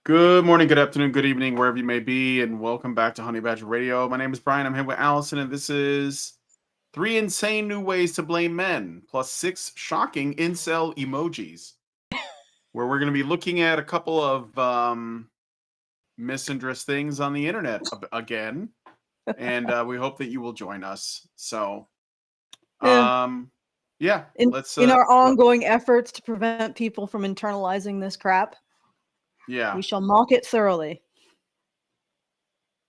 Good morning, good afternoon, good evening, wherever you may be, and welcome back to Honey Badger Radio. My name is Brian. I'm here with Allison, and this is three insane new ways to blame men, plus six shocking incel emojis, where we're going to be looking at a couple of misandrous things on the internet again, and we hope that you will join us. So, Yeah. yeah, In let's. in our ongoing efforts to prevent people from internalizing this crap, Yeah. we shall mock it thoroughly.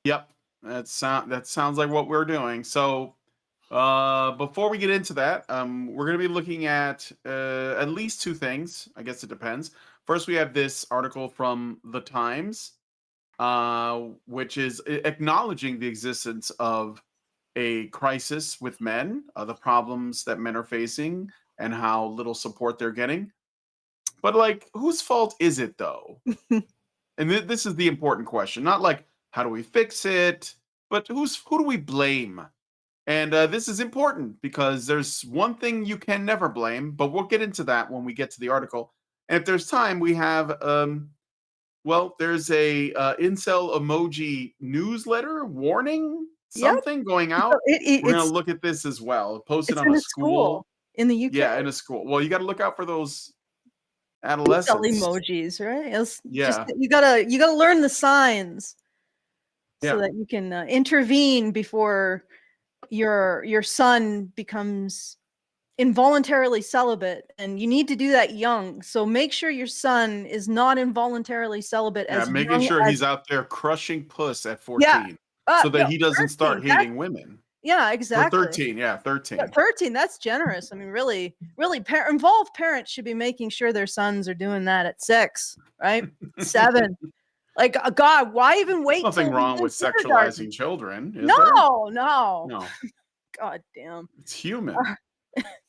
Yep. That sounds like what we're doing. So, before we get into that, we're going to be looking at least two things. I guess it depends. First, we have this article from The Times, which is acknowledging the existence of a crisis with men, the problems that men are facing, and how little support they're getting. But like, whose fault is it though? And this is the important question. Not like how do we fix it, but who do we blame? And this is important because there's one thing you can never blame, but we'll get into that when we get to the article. And if there's time, we have there's a incel emoji newsletter warning Yep. something going out. We're gonna It's look at this as well. Posted it's on in a a school school. in the UK. Yeah, in a school. Well, you got to look out for those Incel adolescents. emojis, right? It's just Yeah, you gotta learn the signs so yeah. that you can intervene before your son becomes involuntarily celibate, and you need to do that young. So make sure your son is not involuntarily celibate Yeah, as making young sure as he's out there crushing puss at yeah. 14 so that No, he doesn't 13. start hating women. Yeah, Or exactly. 13, yeah, Yeah, 13. 13, that's generous. I mean, really, involved parents should be making sure their sons are doing that at 6, right? 7. Like, God, why even wait Nothing till he's wrong in with kindergarten? sexualizing children, is there? No, no. No, God damn. it's human. All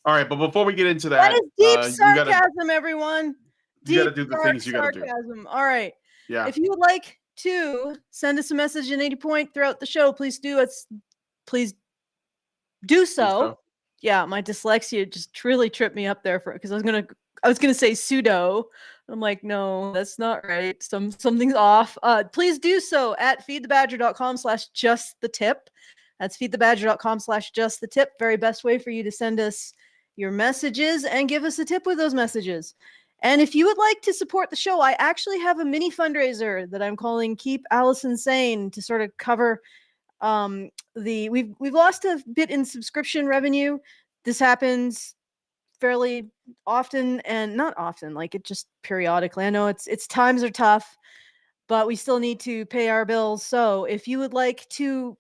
right, but before we get into That that, is deep you gotta sarcasm, everyone. you gotta Deep, do the dark things you gotta do. sarcasm. All right. Yeah, If you would like to send us a message in 80 point throughout the show, please please do do so. so. Yeah, my dyslexia just truly tripped me up there because I was gonna say pseudo. I'm like, no, that's not right. Something's off. Please do so at feedthebadger.com/justthetip. That's feedthebadger.com/justthetip. Very best way for you to send us your messages and give us a tip with those messages. And if you would like to support the show, I actually have a mini fundraiser that I'm calling Keep Allison Sane to sort of cover we've lost a bit in subscription revenue. This happens fairly often, and not often, like it just periodically. I know it's times are tough, but we still need to pay our bills. So if you would like to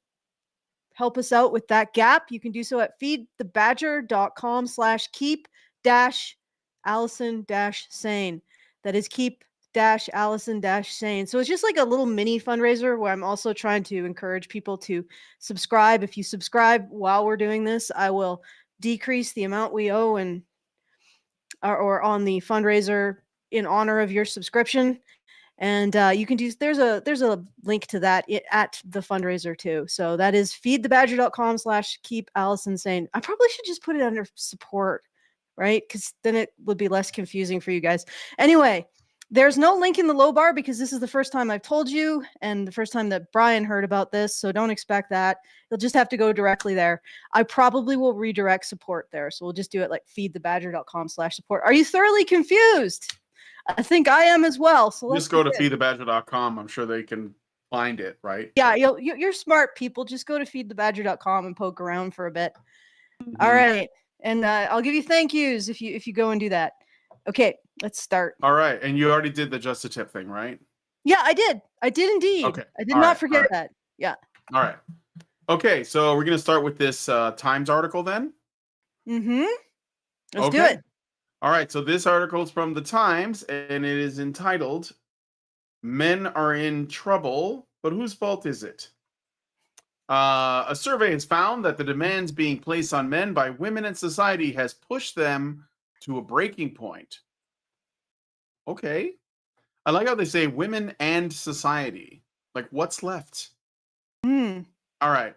help us out with that gap, you can do so at feedthebadger.com/keep dash Allison dash sane. That is keep dash Allison dash sane. So it's just like a little mini fundraiser where I'm also trying to encourage people to subscribe. If you subscribe while we're doing this, I will decrease the amount we owe and or on the fundraiser in honor of your subscription. And you can do there's a link to that at the fundraiser too. So that is feedthebadger.com/keep Allison sane. I probably should just put it under support, right? Because then it would be less confusing for you guys. Anyway, there's no link in the low bar because this is the first time I've told you and the first time that Brian heard about this. So don't expect that. You'll just have to go directly there. I probably will redirect support there. So we'll just do it like feedthebadger.com/support. Are you thoroughly confused? I think I am as well. So let's Just go to feedthebadger.com. I'm sure they can find it, right? Yeah, you're smart people. Just go to feedthebadger.com and poke around for a bit. Mm-hmm. All right. And I'll give you thank yous if you go and do that. Okay, let's start. All right, and you already did the just a tip thing, right? Yeah, I did. I did indeed. Okay. I did not forget that. Yeah. All right. Okay, so we're going to start with this Times article then. Mm-hmm. Let's do it. All right, so this article is from the Times, and it is entitled, Men Are in Trouble, but whose fault is it? A survey has found that the demands being placed on men by women in society has pushed them to a breaking point. Okay. I like how they say women and society. Like, what's left? Mm. All right.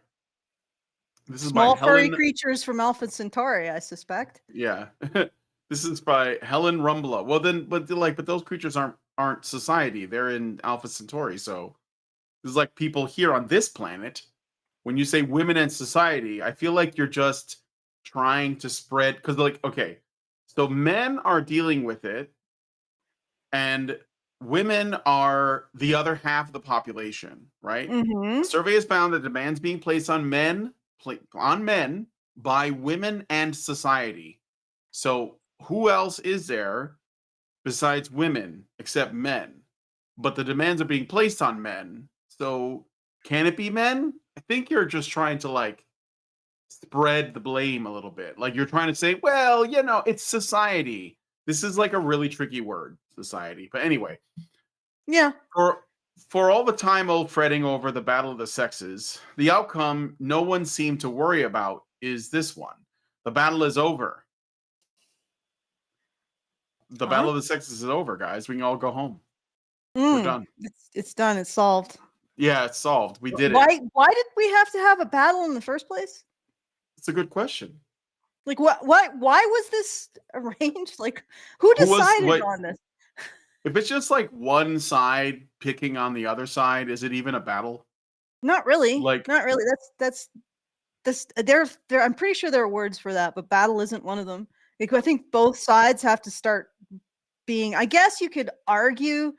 This is Small by furry Helen... creatures from Alpha Centauri, I suspect. Yeah. This is by Helen Rumbla. Well, then, but those creatures aren't aren't society. They're in Alpha Centauri. So there's like people here on this planet. When you say women and society, I feel like you're just trying to spread because, like, okay, so men are dealing with it, and women are the other half of the population, right? Mm-hmm. A survey has found that demands being placed on men by women and society. So who else is there besides women except men? But the demands are being placed on men. So can it be men? I think you're just trying to like spread the blame a little bit. Like you're trying to say, well, it's society. This is like a really tricky word, society. But anyway, Yeah. for all the time old fretting over the battle of the sexes, the outcome no one seemed to worry about is this one. The battle is over. The Huh? battle of the sexes is over, guys. We can all go home. We're Mm. done. It's done. It's solved. Yeah, it's solved. We did it. Why did we have to have a battle in the first place? It's a good question. Like why was this arranged? Like who Who was decided what? on this? If it's just like one side picking on the other side, is it even a battle? Not really. Like, Not really. That's this there I'm pretty sure there are words for that, but battle isn't one of them. Like, I think both sides have to start being, I guess you could argue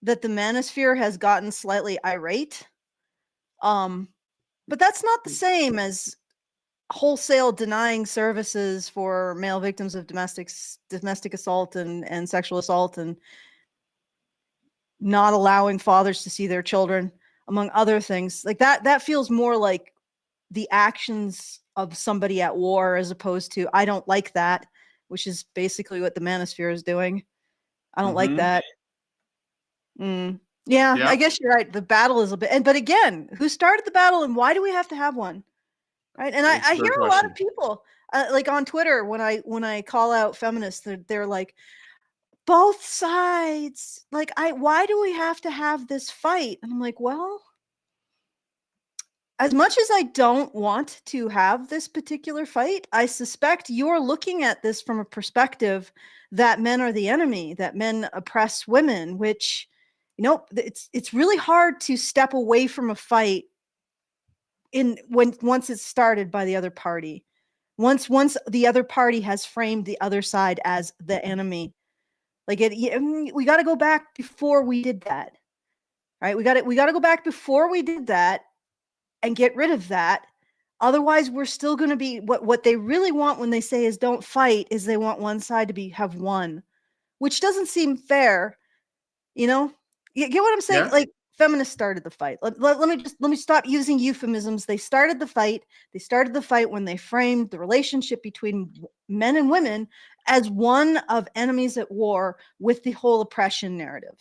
that the manosphere has gotten slightly irate. But that's not the same as wholesale denying services for male victims of domestic assault and sexual assault, and not allowing fathers to see their children, among other things. Like that feels more like the actions of somebody at war, as opposed to I don't like that, which is basically what the manosphere is doing. I don't like hmm that. Mm. Yeah, I yeah, guess you're right. The battle is a bit, but again, who started the battle and why do we have to have one? Right? And it's I a hear great a lot of question. people like on Twitter when I call out feminists, they're like, both sides. Like, why do we have to have this fight? And I'm like, well, as much as I don't want to have this particular fight, I suspect you're looking at this from a perspective that men are the enemy, that men oppress women, which, it's really hard to step away from a fight once it's started by the other party. Once the other party has framed the other side as the enemy. Like we got to go back before we did that. Right? We got to go back before we did that and get rid of that. Otherwise, we're still going to be what they really want when they say is don't fight, is they want one side to have won, which doesn't seem fair. You get what I'm saying? Yeah, Like, feminists started the fight. Let me stop using euphemisms. They started the fight. They started the fight when they framed the relationship between men and women as one of enemies at war with the whole oppression narrative.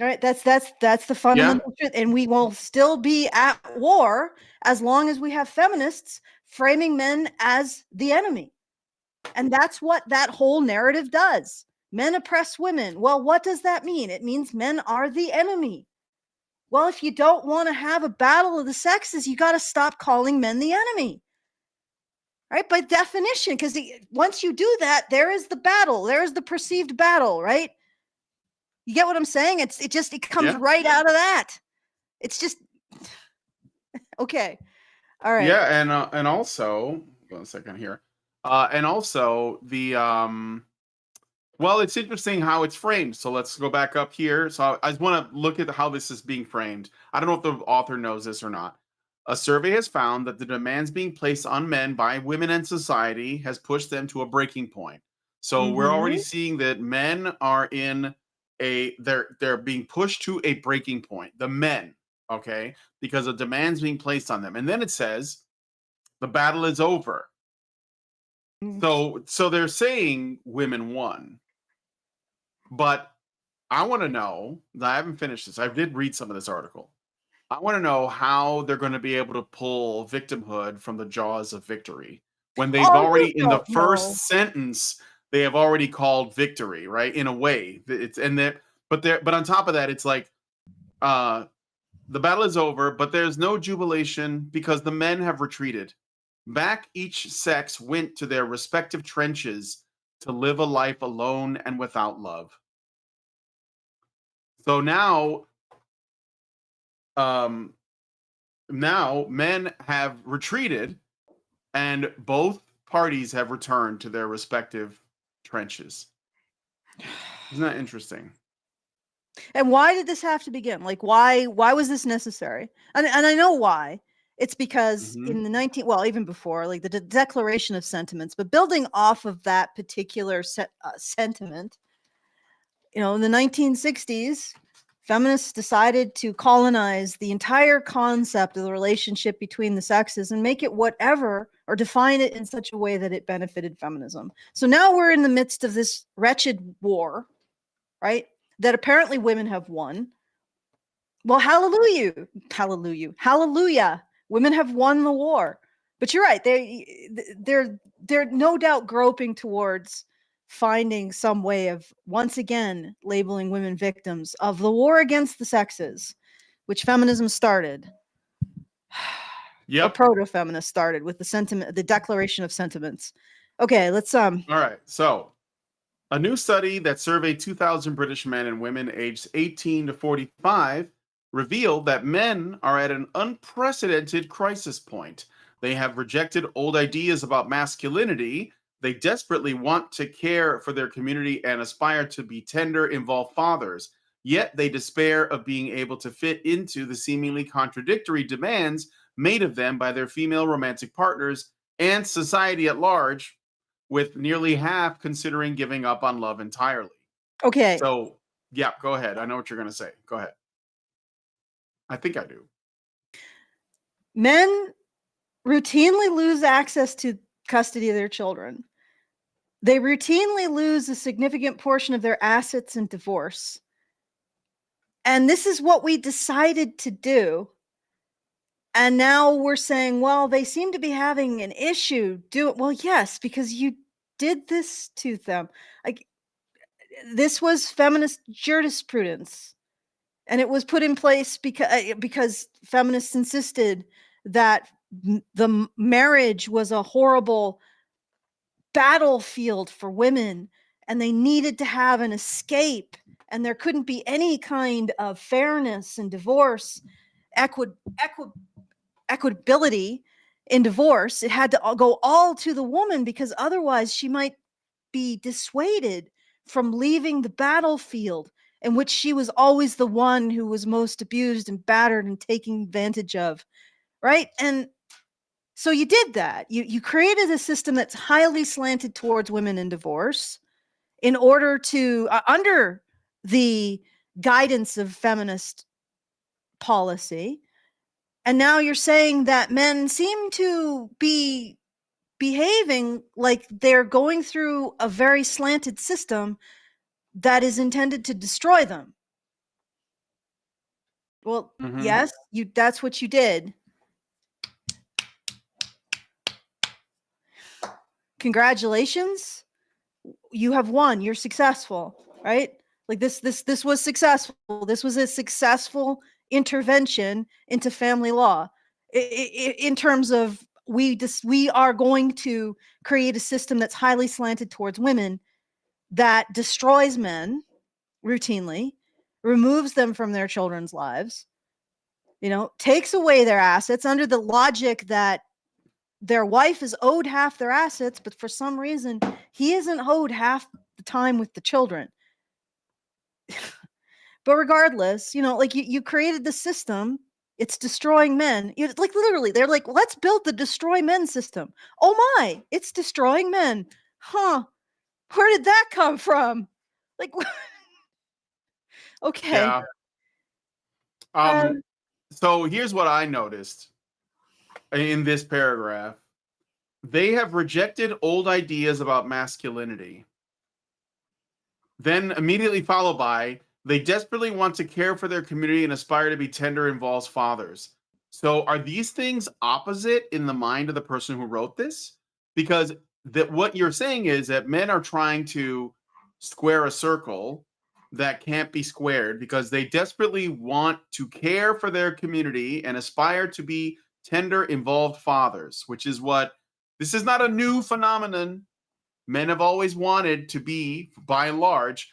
All right, that's the yeah, fundamental truth, and we will still be at war as long as we have feminists framing men as the enemy. And that's what that whole narrative does. Men oppress women. Well, what does that mean? It means men are the enemy. Well, if you don't want to have a battle of the sexes, you got to stop calling men the enemy. Right? By definition, because once you do that, there is the battle. There is the perceived battle, right? You get what I'm saying? It comes yeah, right out of that. It's just okay. All right. yeah, and also, one second here, and also well, it's interesting how it's framed. So let's go back up here. So I just want to look at how this is being framed. I don't know if the author knows this or not. A survey has found that the demands being placed on men by women and society has pushed them to a breaking point. So we're already Mm-hmm. seeing that men are in they're being pushed to a breaking point. The men, okay, because of demands being placed on them. And then it says the battle is over. So they're saying women won. But I want to know, I haven't finished this. I did read some of this article. I want to know how they're going to be able to pull victimhood from the jaws of victory when they've Oh, you already, in the don't know. first sentence, they have already called victory, right? In a way, it's and that, but on top of that, it's like, uh, the battle is over, but there's no jubilation because the men have retreated. Back each sex went to their respective trenches to live a life alone and without love. So um, now men have retreated, and both parties have returned to their respective trenches. Isn't that interesting? And why did this have to begin? Like, why was this necessary? And I know why. It's because Hmm. in the 19, well, even before, like the Declaration of Sentiments, but building off of that particular sentiment, in the 1960s, feminists decided to colonize the entire concept of the relationship between the sexes and make it whatever, or define it in such a way that it benefited feminism. So now we're in the midst of this wretched war, right? That apparently women have won. Well, hallelujah, hallelujah, hallelujah. Women have won the war. But you're right. They're no doubt groping towards finding some way of once again labeling women victims of the war against the sexes, which feminism started. Or Yep. proto-feminist started with the Declaration of Sentiments. Okay, let's All right. So, a new study that surveyed 2,000 British men and women aged 18 to 45 revealed that men are at an unprecedented crisis point. They have rejected old ideas about masculinity. They desperately want to care for their community and aspire to be tender, involved fathers. Yet they despair of being able to fit into the seemingly contradictory demands made of them by their female romantic partners and society at large, with nearly half considering giving up on love entirely. okay. So, yeah, go ahead. I know what you're going to say. Go ahead. I think I do. Men routinely lose access to custody of their children. They routinely lose a significant portion of their assets in divorce. And this is what we decided to do. And now we're saying, well, they seem to be having an issue. Well, yes, because you did this to them. Like, this was feminist jurisprudence. And it was put in place because feminists insisted that the marriage was a horrible battlefield for women, and they needed to have an escape, and there couldn't be any kind of fairness in divorce, equitability in divorce. It had to go all to the woman, because otherwise she might be dissuaded from leaving the battlefield, in which she was always the one who was most abused and battered and taken advantage of, right? And so you did that. You created a system that's highly slanted towards women in divorce in order to, under the guidance of feminist policy. And now you're saying that men seem to be behaving like they're going through a very slanted system that is intended to destroy them. Well, Hmm. yes, that's what you did. Congratulations. You have won. You're successful, right? Like this was successful. This was a successful intervention into family law. In terms of we are going to create a system that's highly slanted towards women, that destroys men routinely, removes them from their children's lives, takes away their assets under the logic that their wife is owed half their assets, but for some reason he isn't owed half the time with the children. But regardless, like you created the system. It's destroying men. Like literally, they're like, let's build the destroy men system. Oh my, it's destroying men. Huh? Where did that come from? Like, okay. Yeah. Uh, So here's what I noticed in this paragraph. They have rejected old ideas about masculinity. Then immediately followed by, they desperately want to care for their community and aspire to be tender, involved fathers. So are these things opposite in the mind of the person who wrote this? Because that what you're saying is that men are trying to square a circle that can't be squared because they desperately want to care for their community and aspire to be tender, involved fathers, which is what this is not a new phenomenon. Men have always wanted to be, by and large,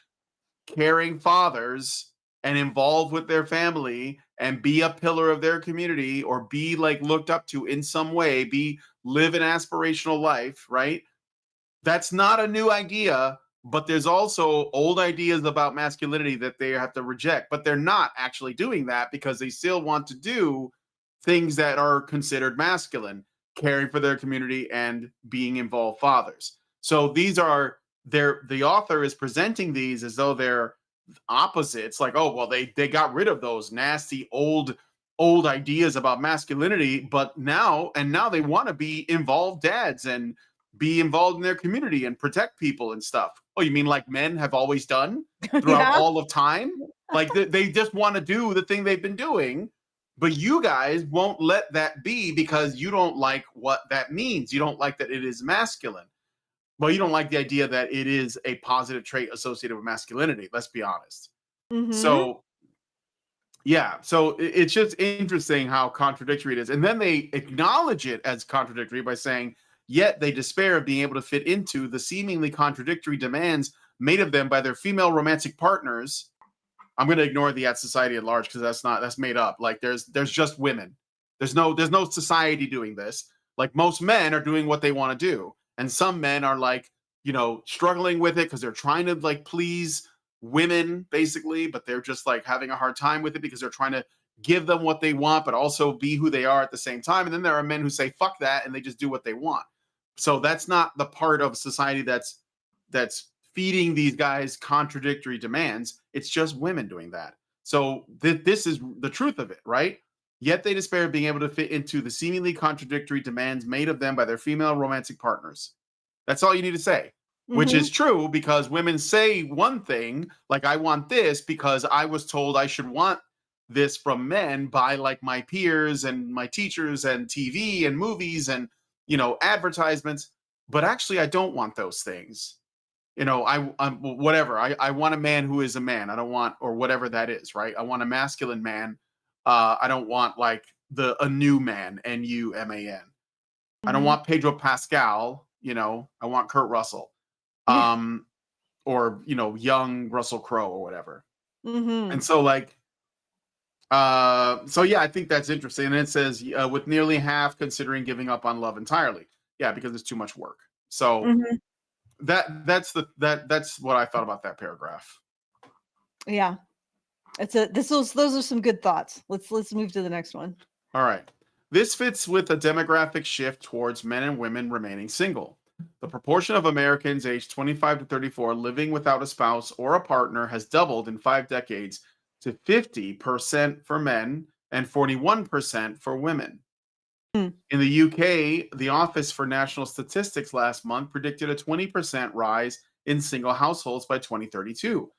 caring fathers and involved with their family and be a pillar of their community or be like looked up to in some way, live an aspirational life, right? That's not a new idea, but there's also old ideas about masculinity that they have to reject, but they're not actually doing that because they still want to do things that are considered masculine, caring for their community and being involved fathers. So the author is presenting these as though they're opposites, like, oh well, they got rid of those nasty old ideas about masculinity, but now they want to be involved dads and be involved in their community and protect people and stuff. Oh, you mean like men have always done throughout Yeah. all of time? Like they just want to do the thing they've been doing, but you guys won't let that be because you don't like what that means. You don't like that it is masculine. Well, you don't like the idea that it is a positive trait associated with masculinity. Let's be honest. Mm-hmm. So yeah, so it's just interesting how contradictory it is. And then they acknowledge it as contradictory by saying, yet they despair of being able to fit into the seemingly contradictory demands made of them by their female romantic partners. I'm going to ignore the at society at large because that's made up. Like there's just women. There's no society doing this. Like most men are doing what they want to do, and some men are like, struggling with it because they're trying to like please women basically, but they're just like having a hard time with it because they're trying to give them what they want but also be who they are at the same time. And then there are men who say fuck that and they just do what they want. So that's not the part of society that's feeding these guys contradictory demands. It's just women doing that. So this is the truth of it, right? Yet they despair of being able to fit into the seemingly contradictory demands made of them by their female romantic partners. That's all you need to say, which Mm-hmm. is true because women say one thing, like, I want this because I was told I should want this from men by like my peers and my teachers and TV and movies and, advertisements. But actually, I don't want those things. I'm whatever. I want a man who is a man. I don't want, or whatever that is, right? I want a masculine man. I don't want like a new man, NUMAN. I don't Mm-hmm. want Pedro Pascal. I want Kurt Russell, Yeah. or young Russell Crowe or whatever. Mm-hmm. And so so yeah, I think that's interesting. And it says with nearly half considering giving up on love entirely. Yeah, because it's too much work. So Mm-hmm. that's what I thought about that paragraph. Yeah. Those are some good thoughts. Let's move to the next one. All right. This fits with a demographic shift towards men and women remaining single. The proportion of Americans aged 25 to 34 living without a spouse or a partner has doubled in 5 decades to 50% for men and 41% for women. Hmm. In the UK, the Office for National Statistics last month predicted a 20% rise in single households by 2032,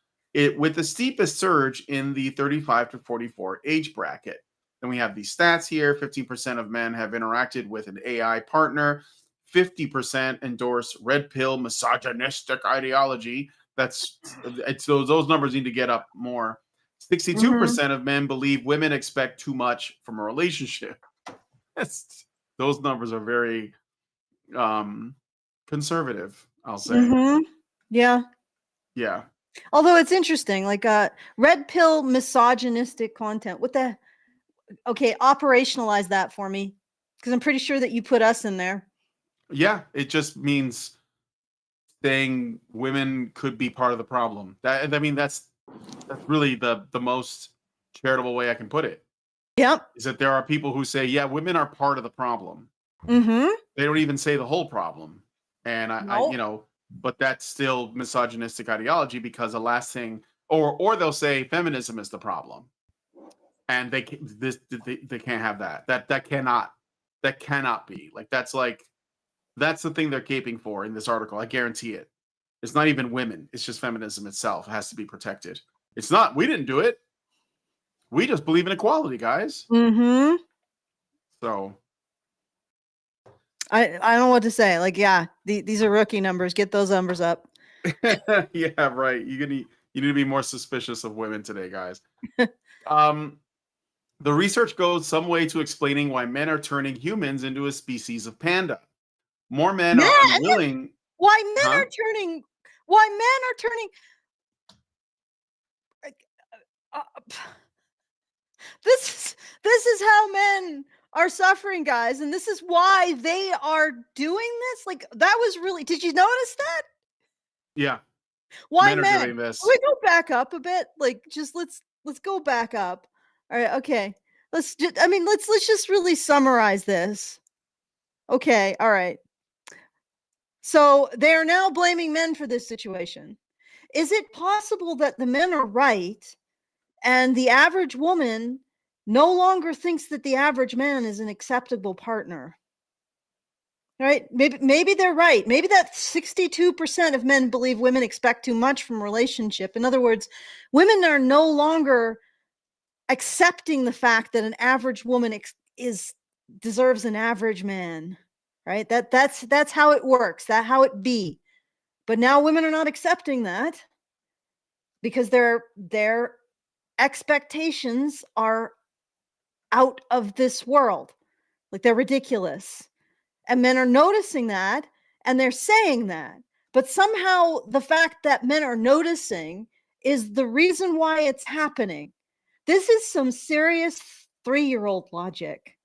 with the steepest surge in the 35 to 44 age bracket. Then we have these stats here. 15% of men have interacted with an AI partner. 50% endorse red pill misogynistic ideology. Those numbers need to get up more. Mm-hmm. 62% of men believe women expect too much from a relationship. Those numbers are very conservative, I'll say. Mm-hmm. Yeah. Yeah. Although it's interesting, like red pill misogynistic content. Okay, operationalize that for me. Because I'm pretty sure that you put us in there. Yeah. It just means saying women could be part of the problem. That's really the most charitable way I can put it. Yep. Is that there are people who say, yeah, women are part of the problem. Mm-hmm. They don't even say the whole problem. And Nope. but that's still misogynistic ideology because the last thing, or they'll say feminism is the problem. And they can't have that. That cannot be. That's the thing they're caping for in this article. I guarantee it. It's not even women. It's just feminism itself. It has to be protected. It's not, we didn't do it. We just believe in equality, guys. Mm-hmm. So I don't know what to say. Like, yeah, these are rookie numbers. Get those numbers up. yeah, right. You need to be more suspicious of women today, guys. The research goes some way to explaining why men are turning humans into a species of panda. More men Men? are unwilling. Why men Huh? are turning? Why men are turning? Uh, this is how men are suffering, guys, and this is why they are doing this. Like, that was really, did you notice that? Yeah, Why men are men? doing Can this. we go back up a bit? Like, just let's go back up. All right, okay. Let's just really summarize this. Okay, all right. So they are now blaming men for this situation. Is it possible that the men are right and the average woman no longer thinks that the average man is an acceptable partner? Right? Maybe they're right. Maybe that 62% of men believe women expect too much from a relationship. In other words, women are no longer accepting the fact that an average woman deserves an average man. Right? That's how it works. That's how it be. But now women are not accepting that because their expectations are out of this world. Like, they're ridiculous. And men are noticing that and they're saying that. But somehow the fact that men are noticing is the reason why it's happening. This is some serious 3-year-old logic.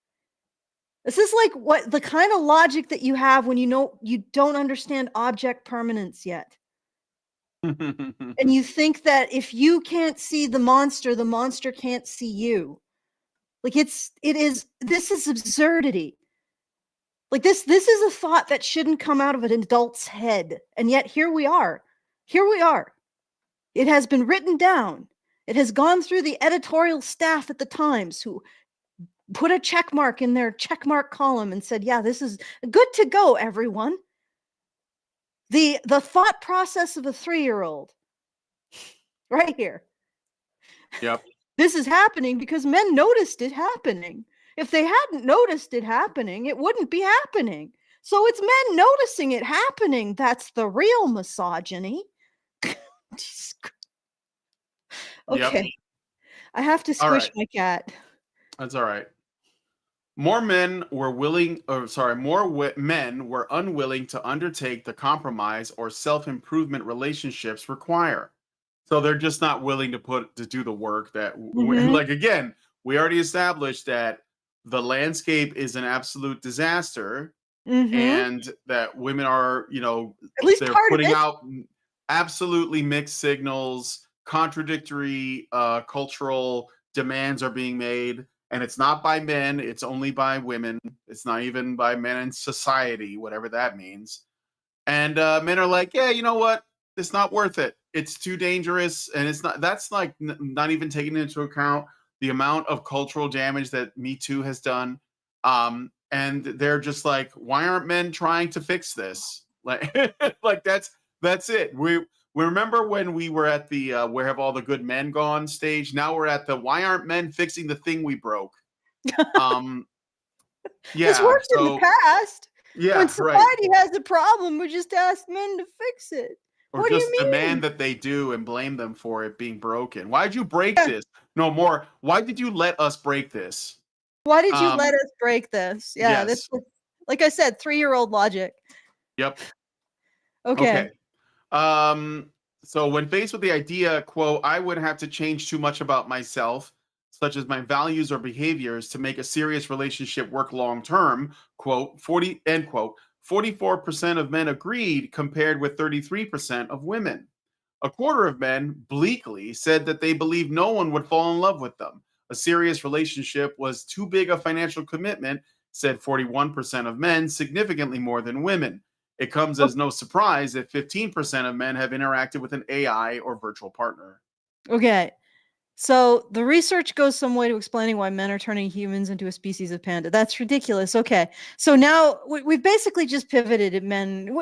This is like what the kind of logic that you have when you know you don't understand object permanence yet. And you think that if you can't see the monster can't see you. Like, this is absurdity. Like, this is a thought that shouldn't come out of an adult's head. And yet here we are. Here we are. It has been written down. It has gone through the editorial staff at the Times, who put a check mark in their check mark column and said, yeah, this is good to go, everyone. The thought process of a 3-year-old right here. Yep. This is happening because men noticed it happening. If they hadn't noticed it happening, it wouldn't be happening. So it's men noticing it happening. That's the real misogyny. Okay. Yep. I have to All squish right. my cat. That's all right. More men were willing, or sorry, men were unwilling to undertake the compromise or self-improvement relationships require. So they're just not willing to do the work that, Mhm. like, again, we already established that the landscape is an absolute disaster, Mhm. and that women are, At least they're part of putting it. out absolutely mixed signals, contradictory cultural demands are being made, and it's not by men, it's only by women. It's not even by men in society, whatever that means. And men are like, yeah, you know what, it's not worth it, it's too dangerous. And it's not, that's like not even taking into account the amount of cultural damage that Me Too has done. And they're just like, why aren't men trying to fix this? Like, like that's it. We remember when we were at the where have all the good men gone stage. Now we're at the why aren't men fixing the thing we broke. um It's yeah, worked in the so past. When yeah, right. society has a problem, we just ask men to fix it. Or What do you just demand mean? that they do and blame them for it being broken. Why'd you break Yeah. this? No more. Why did you let us break this? Why did you let Um, us break this? Yeah, yes. that's like I said, 3-year-old logic. Yep. Okay. Okay. Um, so when faced with the idea, quote, I would have to change too much about myself, such as my values or behaviors, to make a serious relationship work long term, quote, 40 end quote. 44% of men agreed, compared with 33% of women. A quarter of men bleakly said that they believed no one would fall in love with them. A serious relationship was too big a financial commitment, said 41% of men, significantly more than women. It comes O as no surprise that 15% of men have interacted with an AI or virtual partner. okay. So the research goes some way to explaining why men are turning humans into a species of panda. That's ridiculous. Okay. So now we've basically just pivoted at men.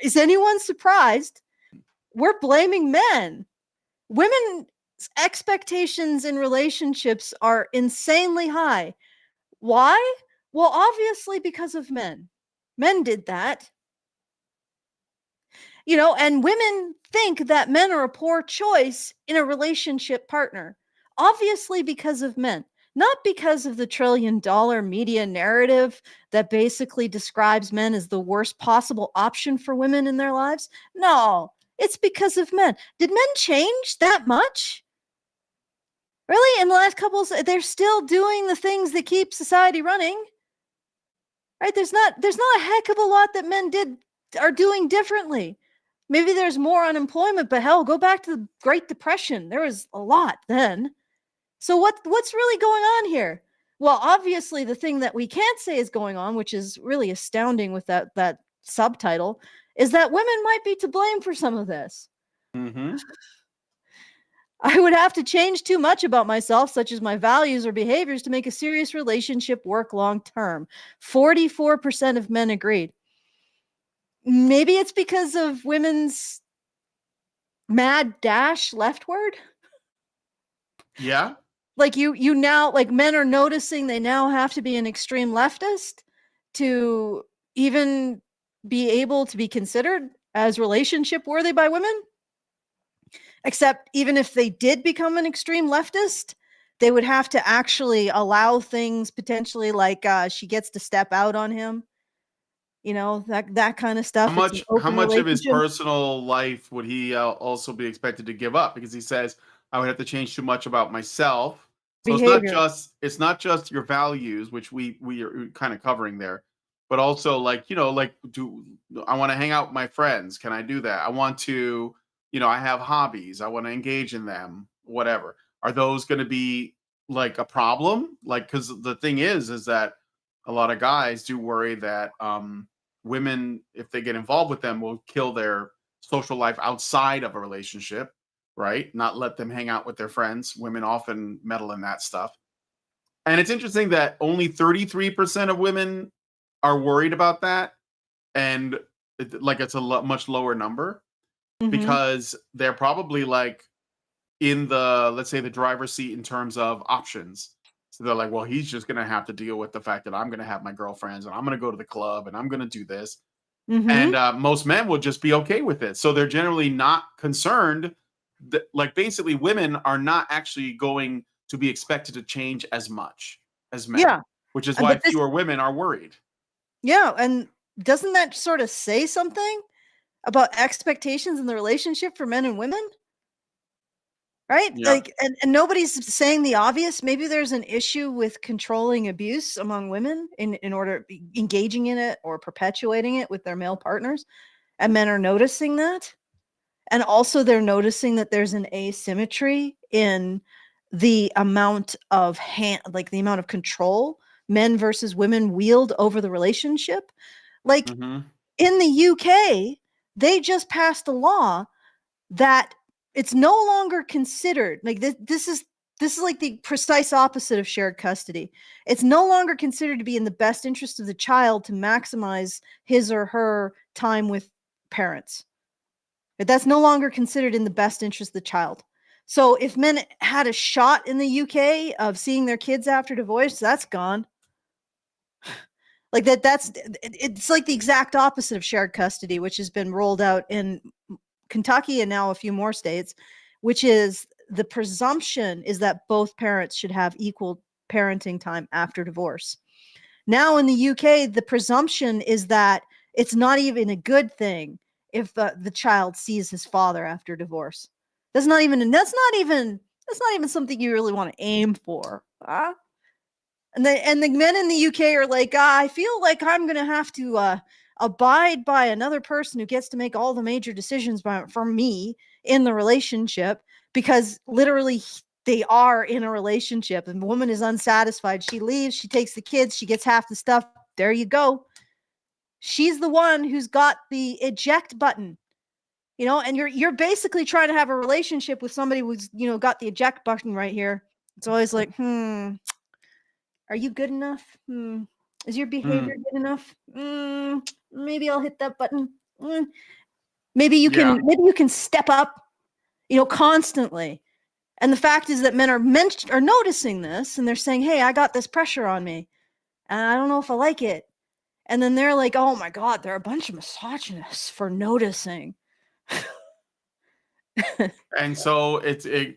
Is anyone surprised? We're blaming men. Women's expectations in relationships are insanely high. Why? Well, obviously because of men. Men did that. And women think that men are a poor choice in a relationship partner, obviously because of men, not because of the $1 trillion media narrative that basically describes men as the worst possible option for women in their lives. No, it's because of men. Did men change that much? Really, in the last couple, they're still doing the things that keep society running. Right? There's not a heck of a lot that men are doing differently. Maybe there's more unemployment, but hell, go back to the Great Depression. There was a lot then. So what's really going on here? Well, obviously the thing that we can't say is going on, which is really astounding with that subtitle, is that women might be to blame for some of this. Mm-hmm. I would have to change too much about myself, such as my values or behaviors, to make a serious relationship work long term. 44% of men agreed. Maybe it's because of women's mad dash leftward. Yeah. Like you now, like, men are noticing they now have to be an extreme leftist to even be able to be considered as relationship worthy by women. Except even if they did become an extreme leftist, they would have to actually allow things potentially like she gets to step out on him. You know, that kind of stuff. It's an How open much of his relationship. personal life would he also be expected to give up? Because he says I would have to change too much about myself. So Behavior. it's not just your values, which we are kind of covering there, but also like, like, do I want to hang out with my friends? Can I do that? I want to, I have hobbies. I want to engage in them. Whatever. Are those going to be like a problem? Like, because the thing is that a lot of guys do worry that women, if they get involved with them, will kill their social life outside of a relationship, right? Not let them hang out with their friends. Women often meddle in that stuff. And it's interesting that only 33% of women are worried about that. And like it's a much lower number Mm-hmm. because they're probably like in the, let's say, the driver's seat in terms of options. So they're like, well, he's just going to have to deal with the fact that I'm going to have my girlfriends and I'm going to go to the club and I'm going to do this. Mm-hmm. And most men will just be okay with it. So they're generally not concerned that, like, basically women are not actually going to be expected to change as much as men, Yeah. which is why But this, fewer women are worried. yeah, and doesn't that sort of say something about expectations in the relationship for men and women? Right? Yeah. Like, and nobody's saying the obvious. Maybe there's an issue with controlling abuse among women in order engaging in it or perpetuating it with their male partners. And men are noticing that. And also they're noticing that there's an asymmetry in the amount of the amount of control men versus women wield over the relationship. Like Mm-hmm. in the UK, they just passed a law that it's no longer considered like this is like the precise opposite of shared custody. It's no longer considered to be in the best interest of the child to maximize his or her time with parents. But that's no longer considered in the best interest of the child. So if men had a shot in the UK of seeing their kids after divorce, that's gone. Like it's like the exact opposite of shared custody, which has been rolled out in Kentucky and now a few more states, which is the presumption is that both parents should have equal parenting time after divorce. Now in the UK, the presumption is that it's not even a good thing if the child sees his father after divorce. That's not even something you really want to aim for. And the men in the UK are like, I feel like I'm going to have to abide by another person who gets to make all the major decisions for me in the relationship, because literally they are in a relationship and the woman is unsatisfied. She leaves, she takes the kids, she gets half the stuff. There you go. She's the one who's got the eject button. And you're basically trying to have a relationship with somebody who's, got the eject button right here. It's always like, are you good enough? Is your behavior good enough? Maybe I'll hit that button. Maybe you Yeah. can step up, constantly. And the fact is that men are noticing this and they're saying, "Hey, I got this pressure on me, and I don't know if I like it." And then they're like, "Oh my God, they're a bunch of misogynists for noticing." And so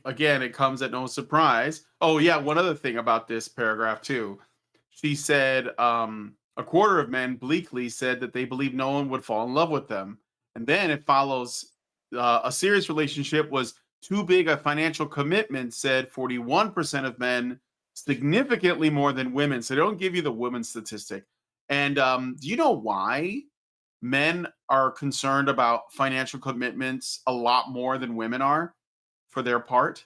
again, it comes at no surprise. Oh yeah, one other thing about this paragraph too. She said a quarter of men bleakly said that they believe no one would fall in love with them. And then it follows a serious relationship was too big a financial commitment, said 41% of men, significantly more than women. So they don't give you the women statistic. And do you know why men are concerned about financial commitments a lot more than women are for their part?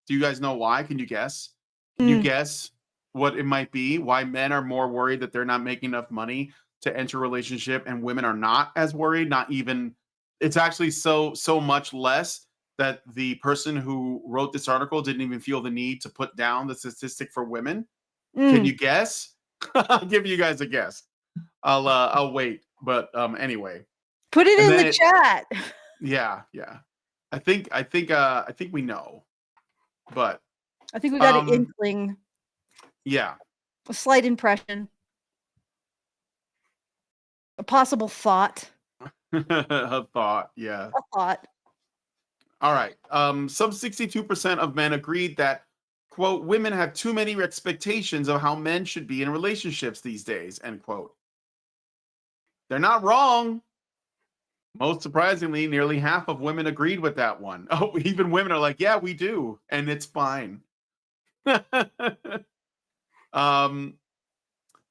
Do you guys know why? Can you guess? Can you Mm, guess what it might be? Why men are more worried that they're not making enough money to enter a relationship and women are not as worried? Not even, it's actually so much less that the person who wrote this article didn't even feel the need to put down the statistic for women. Can mm. you guess? I'll give you guys a guess. I'll wait. But anyway. Put it And in then the it, chat. yeah. I think we know. But I think we got an um inkling, yeah. a slight impression, a possible thought. A thought, yeah. A thought. All right. Some 62% of men agreed that, quote, women have too many expectations of how men should be in relationships these days, end quote. They're not wrong. Most surprisingly, nearly half of women agreed with that one. Oh, even women are like, yeah, we do, and it's fine. um,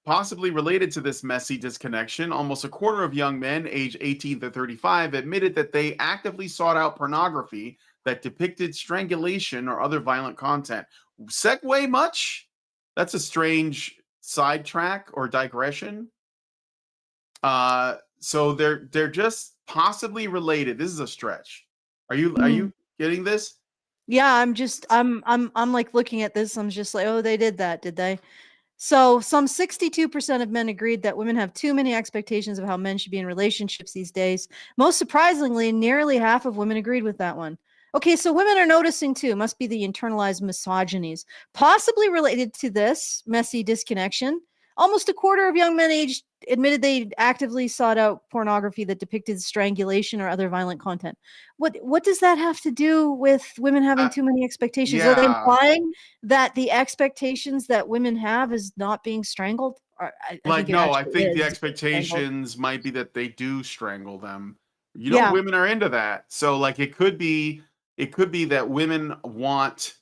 Possibly related to this messy disconnection, almost a quarter of young men aged 18 to 35 admitted that they actively sought out pornography that depicted strangulation or other violent content. Segue much? That's a strange sidetrack or digression. So they're just possibly related. This is a stretch. Are Mm. you getting this? Yeah, I'm like looking at this. I'm just like, oh, they did that, did they? So, some 62% of men agreed that women have too many expectations of how men should be in relationships these days. Most surprisingly, nearly half of women agreed with that one. Okay, so women are noticing too. Must be the internalized misogynies. Possibly related to this messy disconnection, almost a quarter of young men aged admitted they actively sought out pornography that depicted strangulation or other violent content. What does that have to do with women having Uh, too many expectations? Are they yeah. implying that the expectations that women have is not being strangled? Or I Like, think it no, I actually think the is being strangled. expectations might be that they do strangle them. You know, Yeah, women are into that. So like it could be that women want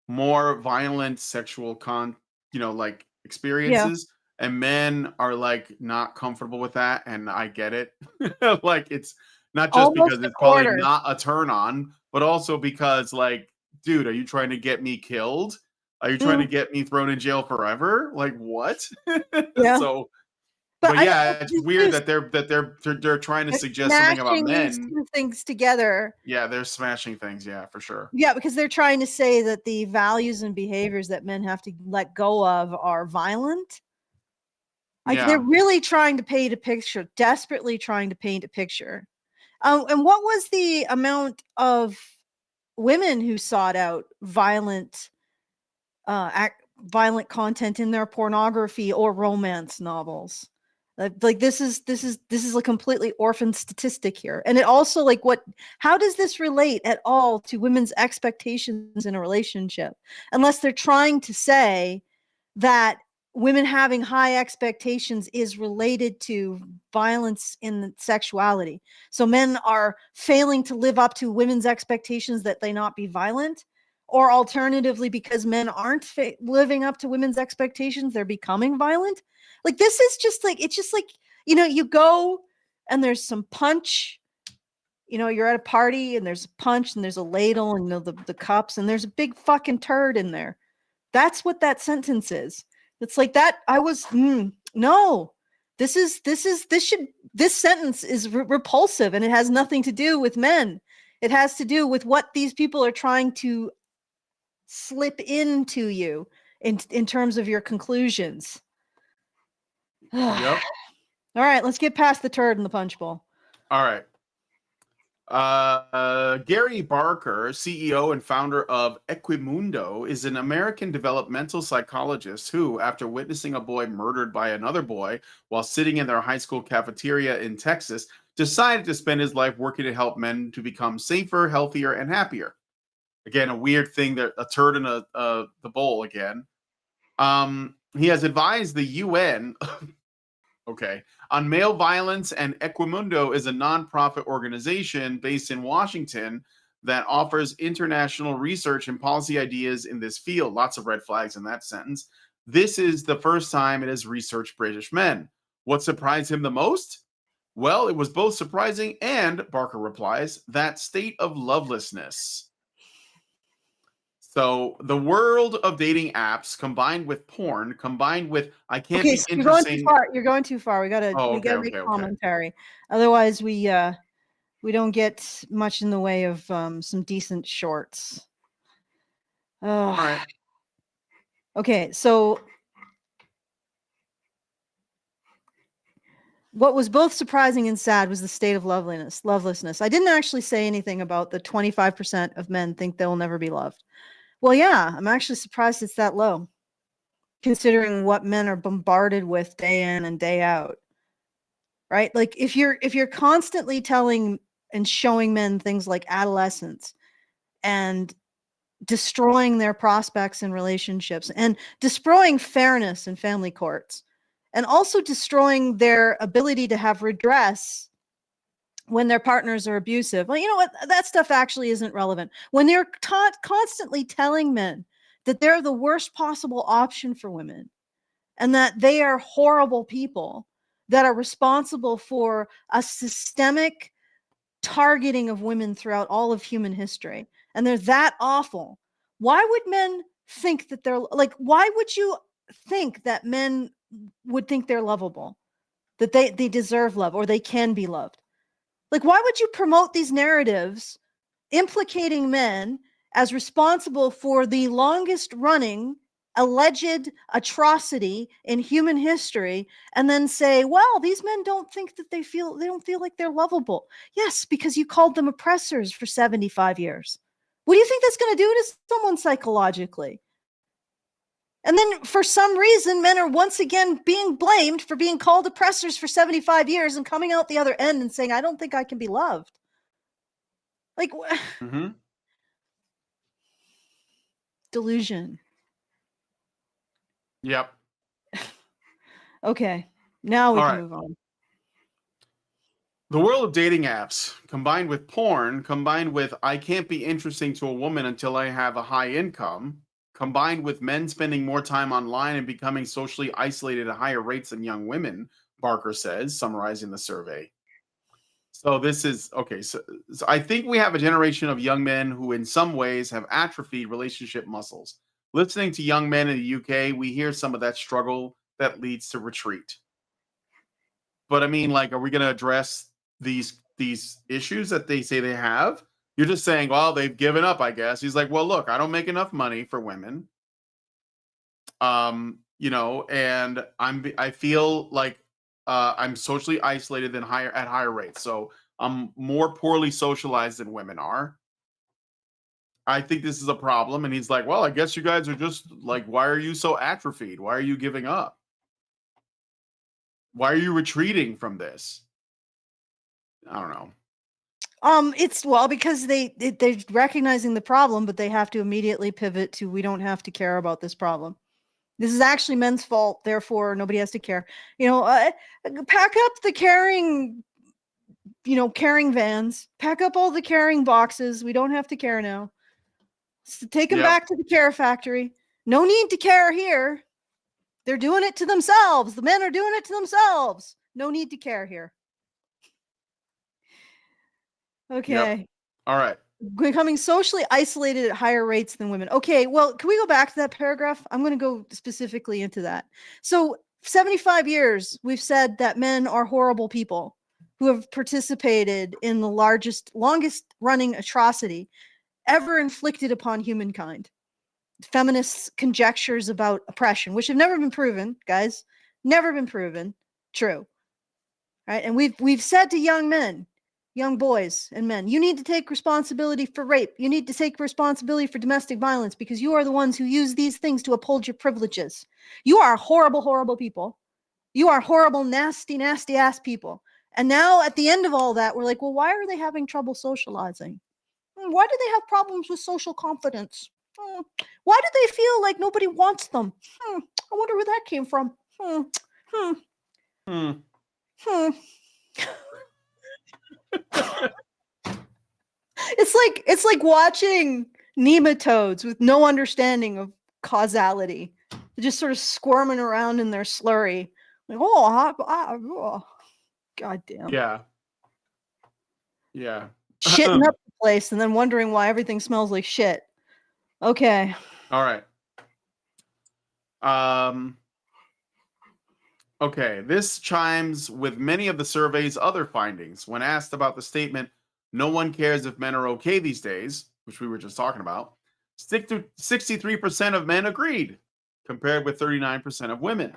more violent sexual like yeah. experiences, and men are like not comfortable with that, and I get it. Like it's not just because Almost a it's probably quarter. not a turn on, but also because like, dude, are you trying to get me killed? Are you trying to Mm, get me thrown in jail forever? Like what? yeah. So, But but I yeah, it's weird there's that they're trying to they're suggest something about smashing these men. 2 things together. Yeah, they're smashing things. Yeah, for sure. Yeah, because they're trying to say that the values and behaviors that men have to let go of are violent. Like, they're Yeah. really trying to paint a picture, desperately trying to paint a picture. And what was the amount of women who sought out violent content in their pornography or romance novels? Like this is a completely orphan statistic here. And it also like what how does this relate at all to women's expectations in a relationship? Unless they're trying to say that women having high expectations is related to violence in sexuality. So men are failing to live up to women's expectations that they not be violent, or alternatively because men aren't living up to women's expectations, they're becoming violent. Like this is just like it's just like you go and there's some punch. You're at a party and there's a punch and there's a ladle and the cups and there's a big fucking turd in there. That's what that sentence is. It's like that. No. This sentence is repulsive and it has nothing to do with men. It has to do with what these people are trying to slip into you in terms of your conclusions. All Yep. right, let's get past the turd in the punch bowl. All right. Gary Barker, CEO and founder of Equimundo, is an American developmental psychologist who, after witnessing a boy murdered by another boy while sitting in their high school cafeteria in Texas, decided to spend his life working to help men to become safer, healthier, and happier. Again, a weird thing that a turd in the bowl again. He has advised the UN Okay. On male violence, and Equimundo is a nonprofit organization based in Washington that offers international research and policy ideas in this field. Lots of red flags in that sentence. This is the first time it has researched British men. What surprised him the most? Well, it was both surprising and, Barker replies, that state of lovelessness. So the world of dating apps combined with porn, combined with I can't Okay, be so you're going too interesting. far. You're going too far. We Oh, we okay, gotta make okay, okay. commentary. Otherwise, we don't get much in the way of some decent shorts. All right. Okay, so what was both surprising and sad was the state of lovelessness. I didn't actually say anything about the 25% of men think they'll never be loved. Well, yeah, I'm actually surprised it's that low, considering what men are bombarded with day in and day out. Right? Like if you're constantly telling and showing men things like adolescence and destroying their prospects in relationships and destroying fairness in family courts and also destroying their ability to have redress when their partners are abusive. Well, you know what? That stuff actually isn't relevant. When they're constantly telling men that they're the worst possible option for women and that they are horrible people that are responsible for a systemic targeting of women throughout all of human history, and they're that awful. Why would men think that they're like, why would you think that men would think they're lovable, that they deserve love or they can be loved? Like, why would you promote these narratives implicating men as responsible for the longest running alleged atrocity in human history and then say, well, these men don't think that they don't feel like they're lovable? Yes, because you called them oppressors for 75 years. What do you think that's going to do to someone psychologically? And then for some reason, men are once again being blamed for being called oppressors for 75 years and coming out the other end and saying, I don't think I can be loved. Like, Mm-hmm. delusion. Yep. Okay, now we All can right. move on. The world of dating apps, combined with porn, combined with I can't be interesting to a woman until I have a high income, combined with men spending more time online and becoming socially isolated at higher rates than young women, Barker says, summarizing the survey. So this is okay. So I think we have a generation of young men who, in some ways, have atrophied relationship muscles. Listening to young men in the UK, we hear some of that struggle that leads to retreat. But I mean, like, are we going to address these issues that they say they have? You're just saying, well, they've given up, I guess. He's like, well, look, I don't make enough money for women. And I feel like I'm socially isolated than higher rates. So I'm more poorly socialized than women are. I think this is a problem. And he's like, well, I guess you guys are just like, why are you so atrophied? Why are you giving up? Why are you retreating from this? I don't know. It's because they're recognizing the problem, but they have to immediately pivot to we don't have to care about this problem. This is actually men's fault, therefore nobody has to care. Pack up the carrying vans, pack up all the carrying boxes. We don't have to care now. So take them Yep. back to the care factory. No need to care here. They're doing it to themselves. The men are doing it to themselves. No need to care here. Okay. Yep. All right. Becoming socially isolated at higher rates than women. Okay, well, can we go back to that paragraph? I'm going to go specifically into that. So 75 years, we've said that men are horrible people who have participated in the longest running atrocity ever inflicted upon humankind. Feminists' conjectures about oppression, which have never been proven, guys, never been proven true. Right? And we've said to young men, young boys and men, you need to take responsibility for rape. You need to take responsibility for domestic violence because you are the ones who use these things to uphold your privileges. You are horrible, horrible people. You are horrible, nasty, nasty ass people. And now at the end of all that, we're like, well, why are they having trouble socializing? Why do they have problems with social confidence? Why do they feel like nobody wants them? I wonder where that came from. It's like watching nematodes with no understanding of causality. They're just sort of squirming around in their slurry. Like, oh, god damn. Yeah. Yeah. Shitting up the place and then wondering why everything smells like shit. Okay. All right. Okay, this chimes with many of the survey's other findings. When asked about the statement, no one cares if men are okay these days, which we were just talking about, 63% of men agreed, compared with 39% of women.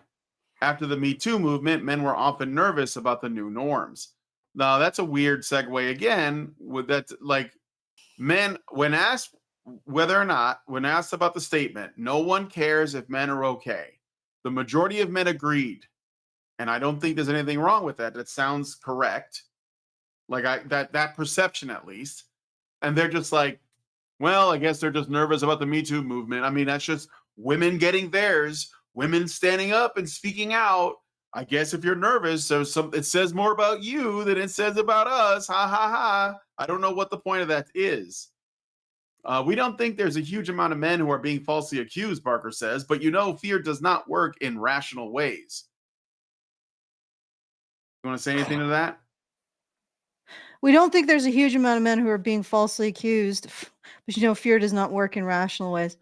After the Me Too movement, men were often nervous about the new norms. Now, that's a weird segue again, with that, like, men, when asked when asked about the statement, no one cares if men are okay, the majority of men agreed. And I don't think there's anything wrong with that. That sounds correct. Like that perception at least. And they're just like, well, I guess they're just nervous about the Me Too movement. I mean, that's just women getting theirs, women standing up and speaking out. I guess if you're nervous, it says more about you than it says about us. Ha ha ha. I don't know what the point of that is. We don't think there's a huge amount of men who are being falsely accused, Barker says, but fear does not work in rational ways. You want to say anything to that? We don't think there's a huge amount of men who are being falsely accused, but fear does not work in rational ways.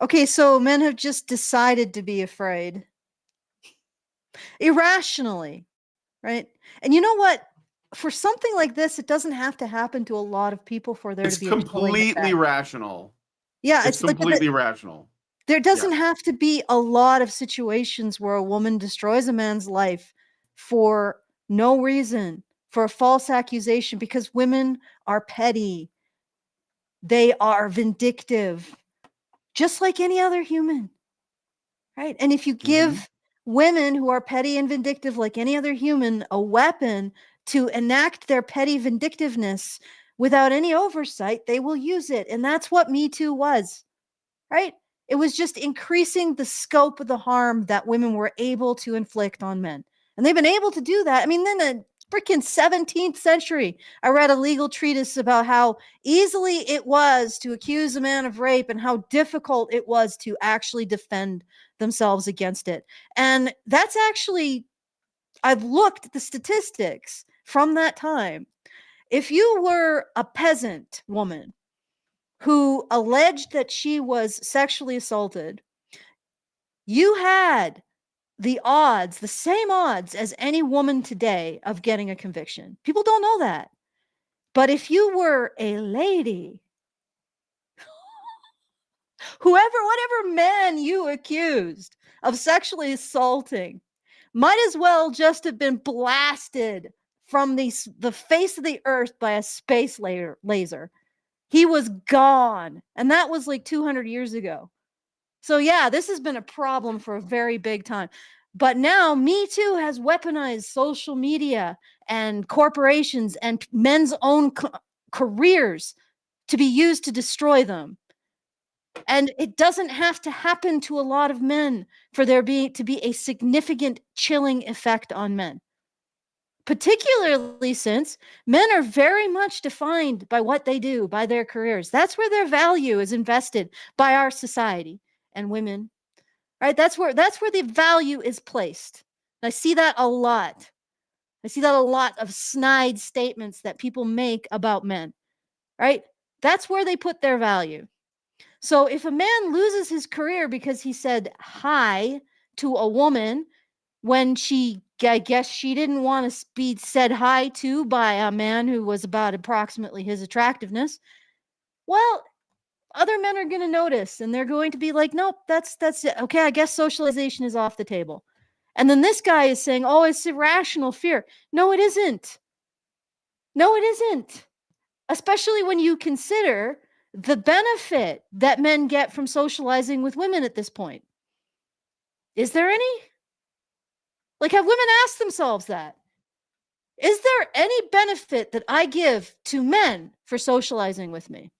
Okay, so men have just decided to be afraid. Irrationally, right? And you know what? For something like this, it doesn't have to happen to a lot of people for there It's to be a chilling completely effect. rational. Yeah, It's completely rational. There doesn't have to be a lot of situations where a woman destroys a man's life for no reason, for a false accusation, because women are petty. They are vindictive, just like any other human, right? And if you give women who are petty and vindictive like any other human a weapon to enact their petty vindictiveness without any oversight, they will use it. And that's what Me Too was, right? It was just increasing the scope of the harm that women were able to inflict on men. And they've been able to do that. I mean, in the freaking 17th century, I read a legal treatise about how easily it was to accuse a man of rape and how difficult it was to actually defend themselves against it. And that's actually, I've looked at the statistics from that time. If you were a peasant woman who alleged that she was sexually assaulted, you had the same odds as any woman today of getting a conviction. People don't know that. But if you were a lady, whatever man you accused of sexually assaulting might as well just have been blasted from the face of the earth by a space laser. He was gone. And that was like 200 years ago. So yeah, this has been a problem for a very big time. But now Me Too has weaponized social media and corporations and men's own careers to be used to destroy them. And it doesn't have to happen to a lot of men for there to be a significant chilling effect on men. Particularly since men are very much defined by what they do, by their careers. That's where their value is invested by our society. And women, right? That's where the value is placed. And I see that a lot. I see that a lot of snide statements that people make about men, right? That's where they put their value. So if a man loses his career because he said hi to a woman when I guess she didn't want to be said hi to by a man who was about approximately his attractiveness, well, other men are going to notice and they're going to be like, nope, that's it. Okay, I guess socialization is off the table. And then this guy is saying, oh, it's irrational fear. No, it isn't. No, it isn't. Especially when you consider the benefit that men get from socializing with women at this point. Is there any? Like, have women asked themselves that? Is there any benefit that I give to men for socializing with me?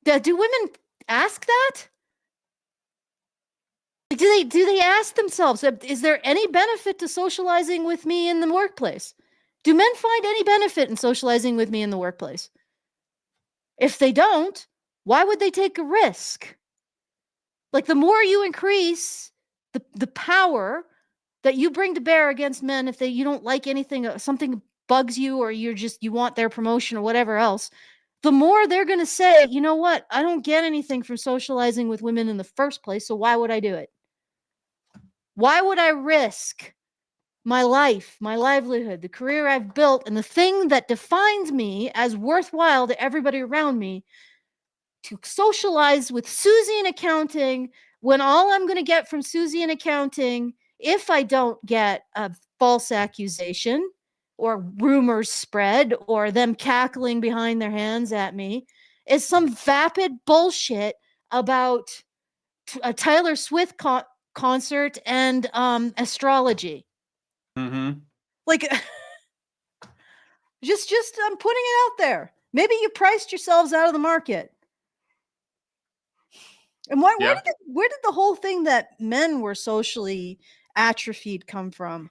Do women ask that? Do they ask themselves, is there any benefit to socializing with me in the workplace? Do men find any benefit in socializing with me in the workplace? If they don't, why would they take a risk? Like, the more you increase the power that you bring to bear against men, if you don't like anything, something bugs you, or you want their promotion or whatever else, the more they're going to say, you know what, I don't get anything from socializing with women in the first place, so why would I do it? Why would I risk my life, my livelihood, the career I've built, and the thing that defines me as worthwhile to everybody around me, to socialize with Susie in accounting, when all I'm going to get from Susie in accounting, if I don't get a false accusation or rumors spread or them cackling behind their hands at me, is some vapid bullshit about a Taylor Swift concert and astrology. Mm-hmm. Like, just I'm putting it out there. Maybe you priced yourselves out of the market. And where did the whole thing that men were socially atrophied come from?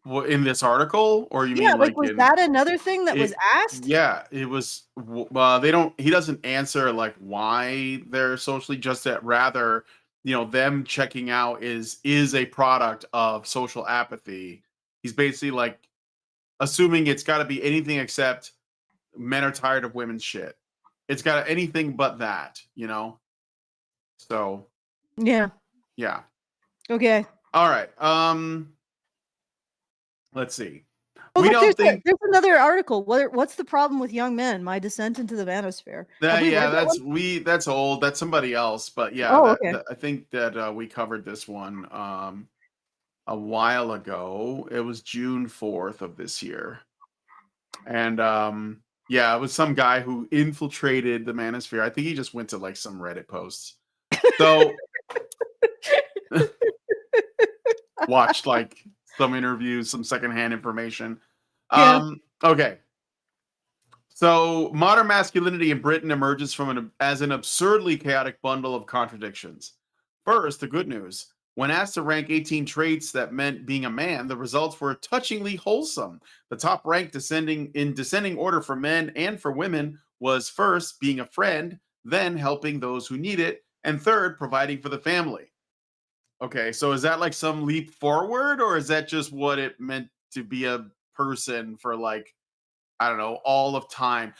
Well, in this article, or you Yeah, mean like, like was in that another thing that was it? asked? Yeah, it was. They don't. He doesn't answer like why they're socially, just that rather, them checking out is a product of social apathy. He's basically like assuming it's got to be anything except men are tired of women's shit. It's got anything but that. So Yeah. yeah. Okay. All right. Let's see. Oh, We look, don't think there's another article. What's the problem with young men? My descent into the manosphere. Have that. we Yeah, read that one? that's old. That's somebody else. But yeah, Oh, that, okay. that I think that we covered this one a while ago. It was June 4th of this year. And yeah, it was some guy who infiltrated the manosphere. I think he just went to like some Reddit posts. So watched like some interviews, some secondhand information. Yeah. Okay. So modern masculinity in Britain emerges as an absurdly chaotic bundle of contradictions. First, the good news. When asked to rank 18 traits that meant being a man, the results were touchingly wholesome. The top rank in descending order for men and for women was first, being a friend, then helping those who need it, and third, providing for the family. Okay, so is that like some leap forward, or is that just what it meant to be a person for, like, I don't know, all of time?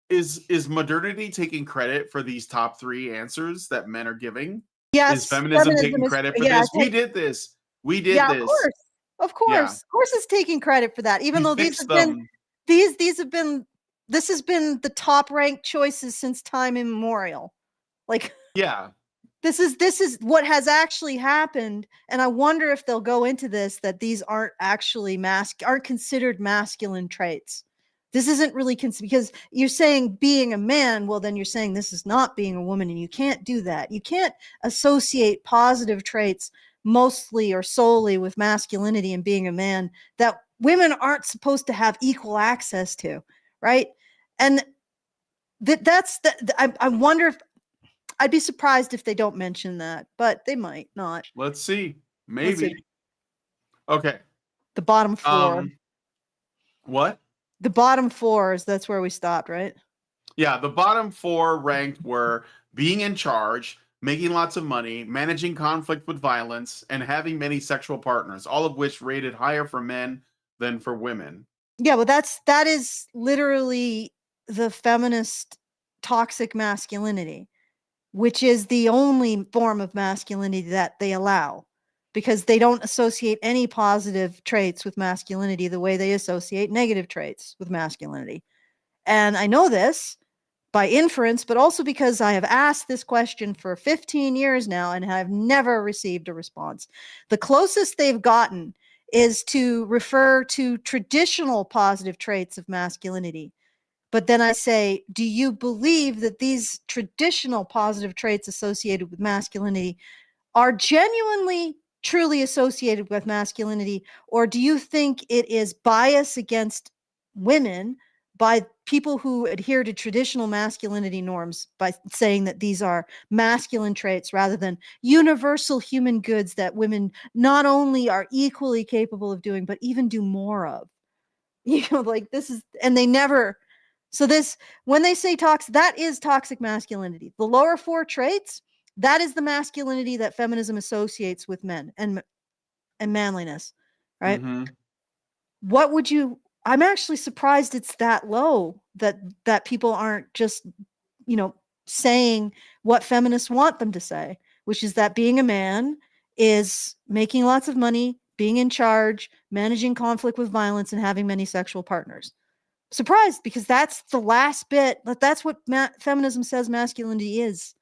Is modernity taking credit for these top three answers that men are giving? Is Yes, feminism feminism taking is, credit for yeah, this? We did this. We did yeah, of this. course. Of Yeah. course. Of course it's taking credit for that, even We though fixed them. these have been this has been the top ranked choices since time immemorial. Like, Yeah. this is what has actually happened, and I wonder if they'll go into this, that these aren't actually aren't considered masculine traits. This isn't really because you're saying being a man, well, then you're saying this is not being a woman, and you can't do that. You can't associate positive traits mostly or solely with masculinity and being a man that women aren't supposed to have equal access to, right? And I wonder if I'd be surprised if they don't mention that, but they might not. Let's see. Let's see. Maybe. Okay. The bottom four. What? The bottom four that's where we stopped, right? Yeah, the bottom four ranked were being in charge, making lots of money, managing conflict with violence, and having many sexual partners, all of which rated higher for men than for women. Yeah, but that is literally the feminist toxic masculinity, which is the only form of masculinity that they allow, because they don't associate any positive traits with masculinity the way they associate negative traits with masculinity. And I know this by inference, but also because I have asked this question for 15 years now and have never received a response. The closest they've gotten is to refer to traditional positive traits of masculinity. But then I say, do you believe that these traditional positive traits associated with masculinity are genuinely, truly associated with masculinity? Or do you think it is bias against women by people who adhere to traditional masculinity norms by saying that these are masculine traits rather than universal human goods that women not only are equally capable of doing, but even do more of. Like this is, and they never. So this, when they say toxic, that is toxic masculinity. The lower four traits, that is the masculinity that feminism associates with men and manliness, right? Mm-hmm. What would you? I'm actually surprised it's that low, that people aren't just, saying what feminists want them to say, which is that being a man is making lots of money, being in charge, managing conflict with violence, and having many sexual partners. Surprised, because that's the last bit. That's what feminism says masculinity is.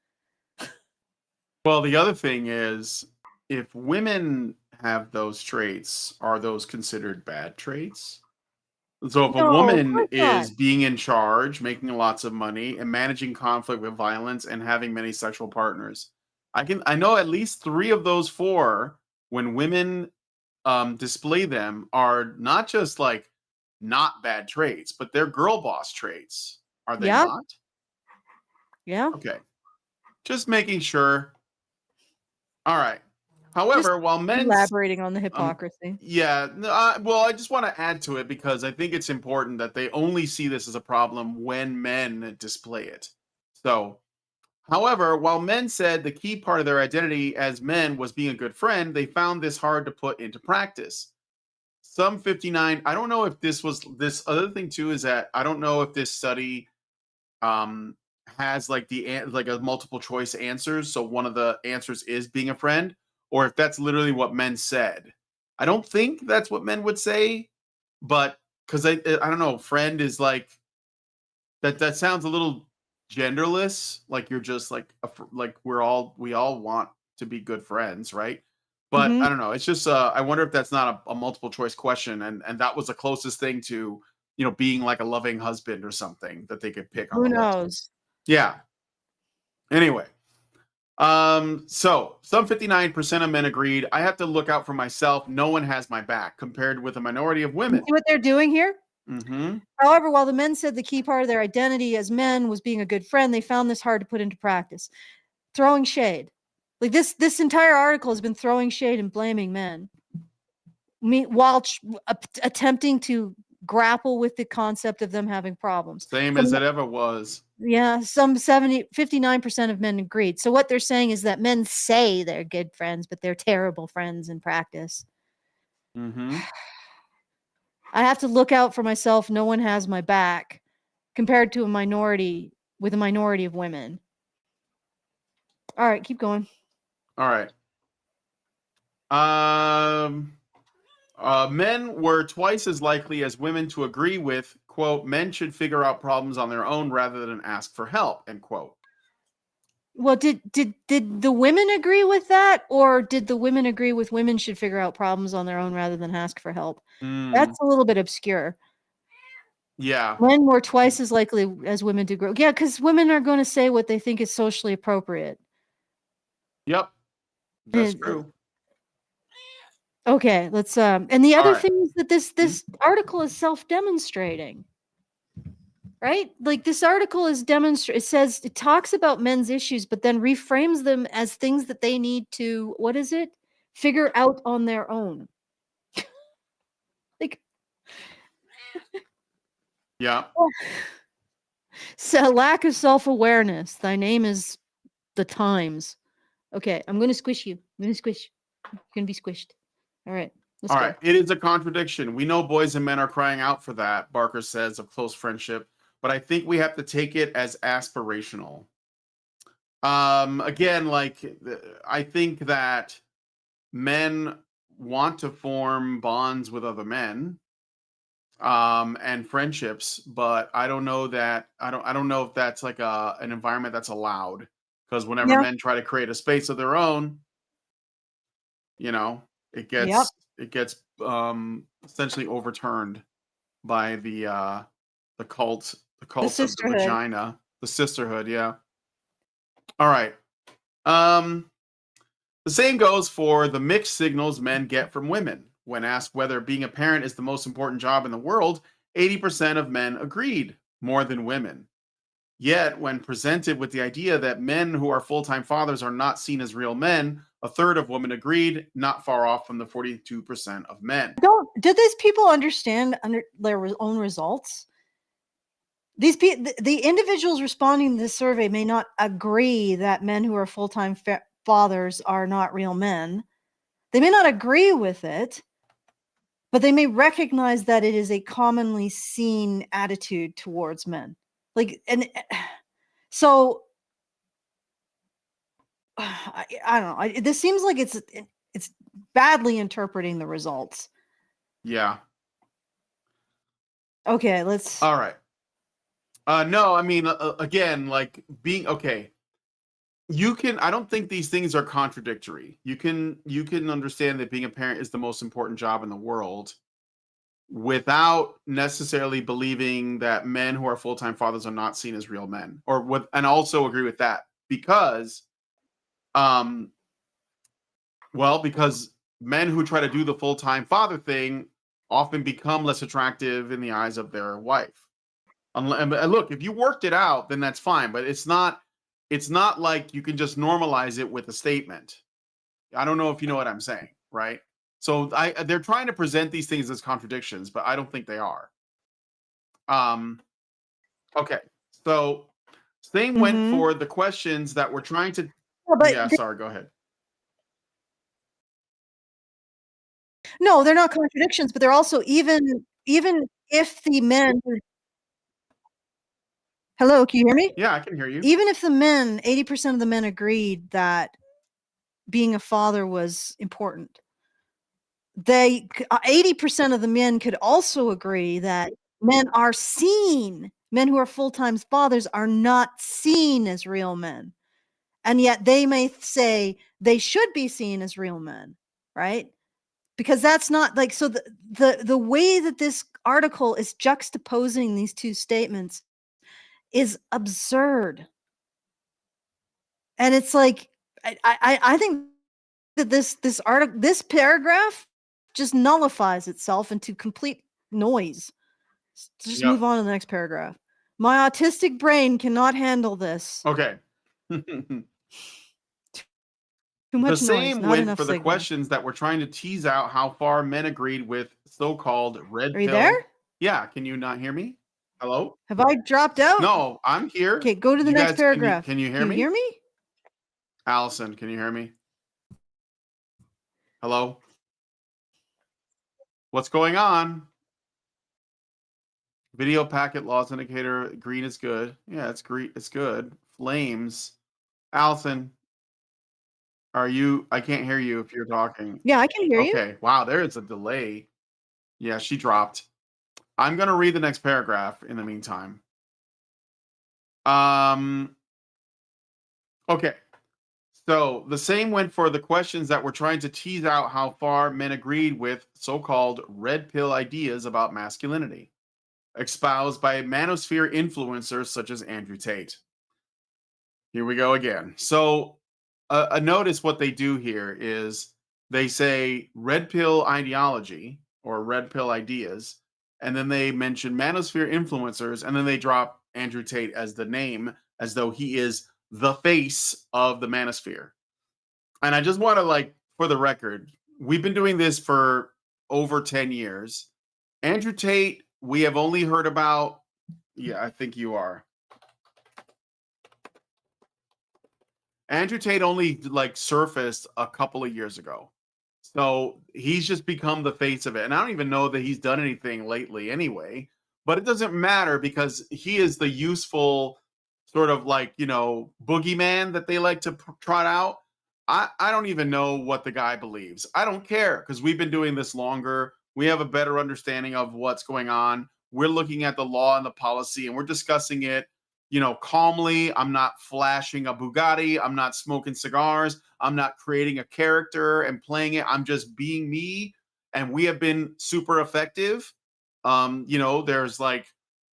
Well, the other thing is, if women have those traits, are those considered bad traits? So if a No, of woman course not. is being in charge, making lots of money, and managing conflict with violence and having many sexual partners, I know at least 3 of those 4, when women display them, are not just like not bad traits, but they're girl boss traits. Are they Yeah, not? yeah. Okay. Just making sure. All right. Just However, while men's elaborating on the um hypocrisy. yeah, no, well, I just want to add to it because I think it's important that they only see this as a problem when men display it. So, however, while men said the key part of their identity as men was being a good friend, they found this hard to put into practice. Some 59, I don't know if this other thing too is that I don't know if this study um has like like a multiple choice answers, so one of the answers is being a friend, or if that's literally what men said. I don't think that's what men would say, but because I don't know, friend is like that sounds a little genderless, like you're just like like we all want to be good friends, right? But Mhm. I don't know, it's just I wonder if that's not a multiple choice question, and that was the closest thing to being like a loving husband or something that they could pick on Who the list. knows? Yeah. Anyway, so some 59% of men agreed. I have to look out for myself. No one has my back, compared with a minority of You women. see what they're doing here? Mm-hmm. However, while the men said the key part of their identity as men was being a good friend, they found this hard to put into practice. Throwing shade. Like this entire article has been throwing shade and blaming men. While attempting to grapple with the concept of them having problems. Same Some as it ever was. Yeah, some 59% of men agreed. So what they're saying is that men say they're good friends, but they're terrible friends in practice. Mm-hmm. I have to look out for myself. No one has my back, compared to a minority of women. All right, keep going. All right. Um, Men were twice as likely as women to agree with, quote, men should figure out problems on their own rather than ask for help, end quote. Well, did the women agree with that, or did the women agree with women should figure out problems on their own rather than ask for help? Mm, That's a little bit obscure. yeah. Men were twice as likely as women to grow. Yeah, because women are going to say what they think is socially appropriate. Yep. That's true. Okay, let's and the All other right. thing is that this Mhm. this article is self-demonstrating. Right? Like this article is it says it talks about men's issues but then reframes them as things that they need to, what is it? Figure out on their own. Like Yeah. so lack of self-awareness. Thy name is the times. Okay, I'm going to squish you. I'm going to squish. You're going to be squished. All right. Let's All go. right. It is a contradiction. We know boys and men are crying out for that, Barker says, of close friendship, but I think we have to take it as aspirational. Again, like I think that men want to form bonds with other men and friendships, but I don't know if that's like an environment that's allowed, because whenever Yeah. men try to create a space of their own, you know, it Yep. gets essentially overturned by the cult, the The cult of the sisterhood. vagina, the sisterhood. Yeah. All right. Um, the same goes for the mixed signals men get from women. When asked whether being a parent is the most important job in the world, 80% of men agreed. more than women. Yet, when presented with the idea that men who are full time fathers are not seen as real men, a third of women agreed, not far off from the 42% of men. Did these people understand their own results? The individuals responding to this survey may not agree that men who are full-time fathers are not real men. They may not agree with it, but they may recognize that it is a commonly seen attitude towards men. So I don't know. This seems like it's badly interpreting the results. Yeah. Okay, let's. All right. No, I mean, again, like being okay. I don't think these things are contradictory. You can understand that being a parent is the most important job in the world without necessarily believing that men who are full-time fathers are not seen as real men, and also agree with that because um because men who try to do the full-time father thing often become less attractive in the eyes of their wife. And look, if you worked it out, then that's fine. But it's not like you can just normalize it with a statement. I don't know if you know what I'm saying, right? So they're trying to present these things as contradictions, but I don't think they are. Um, okay. So same went Mhm. for the questions that we're trying to. Yeah, but Yeah, sorry, go ahead. no, they're not contradictions, but they're also even if the men. Hello, can you hear me? Yeah, I can hear you. Even if the men, 80% of the men agreed that being a father was important, 80% of the men could also agree that men who are full-time fathers are not seen as real men. And yet they may say they should be seen as real men, right? Because that's not like, so the way that this article is juxtaposing these two statements is absurd. And it's like, I think that this paragraph just nullifies itself into complete noise. Just Yep. move on to the next paragraph. My autistic brain cannot handle this. Okay. Too The much noise, same not went enough for the signal. questions that were trying to tease out how far men agreed with so-called red Are you there? pill. Yeah, can you not hear me? Hello? Have I dropped out? No, I'm here. Okay, go to the You next guys, can you paragraph. can you hear Can you me? hear me? Allison, can you hear me? Hello? What's going on? Video packet loss indicator, green is good. Yeah, it's green. It's good. Flames. Allison, I can't hear you if you're talking. Yeah, I can hear you. Okay. Wow, there is a delay. Yeah, she dropped. I'm going to read the next paragraph in the meantime. Um, okay. So the same went for the questions that were trying to tease out how far men agreed with so-called red pill ideas about masculinity, espoused by manosphere influencers such as Andrew Tate. Here we go again. So, notice what they do here is they say red pill ideology or red pill ideas, and then they mention manosphere influencers, and then they drop Andrew Tate as the name, as though he is the face of the manosphere. And I just want to, like, for the record, we've been doing this for over 10 years. Andrew Tate, we have only heard about. Yeah, I think you are. Andrew Tate only like surfaced a couple of years ago. So he's just become the face of it. And I don't even know that he's done anything lately anyway, but it doesn't matter because he is the useful sort of like, boogeyman that they like to trot out. I don't even know what the guy believes. I don't care because we've been doing this longer. We have a better understanding of what's going on. We're looking at the law and the policy and we're discussing it calmly. I'm not flashing a Bugatti. I'm not smoking cigars. I'm not creating a character and playing it. I'm just being me. And we have been super effective. There's like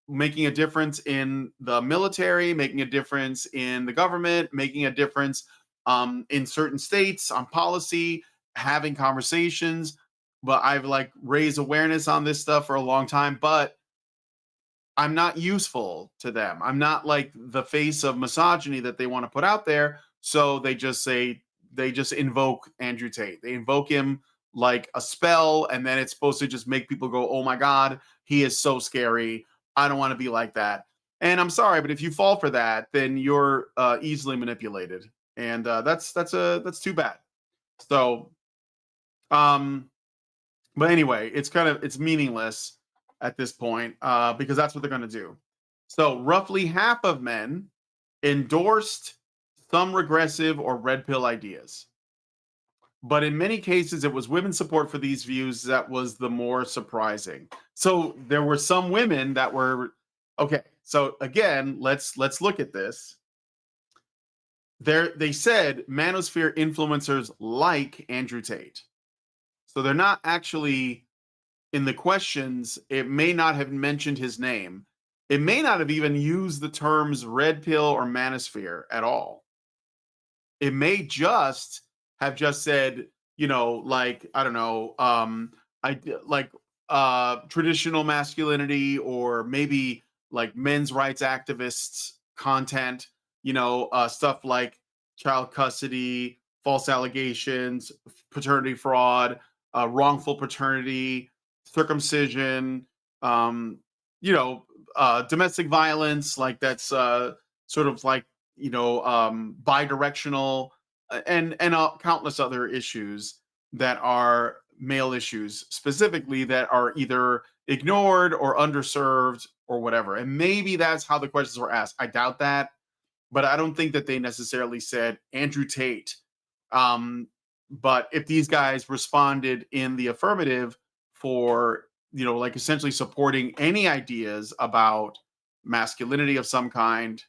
making a difference in the military, making a difference in the government, making a difference in certain states on policy, having conversations. But I've like raised awareness on this stuff for a long time. But I'm not useful to them. I'm not like the face of misogyny that they want to put out there. So they just invoke Andrew Tate. They invoke him like a spell, and then it's supposed to just make people go, "Oh my God, he is so scary. I don't want to be like that." And I'm sorry, but if you fall for that, then you're easily manipulated, and that's too bad. So, um, but anyway, it's meaningless at this point because that's what they're going to do. So roughly half of men endorsed some regressive or red pill ideas, but in many cases it was women's support for these views that was the more surprising. So there were some women that were okay. So again, let's look at this. There they said manosphere influencers like Andrew Tate. So they're not actually in the questions, it may not have mentioned his name. It may not have even used the terms red pill or manosphere at all. It may just have just said, like, I don't know, like traditional masculinity, or maybe like men's rights activists content, stuff like child custody, false allegations, paternity fraud, wrongful paternity, circumcision, um, domestic violence, like that's sort of like bidirectional, and countless other issues that are male issues specifically that are either ignored or underserved or whatever. And maybe that's how the questions were asked. I doubt that, but I don't think that they necessarily said Andrew Tate. Um, but if these guys responded in the affirmative for, like essentially supporting any ideas about masculinity of some kind.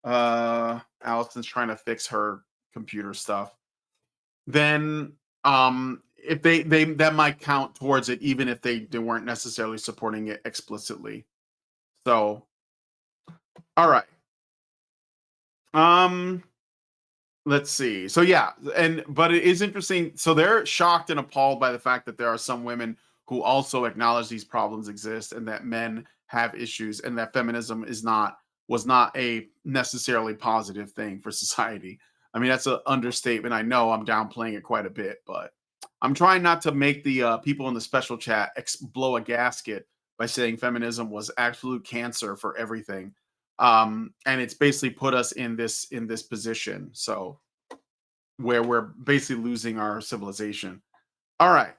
Allison's trying to fix her computer stuff. Then if they that might count towards it, even if they weren't necessarily supporting it explicitly. So all right. Um let's see. So yeah, but it is interesting. So they're shocked and appalled by the fact that there are some women who also acknowledge these problems exist, and that men have issues, and that feminism was not a necessarily positive thing for society. I mean, that's an understatement. I know I'm downplaying it quite a bit, but I'm trying not to make the people in the special chat blow a gasket by saying feminism was absolute cancer for everything. And it's basically put us in this position, so where we're basically losing our civilization. All right.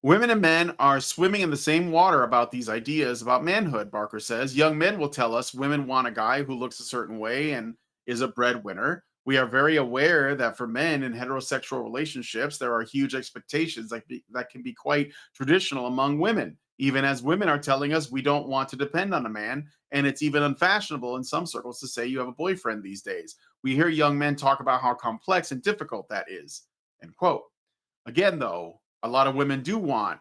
Women and men are swimming in the same water about these ideas about manhood, Barker says. Young men will tell us women want a guy who looks a certain way and is a breadwinner. We are very aware that for men in heterosexual relationships, there are huge expectations that can be quite traditional among women, even as women are telling us we don't want to depend on a man. And it's even unfashionable in some circles to say you have a boyfriend these days. We hear young men talk about how complex and difficult that is. End quote. Again, though, a lot of women do want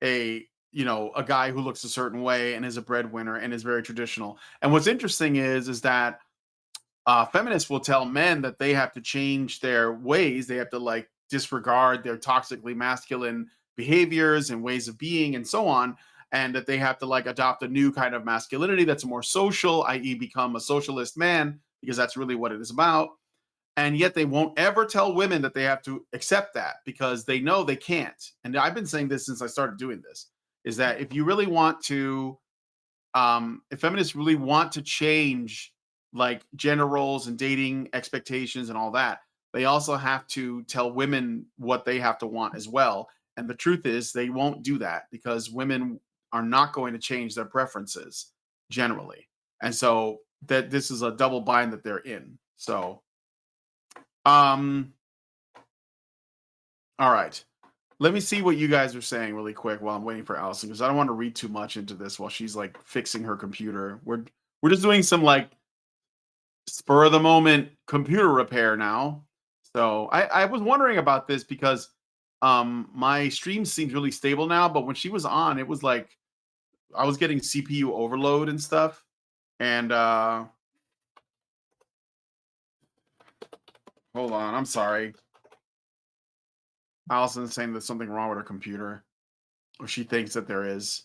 a guy who looks a certain way and is a breadwinner and is very traditional. And what's interesting is that feminists will tell men that they have to change their ways. They have to like disregard their toxically masculine behaviors and ways of being and so on, and that they have to like adopt a new kind of masculinity that's more social, i.e., become a socialist man, because that's really what it is about. And yet they won't ever tell women that they have to accept that, because they know they can't. And I've been saying this since I started doing this, is that if you really want to if feminists really want to change like gender roles and dating expectations and all that, they also have to tell women what they have to want as well. And the truth is they won't do that, because women are not going to change their preferences generally. And so that this is a double bind that they're in. So um all right. Let me see what you guys are saying really quick while I'm waiting for Allison, because I don't want to read too much into this while she's like fixing her computer. We're just doing some like spur of the moment computer repair now. So I was wondering about this because my stream seems really stable now, but when she was on, it was like I was getting CPU overload and stuff. And hold on, I'm sorry. Allison's saying there's something wrong with her computer, or she thinks that there is.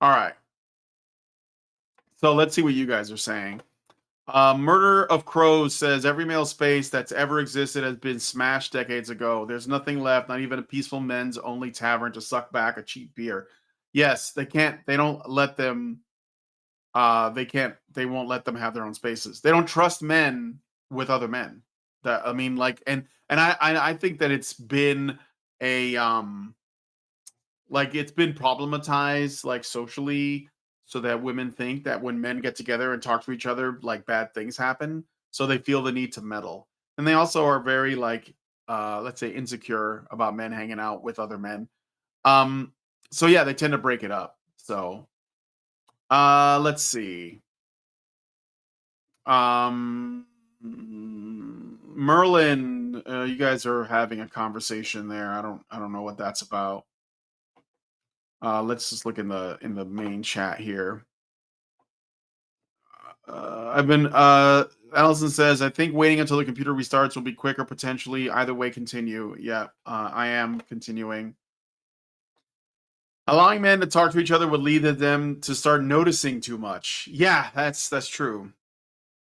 All right. So let's see what you guys are saying. Murder of Crows says every male space that's ever existed has been smashed decades ago. There's nothing left, not even a peaceful men's only tavern to suck back a cheap beer. Yes, they can't. They don't let them. They can't. They won't let them have their own spaces. They don't trust men with other men. That I mean, like, and I think that it's been a like it's been problematized like socially so that women think that when men get together and talk to each other like bad things happen, so they feel the need to meddle, and they also are very like let's say insecure about men hanging out with other men. um so yeah, they tend to break it up. So let's see. Merlin, you guys are having a conversation there. I don't know what that's about. Let's just look in the main chat here. I've been Allison says, I think waiting until the computer restarts will be quicker potentially. Either way, continue. Yeah, I am continuing. Allowing men to talk to each other would lead them to start noticing too much. Yeah, that's true.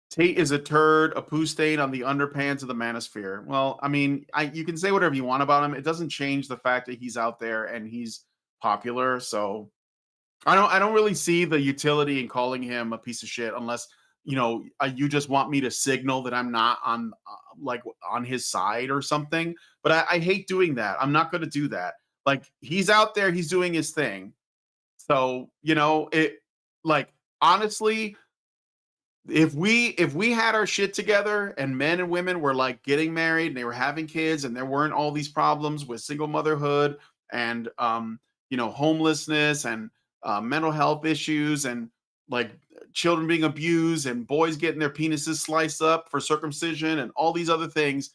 Tate is a turd, a poo stain on the underpants of the manosphere. Well, I mean, you can say whatever you want about him. It doesn't change the fact that he's out there and he's popular. So I don't really see the utility in calling him a piece of shit unless you just want me to signal that I'm not on like on his side or something. But I hate doing that. I'm not going to do that. Like he's out there, he's doing his thing. So it like honestly, if we had our shit together and men and women were like getting married and they were having kids and there weren't all these problems with single motherhood and homelessness and mental health issues and like children being abused and boys getting their penises sliced up for circumcision and all these other things,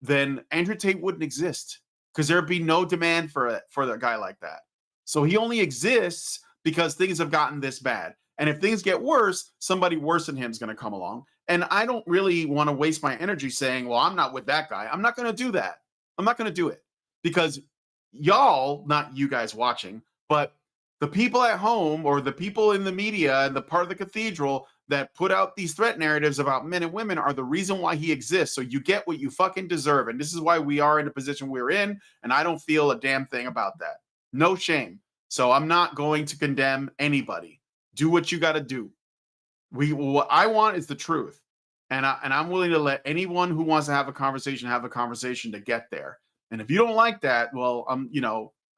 then Andrew Tate wouldn't exist because there'd be no demand for a guy like that. So he only exists because things have gotten this bad. And if things get worse, somebody worse than him is going to come along. And I don't really want to waste my energy saying, well, I'm not with that guy. I'm not going to do that. I'm not going to do it because y'all, not you guys watching, but the people at home or the people in the media and the part of the cathedral that put out these threat narratives about men and women are the reason why he exists. So you get what you fucking deserve. And this is why we are in the position we're in. And I don't feel a damn thing about that. No shame. So I'm not going to condemn anybody. Do what you got to do. What I want is the truth. And I'm willing to let anyone who wants to have a conversation to get there. And if you don't like that, well,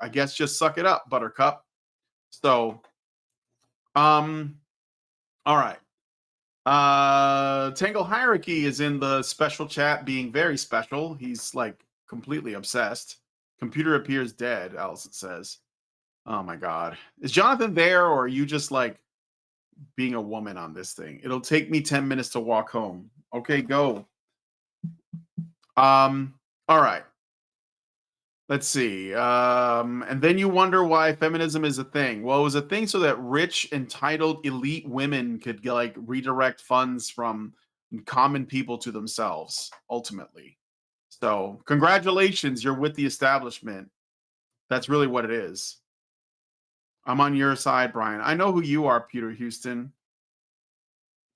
I guess just suck it up, buttercup. So, all right. Tangle Hierarchy is in the special chat being very special. He's like completely obsessed. Computer appears dead, Allison says. Oh my God. Is Jonathan there or are you just like being a woman on this thing? It'll take me 10 minutes to walk home. Okay, go. All right. Let's see. And then you wonder why feminism is a thing. Well, it was a thing so that rich, entitled, elite women could like redirect funds from common people to themselves, ultimately. So, congratulations, you're with the establishment. That's really what it is. I'm on your side, Brian. I know who you are, Peter Houston.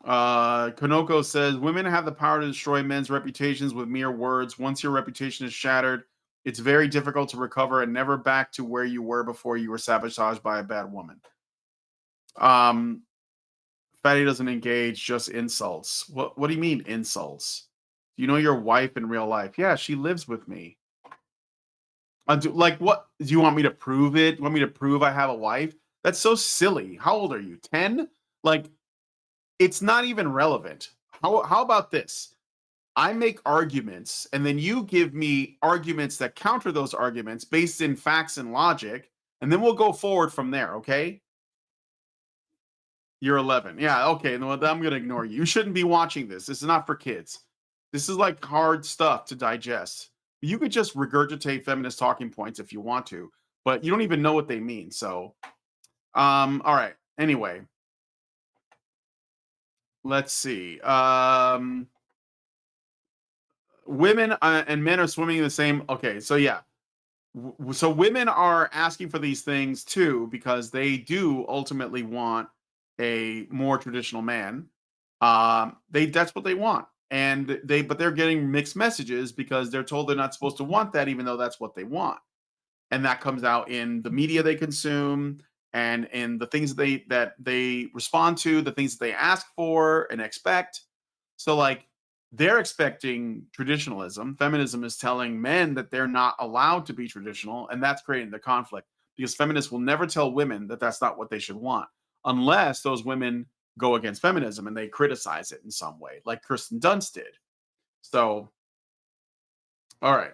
Konoko says women have the power to destroy men's reputations with mere words. Once your reputation is shattered, it's very difficult to recover and never back to where you were before you were sabotaged by a bad woman. Fatty doesn't engage, just insults. What do you mean insults? Do you know your wife in real life? Yeah, she lives with me. Like what? Do you want me to prove it? You want me to prove I have a wife? That's so silly. How old are you? 10? Like it's not even relevant. How about this? I make arguments and then you give me arguments that counter those arguments based in facts and logic, and then we'll go forward from there, okay? You're 11. Yeah, okay. No, I'm going to ignore you. You shouldn't be watching this. This is not for kids. This is like hard stuff to digest. You could just regurgitate feminist talking points if you want to, but you don't even know what they mean. So, all right. Anyway, let's see. Women and men are swimming in the same. Okay, so yeah, So women are asking for these things too because they do ultimately want a more traditional man. They That's what they want, and they're getting mixed messages because they're told they're not supposed to want that, even though that's what they want, and that comes out in the media they consume and in the things that they respond to, the things that they ask for and expect. So like they're expecting traditionalism. Feminism is telling men that they're not allowed to be traditional, and that's creating the conflict because feminists will never tell women that that's not what they should want unless those women go against feminism and they criticize it in some way, like Kirsten Dunst did. So, all right.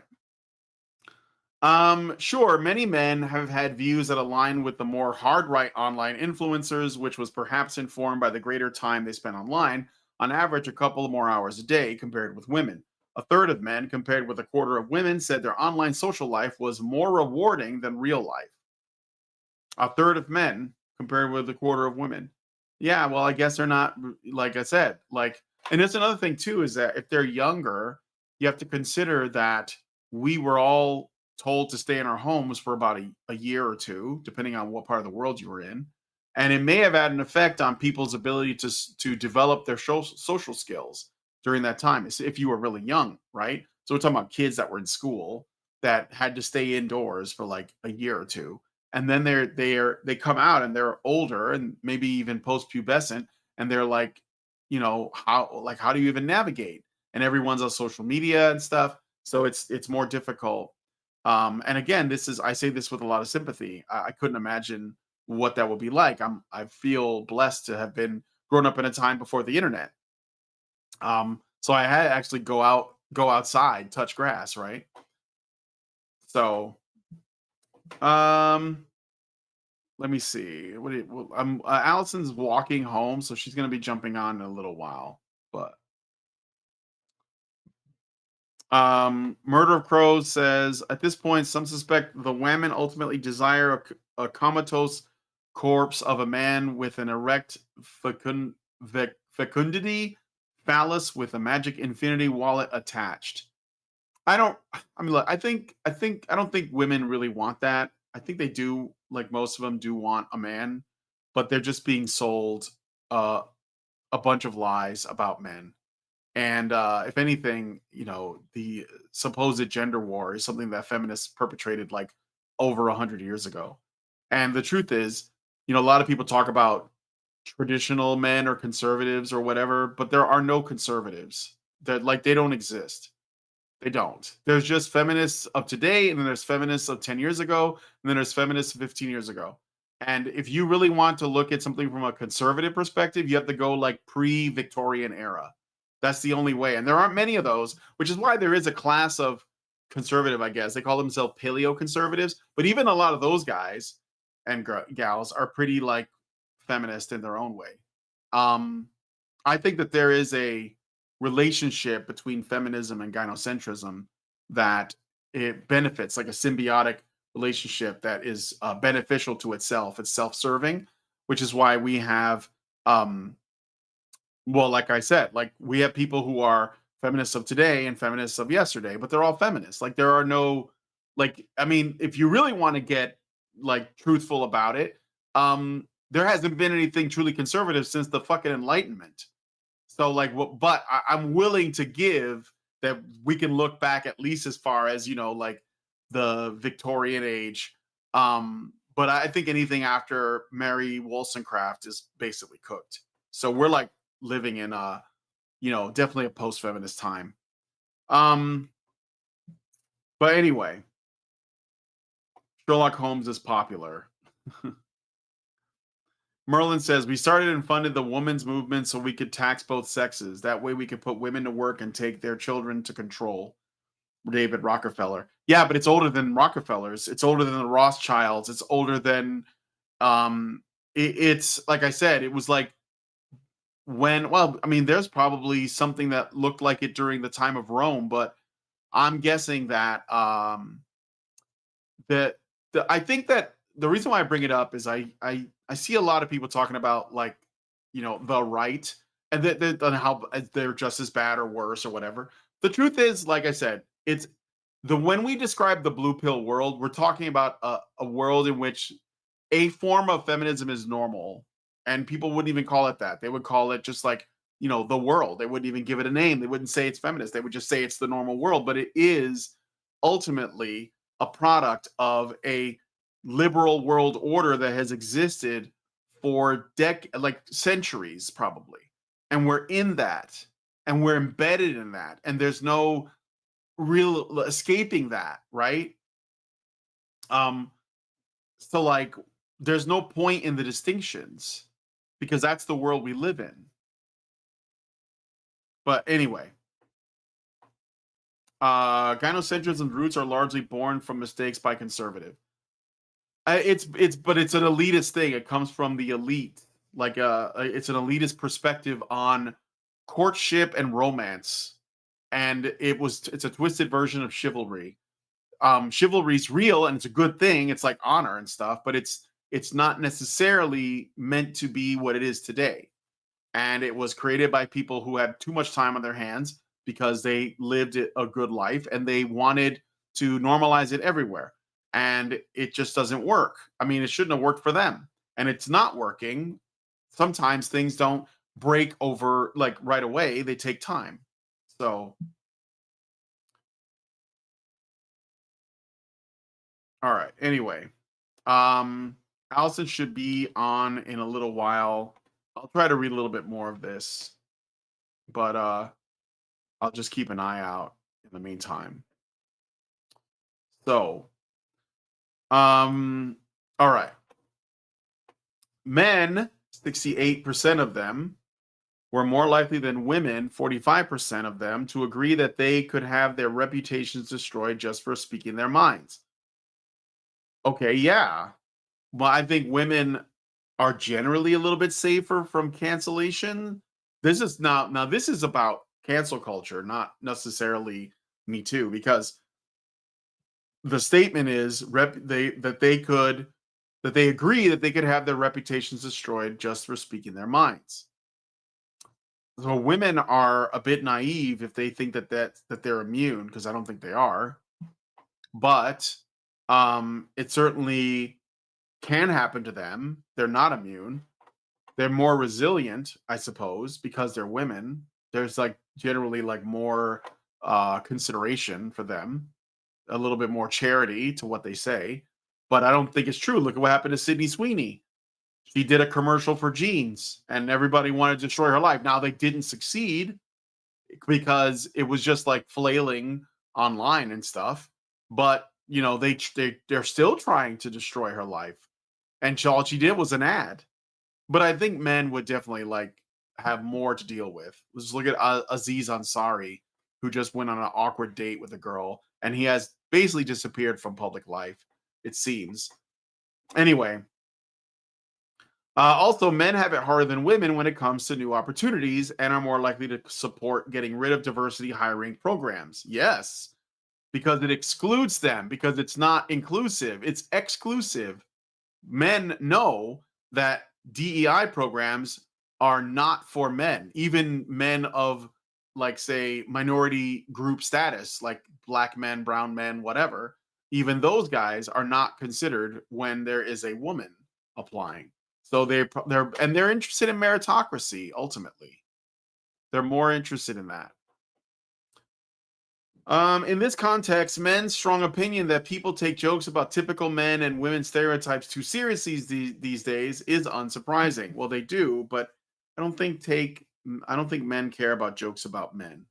Sure, many men have had views that align with the more hard right online influencers, which was perhaps informed by the greater time they spent online, on average, a couple more hours a day compared with women. A third of men, compared with a quarter of women, said their online social life was more rewarding than real life. A third of men, compared with a quarter of women. Yeah, well, I guess they're not, like I said, like, and it's another thing too is that if they're younger, you have to consider that we were all told to stay in our homes for about a year or two, depending on what part of the world you were in. And it may have had an effect on people's ability to develop their social skills during that time. If you were really young, right? So we're talking about kids that were in school that had to stay indoors for like a year or two, and then they come out and they're older and maybe even post-pubescent, and they're like, how do you even navigate? And everyone's on social media and stuff, so it's more difficult. And again, this is I say this with a lot of sympathy. I couldn't imagine what that would be like. I feel blessed to have been grown up in a time before the internet. So I had to actually go outside, touch grass, right? So um let me see. Allison's walking home, so she's gonna be jumping on in a little while. But Murder of Crows says at this point, some suspect the women ultimately desire a comatose corpse of a man with an erect fecundity phallus with a magic infinity wallet attached. I don't. I mean, look. I don't think women really want that. I think they do. Like most of them do want a man, but they're just being sold uh, a bunch of lies about men. And if anything, the supposed gender war is something that feminists perpetrated like over 100 years ago. And the truth is, a lot of people talk about traditional men or conservatives or whatever, but there are no conservatives. That like they don't exist. They don't. There's just feminists of today, and then there's feminists of 10 years ago, and then there's feminists 15 years ago. And if you really want to look at something from a conservative perspective, you have to go like pre-Victorian era. That's the only way. And there aren't many of those, which is why there is a class of conservative, I guess. They call themselves paleo conservatives, but even a lot of those guys and gals are pretty like feminist in their own way. Um, I think that there is a relationship between feminism and gynocentrism that it benefits, like a symbiotic relationship that is beneficial to itself. It's self-serving, which is why we have, well, like I said, like we have people who are feminists of today and feminists of yesterday, but they're all feminists. Like there are no, like, I mean, if you really want to get like truthful about it, there hasn't been anything truly conservative since the fucking Enlightenment. So like what but I'm willing to give that we can look back at least as far as, like the Victorian age. But I think anything after Mary Wollstonecraft is basically cooked. So we're like living in definitely a post-feminist time. Um, but anyway, Sherlock Holmes is popular. Merlin says we started and funded the women's movement so we could tax both sexes. That way we could put women to work and take their children to control. David Rockefeller. Yeah, but it's older than Rockefellers. It's older than the Rothschilds. It's older than it's like I said, it was like well, I mean, there's probably something that looked like it during the time of Rome, but I'm guessing that that I think that the reason why I bring it up is I see a lot of people talking about like the right and that and how they're just as bad or worse or whatever. The truth is, like I said, it's the when we describe the blue pill world, we're talking about a world in which a form of feminism is normal, and people wouldn't even call it that. They would call it just like, the world. They wouldn't even give it a name. They wouldn't say it's feminist. They would just say it's the normal world, but it is ultimately a product of a liberal world order that has existed for like centuries probably. And we're in that, and we're embedded in that, and there's no real escaping that, right? Um so like there's no point in the distinctions because that's the world we live in. But anyway, gynocentrism's roots are largely born from mistakes by conservative. But it's an elitist thing. It comes from the elite. Like it's an elitist perspective on courtship and romance, and it's a twisted version of chivalry. Chivalry's real and it's a good thing. It's like honor and stuff, but it's not necessarily meant to be what it is today. And it was created by people who had too much time on their hands because they lived a good life and they wanted to normalize it everywhere. And it just doesn't work. I mean, it shouldn't have worked for them. And it's not working. Sometimes things don't break over like right away, they take time. So, all right. Anyway, Allison should be on in a little while. I'll try to read a little bit more of this, but I'll just keep an eye out in the meantime. So, all right. Men, 68% of them were more likely than women, 45% of them, to agree that they could have their reputations destroyed just for speaking their minds. Okay, yeah. Well, I think women are generally a little bit safer from cancellation. This is not now this is about cancel culture, not necessarily Me Too, because the statement is that they agree that they could have their reputations destroyed just for speaking their minds. So women are a bit naive if they think that they're immune, because I don't think they are. But it certainly can happen to them. They're not immune. They're more resilient, I suppose, because they're women. There's like generally like more consideration for them, a little bit more charity to what they say. But I don't think it's true. Look at what happened to Sydney Sweeney. She did a commercial for jeans and everybody wanted to destroy her life. Now they didn't succeed because it was just like flailing online and stuff. But they're still trying to destroy her life. And all she did was an ad. But I think men would definitely like have more to deal with. Let's look at Aziz Ansari, who just went on an awkward date with a girl, and he has basically disappeared from public life, it seems. Anyway, also, men have it harder than women when it comes to new opportunities and are more likely to support getting rid of diversity hiring programs. Yes, because it excludes them, because it's not inclusive, it's exclusive. Men know that DEI programs are not for men, even men of, like, say, minority group status, like black men, brown men, whatever. Even those guys are not considered when there is a woman applying. So they're interested in meritocracy. Ultimately, they're more interested in that. In this context, men's strong opinion that people take jokes about typical men and women stereotypes too seriously these days is unsurprising. Well, they do, but I don't think men care about jokes about men,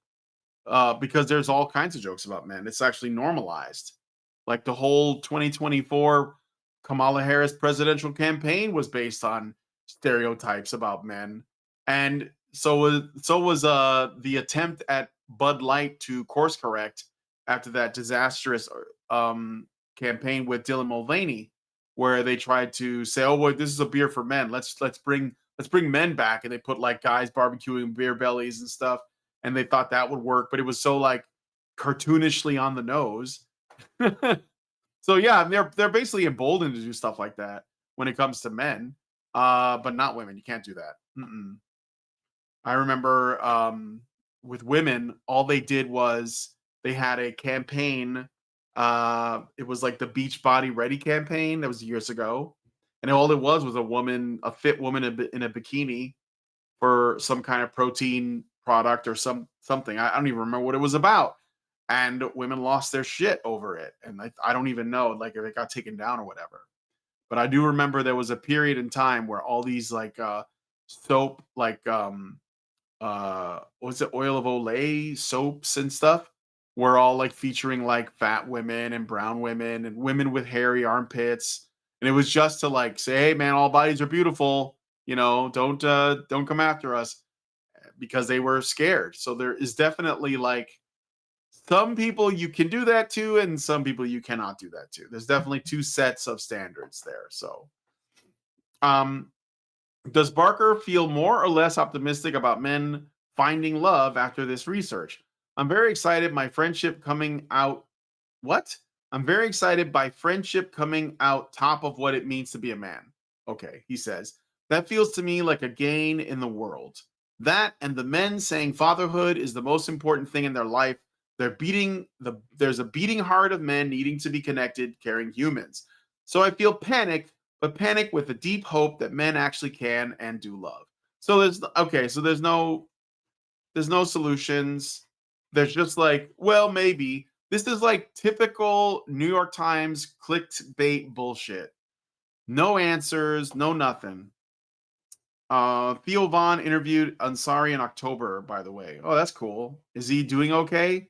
because there's all kinds of jokes about men. It's actually normalized. Like the whole 2024 Kamala Harris presidential campaign was based on stereotypes about men, and so was the attempt at Bud Light to course correct after that disastrous campaign with Dylan Mulvaney, where they tried to say, "Oh, boy, this is a beer for men. Let's bring men back," and they put like guys barbecuing beer bellies and stuff, and they thought that would work, but it was so like cartoonishly on the nose. So yeah, they're basically emboldened to do stuff like that when it comes to men, but not women. You can't do that. Mm-mm. I remember with women, all they did was they had a campaign It was like the Beach Body Ready campaign. That was years ago, and all it was a woman, a fit woman in a bikini for some kind of protein product or something. I don't even remember what it was about. And women lost their shit over it. And I don't even know like if it got taken down or whatever. But I do remember there was a period in time where all these like soap like what's it, oil of Olay soaps and stuff were all like featuring like fat women and brown women and women with hairy armpits. And it was just to like say, hey man, all bodies are beautiful. Don't come after us because they were scared. So there is definitely like some people you can do that to, and some people you cannot do that to. There's definitely two sets of standards there. So um does Barker feel more or less optimistic about men finding love after this research? I'm very excited. My friendship coming out. What? I'm very excited by friendship coming out top of what it means to be a man. Okay, he says. That feels to me like a gain in the world. That and the men saying fatherhood is the most important thing in their life. There's a beating heart of men needing to be connected, caring humans. So I feel panic, but panic with a deep hope that men actually can and do love. So there's no solutions. There's just like, well, maybe. This is like typical New York Times clickbait bullshit. No answers, no nothing. Theo Vaughn interviewed Ansari in October, by the way. Oh, that's cool. Is he doing okay?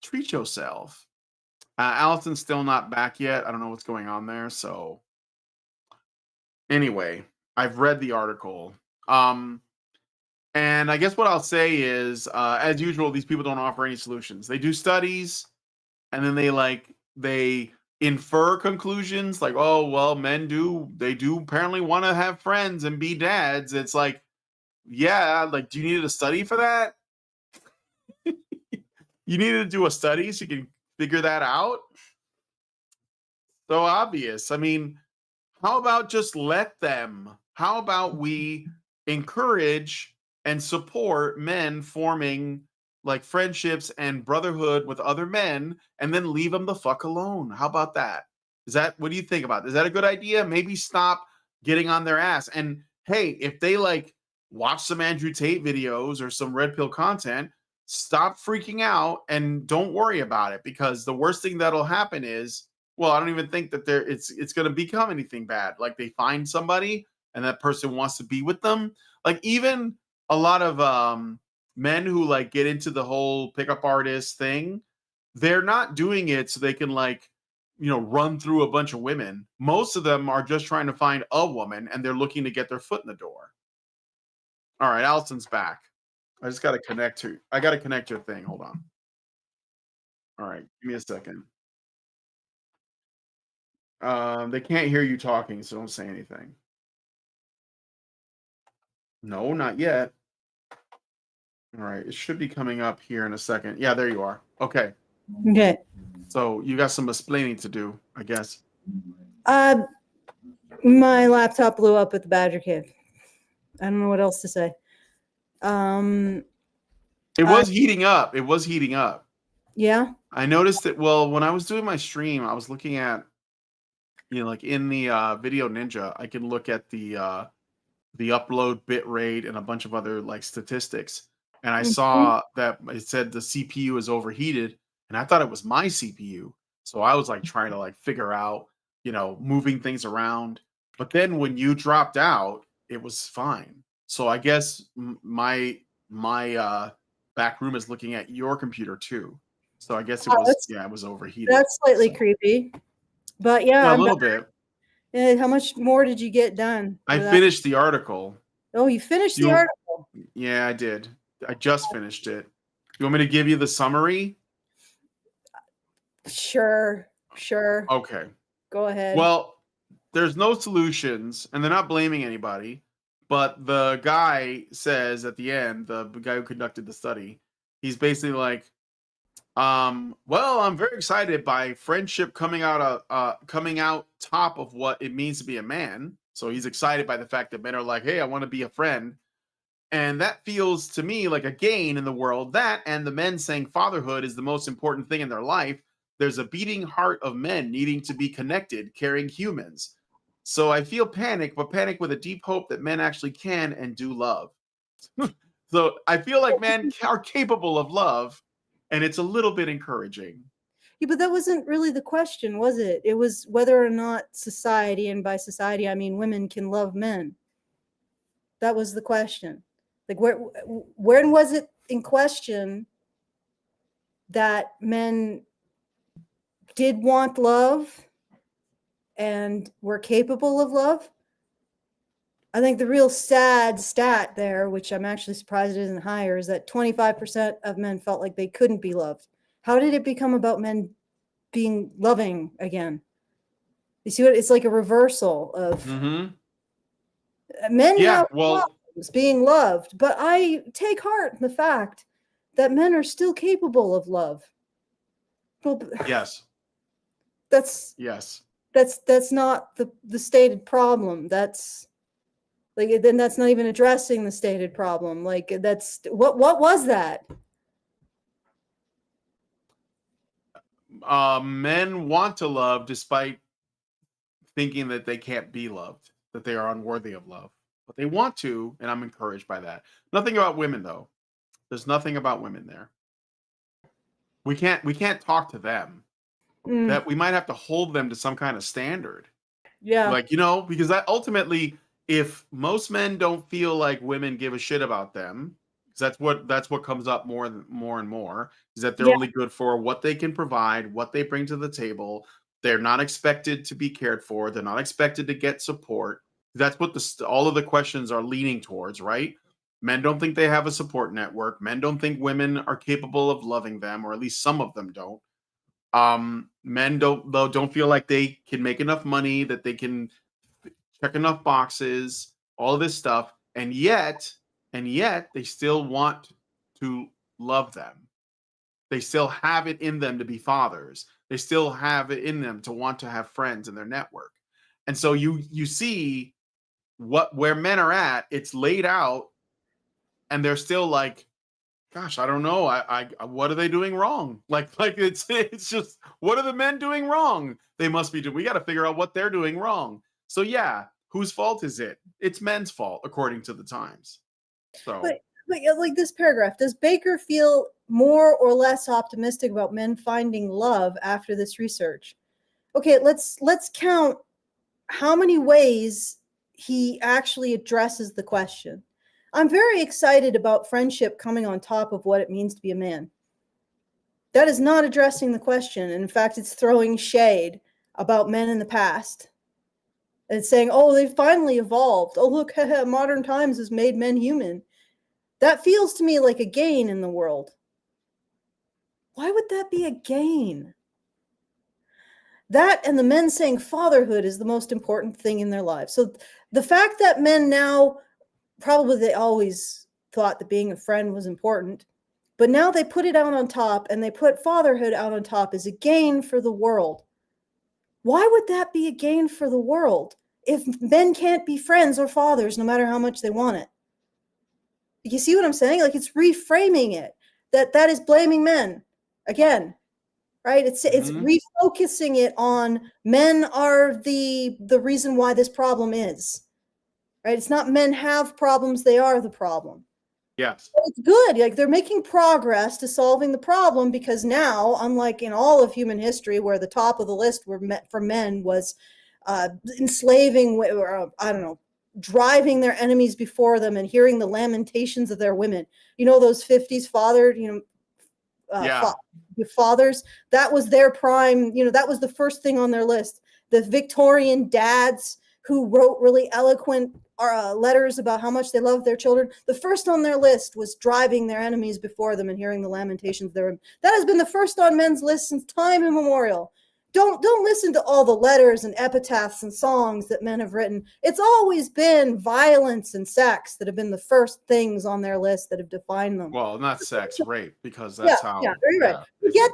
Treat yourself. Allison's still not back yet. I don't know what's going on there. So anyway, I've read the article. And I guess what I'll say is, as usual, these people don't offer any solutions. They do studies, and then they infer conclusions like, oh, well, they do apparently want to have friends and be dads. It's like, yeah, like, do you need a study for that? You need to do a study so you can figure that out. So obvious. I mean, how about just let them? How about we encourage and support men forming like friendships and brotherhood with other men and then leave them the fuck alone? How about that? What do you think about? Is that a good idea? Maybe stop getting on their ass. And hey, if they like watch some Andrew Tate videos or some red pill content, stop freaking out and don't worry about it, because the worst thing that'll happen is, well, I don't even think that it's going to become anything bad. Like they find somebody and that person wants to be with them. Like even a lot of men who like get into the whole pickup artist thing, they're not doing it so they can like, run through a bunch of women. Most of them are just trying to find a woman and they're looking to get their foot in the door. All right, Allison's back. I just got to I got to connect your thing. Hold on. All right, give me a second. They can't hear you talking, so don't say anything. No, not yet. All right, it should be coming up here in a second. Yeah, there you are. Okay. Okay. So you got some explaining to do, I guess. My laptop blew up at the Badger Cave. I don't know what else to say. It was heating up. It was heating up. Yeah. I noticed that. Well, when I was doing my stream, I was looking at, like in the Video Ninja, I can look at the upload bit rate and a bunch of other like statistics. And I saw that it said the CPU is overheated, and I thought it was my CPU. So I was like trying to like figure out, moving things around. But then when you dropped out, it was fine. So I guess my back room is looking at your computer too. So I guess it was overheated. That's slightly creepy. But yeah, a little bit. How much more did you get done? I finished the article. Oh, you finished the article? Yeah, I did. I just finished it. You want me to give you the summary? Sure. Okay. Go ahead. Well, there's no solutions, and they're not blaming anybody. But the guy says at the end, the guy who conducted the study, he's basically like, well, I'm very excited by friendship coming out top of what it means to be a man. So he's excited by the fact that men are like, hey, I want to be a friend. And that feels to me like a gain in the world. That and the men saying fatherhood is the most important thing in their life. there's a beating heart of men needing to be connected, caring humans. So I feel panic, but panic with a deep hope that men actually can and do love. So I feel like men are capable of love, and it's a little bit encouraging. Yeah, but that wasn't really the question, was it? It was whether or not society, and by society I mean women, can love men. That was the question. Like, when was it in question that men did want love and were capable of love? I think the real sad stat there, which I'm actually surprised it isn't higher, is that 25% of men felt like they couldn't be loved. How did it become about men being loving again? You see what it's like, a reversal of men Yeah, have well, problems being loved, but I take heart in the fact that men are still capable of love. Well, yes, that's yes. not the stated problem. That's like, then that's not even addressing the stated problem. Like, that's what was that? Men want to love despite thinking that they can't be loved, that they are unworthy of love. But they want to, and I'm encouraged by that. Nothing about women though. There's nothing about women there. We can't talk to them. Mm, That we might have to hold them to some kind of standard. yeah, Like, because that ultimately, if most men don't feel like women give a shit about them, 'cause that's what comes up more and more, is that they're yeah, only good for what they can provide, what they bring to the table. They're not expected to be cared for. They're not expected to get support. That's what all of the questions are leaning towards, right? Men don't think they have a support network. Men don't think women are capable of loving them, or at least some of them don't. Men don't feel like they can make enough money, that they can check enough boxes, all this stuff, and yet they still want to love them. They still have it in them to be fathers. They still have it in them to want to have friends in their network. And so you see where men are at, it's laid out, and they're still like, gosh, I don't know. What are they doing wrong? Like it's just, what are the men doing wrong? They must be doing. We got to figure out what they're doing wrong. So yeah, whose fault is it? It's men's fault, according to the Times. So but like this paragraph, does Baker feel more or less optimistic about men finding love after this research? Okay, let's count how many ways he actually addresses the question. I'm very excited about friendship coming on top of what it means to be a man. That is not addressing the question. And in fact, it's throwing shade about men in the past. And it's saying, oh, they've finally evolved. Oh, look, modern times has made men human. That feels to me like a gain in the world. Why would that be a gain? That and the men saying fatherhood is the most important thing in their lives. So the fact that men now, probably they always thought that being a friend was important, but now they put it out on top, and they put fatherhood out on top as a gain for the world. Why would that be a gain for the world if men can't be friends or fathers no matter how much they want it? You see what I'm saying? Like, it's reframing it. That is blaming men again, right? It's refocusing it on men are the reason why this problem is, right? It's not men have problems, they are the problem. yes, It's good. Like, they're making progress to solving the problem, because now, unlike in all of human history, where the top of the list for men was enslaving, or I don't know, driving their enemies before them and hearing the lamentations of their women. Those 50s yeah, fathers, that was their prime. That was the first thing on their list. The Victorian dads who wrote really eloquent letters about how much they loved their children, the first on their list was driving their enemies before them and hearing the lamentations of their women. That has been the first on men's list since time immemorial. Don't listen to all the letters and epitaphs and songs that men have written. It's always been violence and sex that have been the first things on their list that have defined them. well, not sex, rape, because Yeah, that's how. very right. Yeah, You get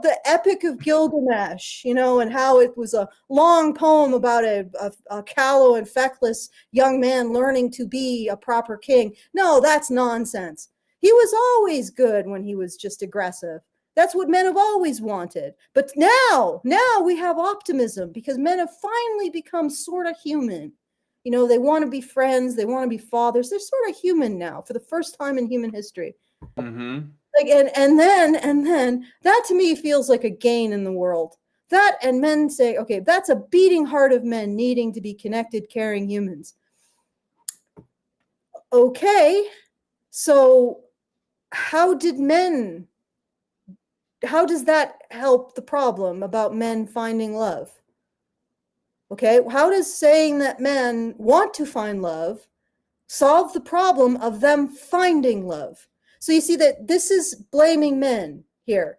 the Epic of Gilgamesh, and how it was a long poem about a callow and feckless young man learning to be a proper king. No, that's nonsense. He was always good when he was just aggressive. That's what men have always wanted. But now we have optimism because men have finally become sort of human. You know, they want to be friends. They want to be fathers. They're sort of human now for the first time in human history. Mm-hmm. Like, and then that to me feels like a gain in the world. That and men say, okay, that's a beating heart of men needing to be connected, caring humans. Okay, so how does that help the problem about men finding love? Okay, how does saying that men want to find love solve the problem of them finding love? So you see that this is blaming men here,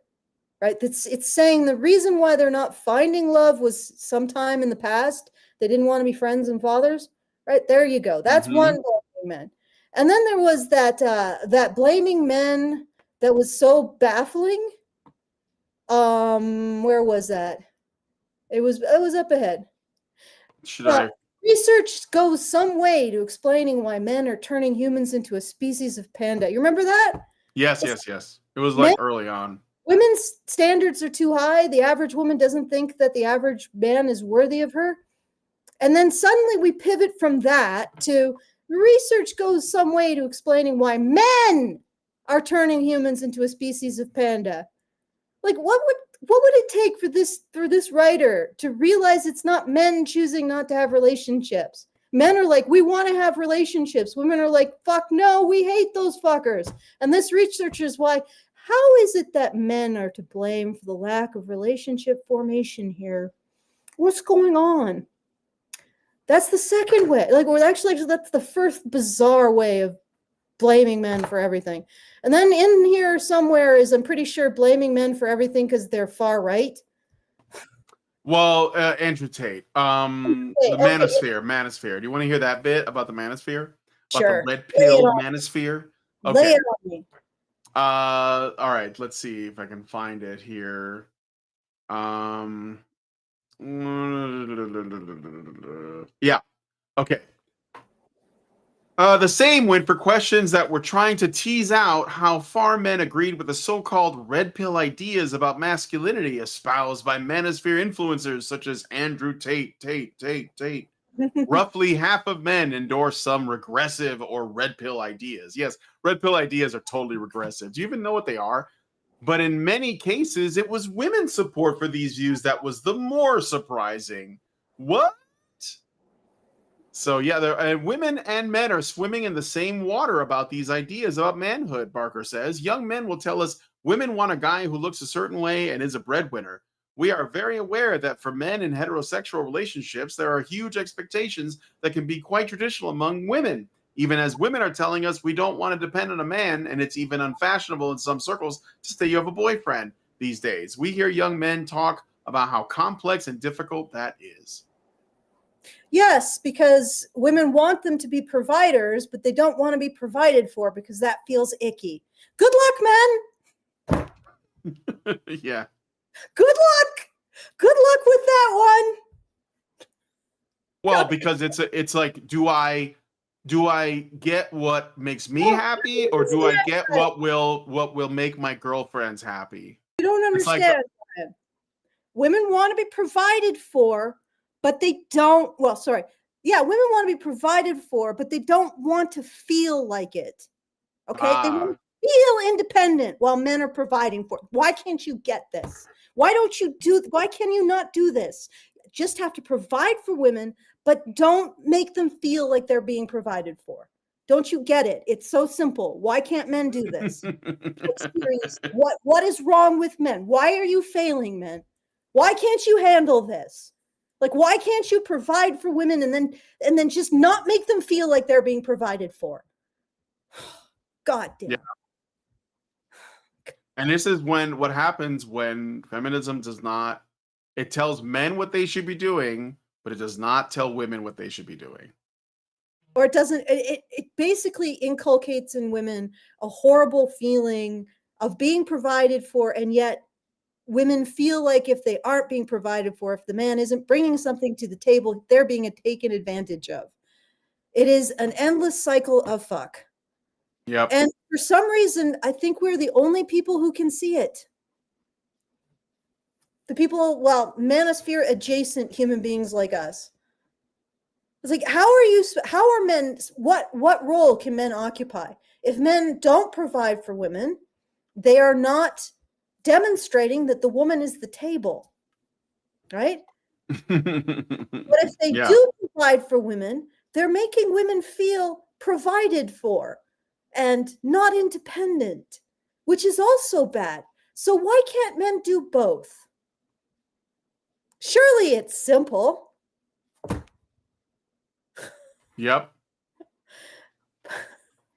right? It's saying the reason why they're not finding love was sometime in the past. They didn't want to be friends and fathers, right? There you go. That's one blaming men. And then there was that blaming men that was so baffling. Where was that? It was up ahead. Research goes some way to explaining why men are turning humans into a species of panda. You remember that? Yes. It was like early on. Women's standards are too high. The average woman doesn't think that the average man is worthy of her. And then suddenly we pivot from that to research goes some way to explaining why men are turning humans into a species of panda. Like, what would it take for this writer to realize it's not men choosing not to have relationships? Men are like, we want to have relationships. Women are like, fuck no, we hate those fuckers. And this research is why. How is it that men are to blame for the lack of relationship formation here? What's going on? That's the second way. Like, or actually, that's the first bizarre way of blaming men for everything. And then in here somewhere is, I'm pretty sure, blaming men for everything because they're far right. Well, Andrew Tate, the manosphere. Do you want to hear that bit about the manosphere? Sure. About the red pill manosphere? Okay. Lay it on me. All right. Let's see if I can find it here. Yeah. Okay. The same went for questions that were trying to tease out how far men agreed with the so-called red pill ideas about masculinity espoused by manosphere influencers such as Andrew Tate. Roughly half of men endorse some regressive or red pill ideas. Yes, red pill ideas are totally regressive. Do you even know what they are? But in many cases, it was women's support for these views that was the more surprising. What? So yeah, women and men are swimming in the same water about these ideas about manhood, Barker says. Young men will tell us women want a guy who looks a certain way and is a breadwinner. We are very aware that for men in heterosexual relationships, there are huge expectations that can be quite traditional among women. Even as women are telling us we don't want to depend on a man, and it's even unfashionable in some circles to say you have a boyfriend these days. We hear young men talk about how complex and difficult that is. Yes, because women want them to be providers, but they don't want to be provided for because that feels icky. Good luck, men. Yeah. Good luck. Good luck with that one. Well, because it's like, do I get what makes me happy, or do I get what will make my girlfriends happy? You don't understand. Like, women want to be provided for, but they don't. Well, sorry. Yeah, women want to be provided for, but they don't want to feel like it. Okay? They want to feel independent while men are providing for. Why can't you get this? Why can you not do this? Just have to provide for women, but don't make them feel like they're being provided for. Don't you get it? It's so simple. Why can't men do this? What is wrong with men? Why are you failing, men? Why can't you handle this? Like, why can't you provide for women and then just not make them feel like they're being provided for? God damn. Yeah. And this is what happens when feminism does not, it tells men what they should be doing, but it does not tell women what they should be doing. Or it doesn't, it basically inculcates in women a horrible feeling of being provided for, and yet women feel like if they aren't being provided for, if the man isn't bringing something to the table, they're being taken advantage of. It is an endless cycle of fuck. Yep. And for some reason, I think we're the only people who can see it. The people, well, manosphere adjacent human beings like us. It's like, how are men, what role can men occupy? If men don't provide for women, they are not demonstrating that the woman is the table, right? But if they Yeah. do provide for women, they're making women feel provided for and not independent, which is also bad. So why can't men do both? Surely it's simple. Yep.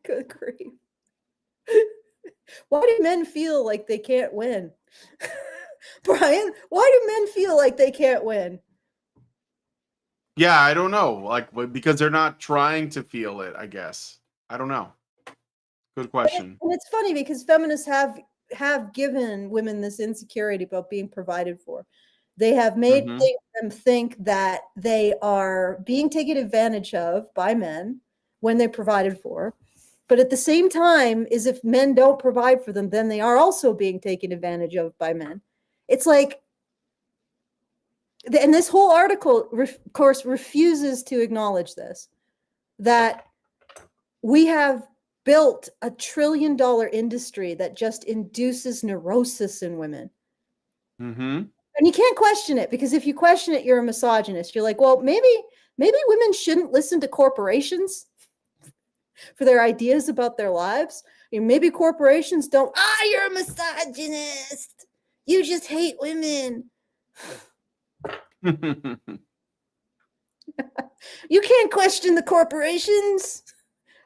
Good grief. Why do men feel like they can't win? Brian, why do men feel like they can't win? Yeah, I don't know. Like, because they're not trying to feel it, I guess. I don't know. Good question. And it's funny because feminists have given women this insecurity about being provided for. They have made them think that they are being taken advantage of by men when they're provided for. But at the same time, is if men don't provide for them, then they are also being taken advantage of by men. It's like, and this whole article, of course, refuses to acknowledge this, that we have built $1 trillion industry that just induces neurosis in women. Mm-hmm. And you can't question it, because if you question it, you're a misogynist. You're like, well, maybe women shouldn't listen to corporations for their ideas about their lives. Maybe corporations don't, you're a misogynist. You just hate women. You can't question the corporations.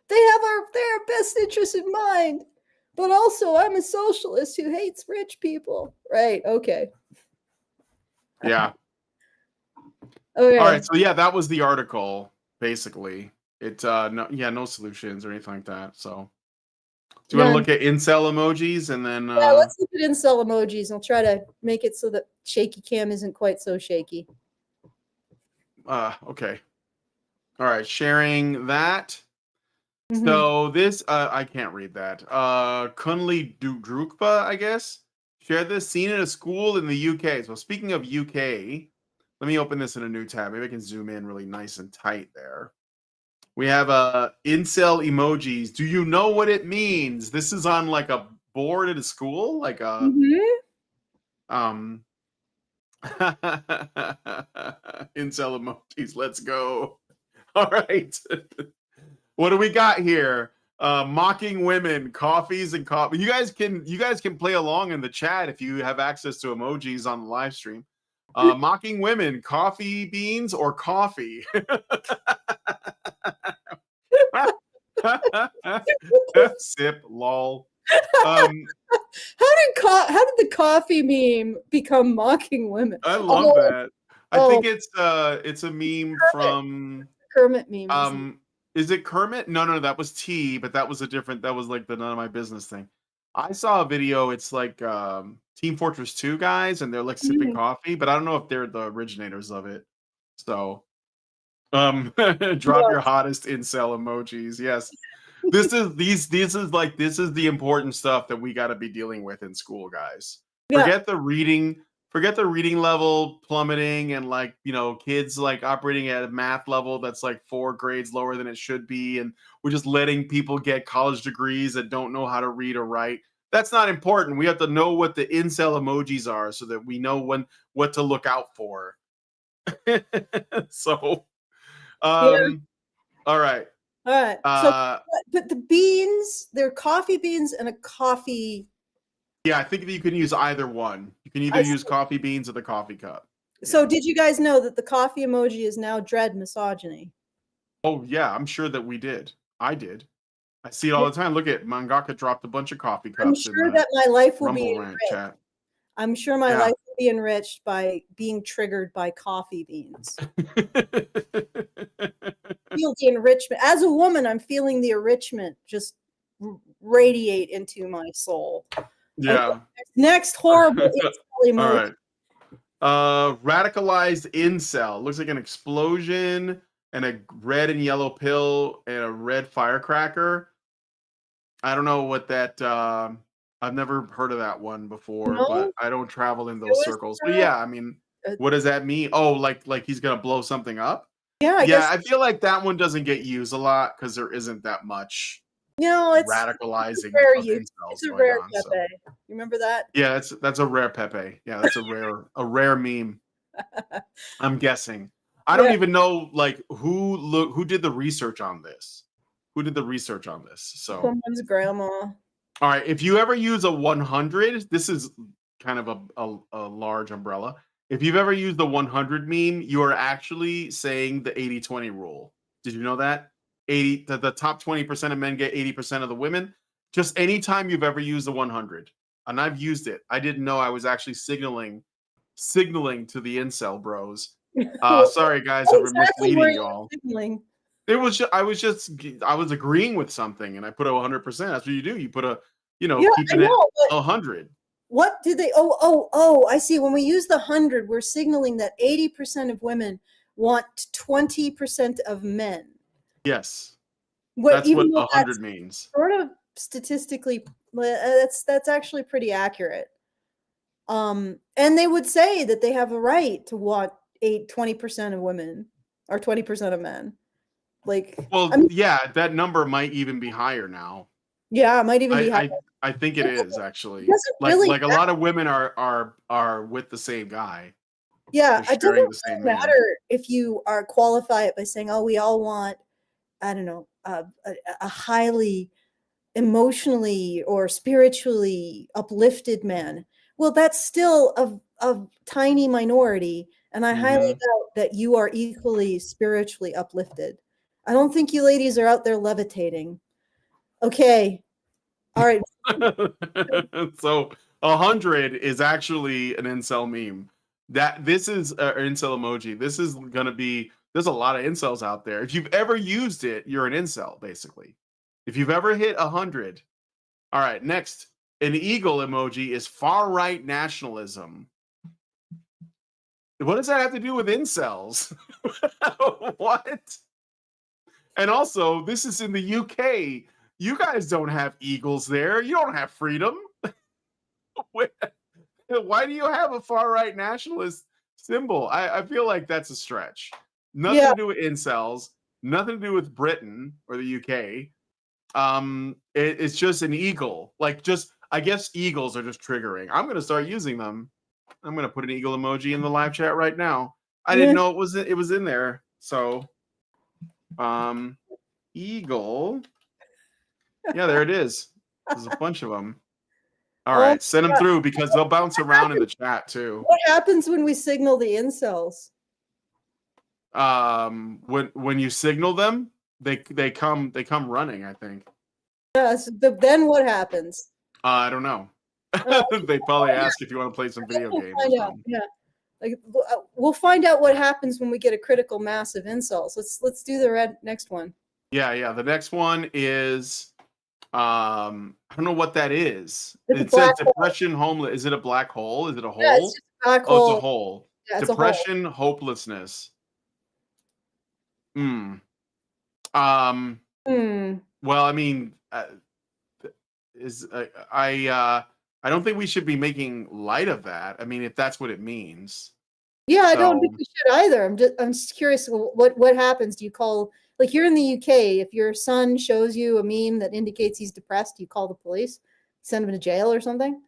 They have their best interests in mind. But also, I'm a socialist who hates rich people. Right, okay. Yeah. Okay. All right. So yeah, that was the article, basically. No solutions or anything like that. So do you want to look at incel emojis and then yeah, let's look at incel emojis. I'll try to make it so that shaky cam isn't quite so shaky. Okay. All right, sharing that. Mhm. So this I can't read that. Kunli Drukpa, I guess. Shared this scene in a school in the UK. So speaking of UK, let me open this in a new tab. Maybe I can zoom in really nice and tight there. We have incel emojis. Do you know what it means? This is on like a board at a school, like a incel emojis. Let's go. All right. What do we got here? Mocking women, coffees and coffee. You guys can play along in the chat if you have access to emojis on the live stream. Mocking women, coffee beans or coffee. Sip, lol. How did the coffee meme become mocking women? I love that. I think it's a meme from Kermit meme. Is it Kermit? No, that was T, but that was like the none of my business thing. I saw a video, it's like Team Fortress 2 guys, and they're like sipping coffee, but I don't know if they're the originators of it. So drop your hottest incel emojis. Yes. This is the important stuff that we got to be dealing with in school, guys. Forget the reading level plummeting and like, kids like operating at a math level that's like 4 grades lower than it should be, and we're just letting people get college degrees that don't know how to read or write. That's not important. We have to know what the incel emojis are so that we know what to look out for. So all right. So, but the beans, they're coffee beans and a coffee. Yeah, I think that you can use either one. You can either use coffee beans or the coffee cup. So did you guys know that the coffee emoji is now dread misogyny? Oh, yeah, I'm sure that we did. I did. I see it all the time. Look at Mangaka dropped a bunch of coffee cups. I'm sure that my life will be Rumble Rant chat. I'm sure my life will be enriched by being triggered by coffee beans. Feel the enrichment. As a woman, I'm feeling the enrichment just radiate into my soul. Yeah. Okay, next horrible emoji. All right. Radicalized incel. Looks like an explosion and a red and yellow pill and a red firecracker. I don't know what that. I I've never heard of that one before, No? but I don't travel in There those was, circles. But yeah, I mean, uh what does that mean? Oh, like he's gonna blow something up? yeah, I Yeah, guess, I feel like that one doesn't get used a lot because there isn't that much it's a radicalizing rare of use. incels It's a going rare on. So Pepe. You remember that? yeah, that's a rare Pepe. Yeah, that's a rare meme. I'm guessing. I don't Yeah. even know like who did the research on this. Who did the research on this? So Someone's grandma. all right, if you ever use a 100, this is kind of a large umbrella. If you've ever used the 100 meme, you are actually saying the 80-20 rule. Did you know that? The top 20% of men get 80% of the women. Just anytime you've ever used the 100, and I've used it, I didn't know I was actually signaling to the incel bros. Sorry guys What if we're exactly were misleading you y'all. signaling? It was I was agreeing with something and I put a 100%. That's what you do. You put a Yeah, I keeping it know, but 100. what did they oh, I see. When we use the 100, we're signaling that 80% of women want 20% of men. Yes. What That's what even though that's 100 means. sort of statistically that's actually pretty accurate. And they would say that they have a right to want 20% of women or 20% of men. Like, I Well, mean, yeah, that number might even be higher now. yeah, it might even be higher. I think it It is doesn't, it actually. doesn't really Like a lot of women are with the same guy. yeah, They're it sharing doesn't the same really man. matter if you are qualify it by saying, "Oh, we all want, I don't know, a highly emotionally or spiritually uplifted man." Well, that's still a tiny minority, and I highly Mhm. doubt that you are equally spiritually uplifted. I don't think you ladies are out there levitating. Okay. All right. So 100 is actually an incel meme. That this is an incel emoji. This is gonna be. There's a lot of incels out there. If you've ever used it, you're an incel, basically. If you've ever hit 100. All right, next, an eagle emoji is far right nationalism. What does that have to do with incels? What? And also, this is in the UK. You guys don't have eagles there. You don't have freedom. Why do you have a far right nationalist symbol? I feel like that's a stretch. Nothing Yeah. to do with incels, nothing to do with Britain or the UK. It's just an eagle. Like, just I guess eagles are just triggering. I'm gonna start using them. I'm gonna put an eagle emoji in the live chat right now. I didn't know it was in there. So, um, eagle. Yeah, there it is. There's a bunch of them. All Oh, right, send them through because they'll bounce around in the chat too. what happens when we signal the incels? When you signal them, they come running. I think. Yes, then what happens? I don't know. Uh, They probably ask if you want to play some video we'll games or find out. something. Yeah. Like we'll find out what happens when we get a critical mass of insults. Let's do the next one. Yeah. The next one is I don't know what that is. It's a It says black hole. depression, homeless. Is it a black hole? Is it a Yeah, it's hole? just a black Oh, it's a hole. hole. Yeah, it's a hole. Depression, hopelessness. Hmm. Um. Hmm. Well, I mean, is I don't think we should be making light of that. I mean, if that's what it means. Yeah, I don't think So we should either. I'm just curious. What happens? Do you call, like, you're in the UK? If your son shows you a meme that indicates he's depressed, do you call the police, send him to jail or something?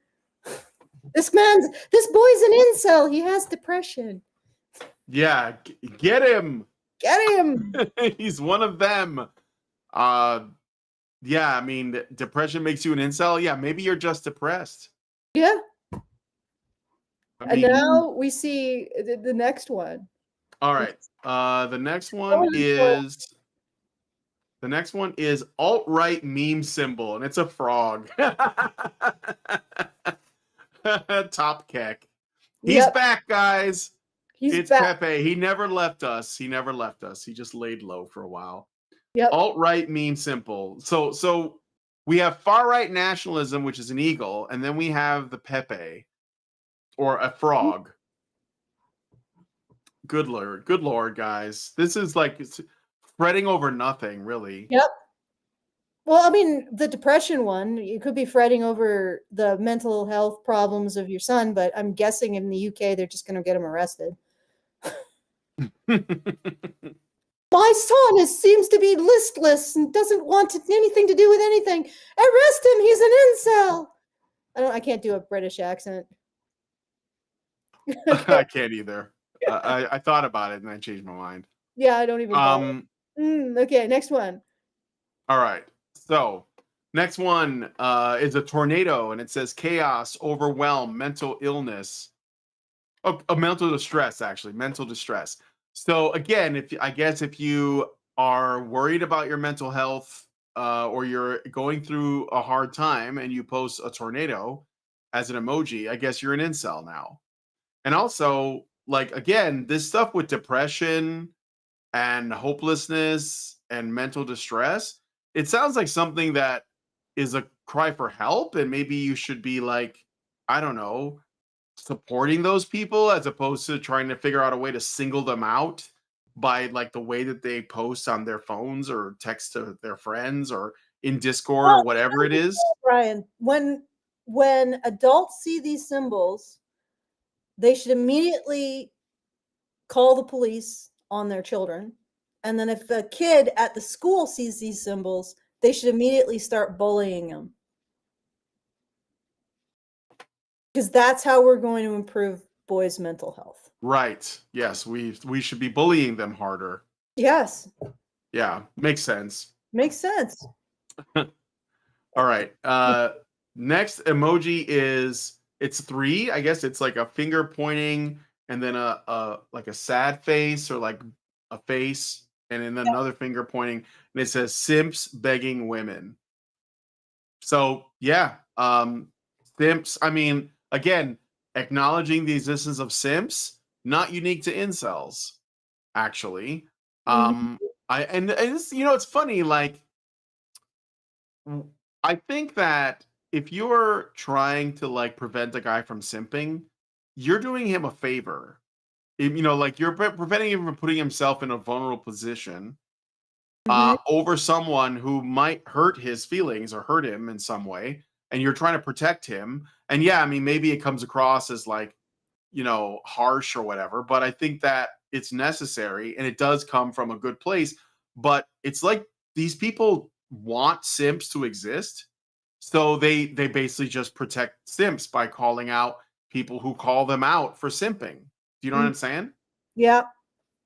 This boy's an incel. He has depression. yeah, get him. Get him. He's one of them. Uh, yeah. I mean, depression makes you an incel. Yeah, maybe you're just depressed. Yeah. I And mean, now we see the next one. all right. The next Oh, one this is alt-right meme symbol, and it's a frog. Top keck. He's Yep, back, guys. he's It's back. Pepe. He never left us. He just laid low for a while. Yep. Alt-right meme symbol. So we have far-right nationalism, which is an eagle, and then we have the Pepe, or a frog. Good lord, guys. This is like fretting over nothing, really. Yep. Well, I mean, the depression one, you could be fretting over the mental health problems of your son, but I'm guessing in the UK they're just going to get him arrested. My son seems to be listless and doesn't want anything to do with anything. Arrest him. He's an incel. I can't do a British accent. I can't either. I thought about it and I changed my mind. Yeah, I don't even bother. Um, Okay, next one. all right. So next one is a tornado, and it says chaos, overwhelm, mental illness. Oh, mental distress, actually, mental distress. So again, if you are worried about your mental health, or you're going through a hard time and you post a tornado as an emoji, I guess you're an incel now. And also, like, again, this stuff with depression and hopelessness and mental distress, it sounds like something that is a cry for help, and maybe you should be like, I don't know, supporting those people as opposed to trying to figure out a way to single them out by like the way that they post on their phones or text to their friends or in Discord or Well, whatever it is. Brian, when adults see these symbols, they should immediately call the police on their children. And then if a kid at the school sees these symbols, they should immediately start bullying them. Because that's how we're going to improve boys' mental health. Right. Yes, we should be bullying them harder. Yes. Yeah, makes sense. Makes sense. All right. Next emoji is, it's 3. I guess it's like a finger pointing and then a like a sad face or like a face and then another finger pointing, and it says simps begging women. So yeah, simps. I mean, again, acknowledging the existence of simps, not unique to incels, actually. And it's, it's funny, like, I think that if you're trying to like prevent a guy from simping, you're doing him a favor. Like you're preventing him from putting himself in a vulnerable position over someone who might hurt his feelings or hurt him in some way, and you're trying to protect him. And yeah, I mean, maybe it comes across as like, harsh or whatever, but I think that it's necessary and it does come from a good place. But it's like these people want simps to exist, so they basically just protect simps by calling out people who call them out for simping. Do you know what I'm saying? Yeah.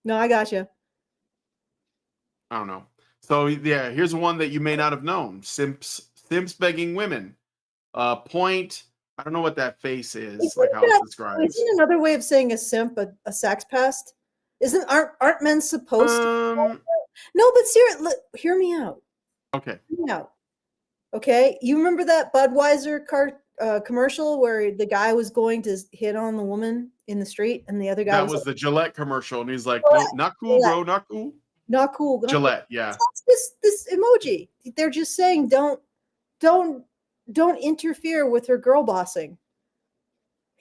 No, I got you. I don't know. So yeah, here's one that you may not have known. Simps begging women. Point. I don't know what that face is, like how it's described. Isn't another way of saying a simp a sex pest? Aren't men supposed to? No, but seriously, hear me out. Okay. Hear me out. Okay, you remember that Budweiser commercial where the guy was going to hit on the woman in the street, and the other guy That was was the Gillette commercial, and he's like, Gillette, "No, not cool, Gillette. bro, not cool." Not cool. Gillette, yeah. This emoji. They're just saying don't interfere with her girl bossing.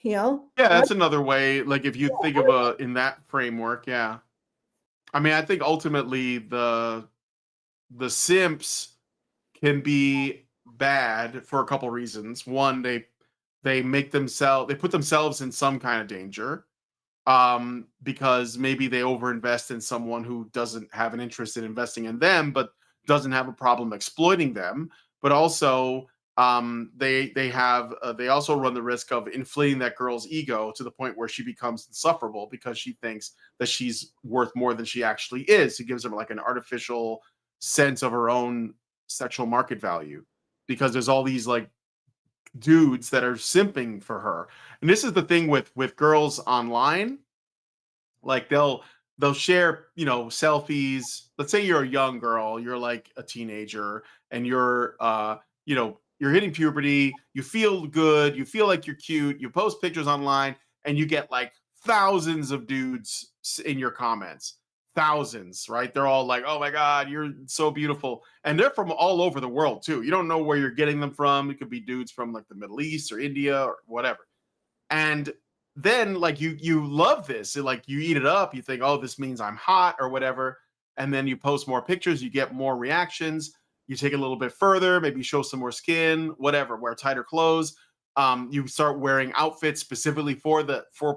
Yeah, that's another way. Like if you think of in that framework, yeah. I mean, I think ultimately the simps can be bad for a couple reasons. One, they put themselves in some kind of danger, because maybe they overinvest in someone who doesn't have an interest in investing in them, but doesn't have a problem exploiting them. But also, they also run the risk of inflating that girl's ego to the point where she becomes insufferable because she thinks that she's worth more than she actually is. It gives her like an artificial sense of her own sexual market value, because there's all these like dudes that are simping for her. And this is the thing with girls online. Like they'll share, selfies. Let's say you're a young girl, you're like a teenager, and you're you're hitting puberty, you feel good, you feel like you're cute, you post pictures online, and you get like thousands of dudes in your comments. Thousands, right? They're all like, "Oh my God, you're so beautiful." And they're from all over the world too. You don't know where you're getting them from. It could be dudes from like the Middle East or India or whatever. And then like you love this. Like you eat it up. You think, "Oh, this means I'm hot," or whatever. And then you post more pictures, you get more reactions. you take it a little bit further, maybe show some more skin, whatever, wear tighter clothes. You start wearing outfits specifically for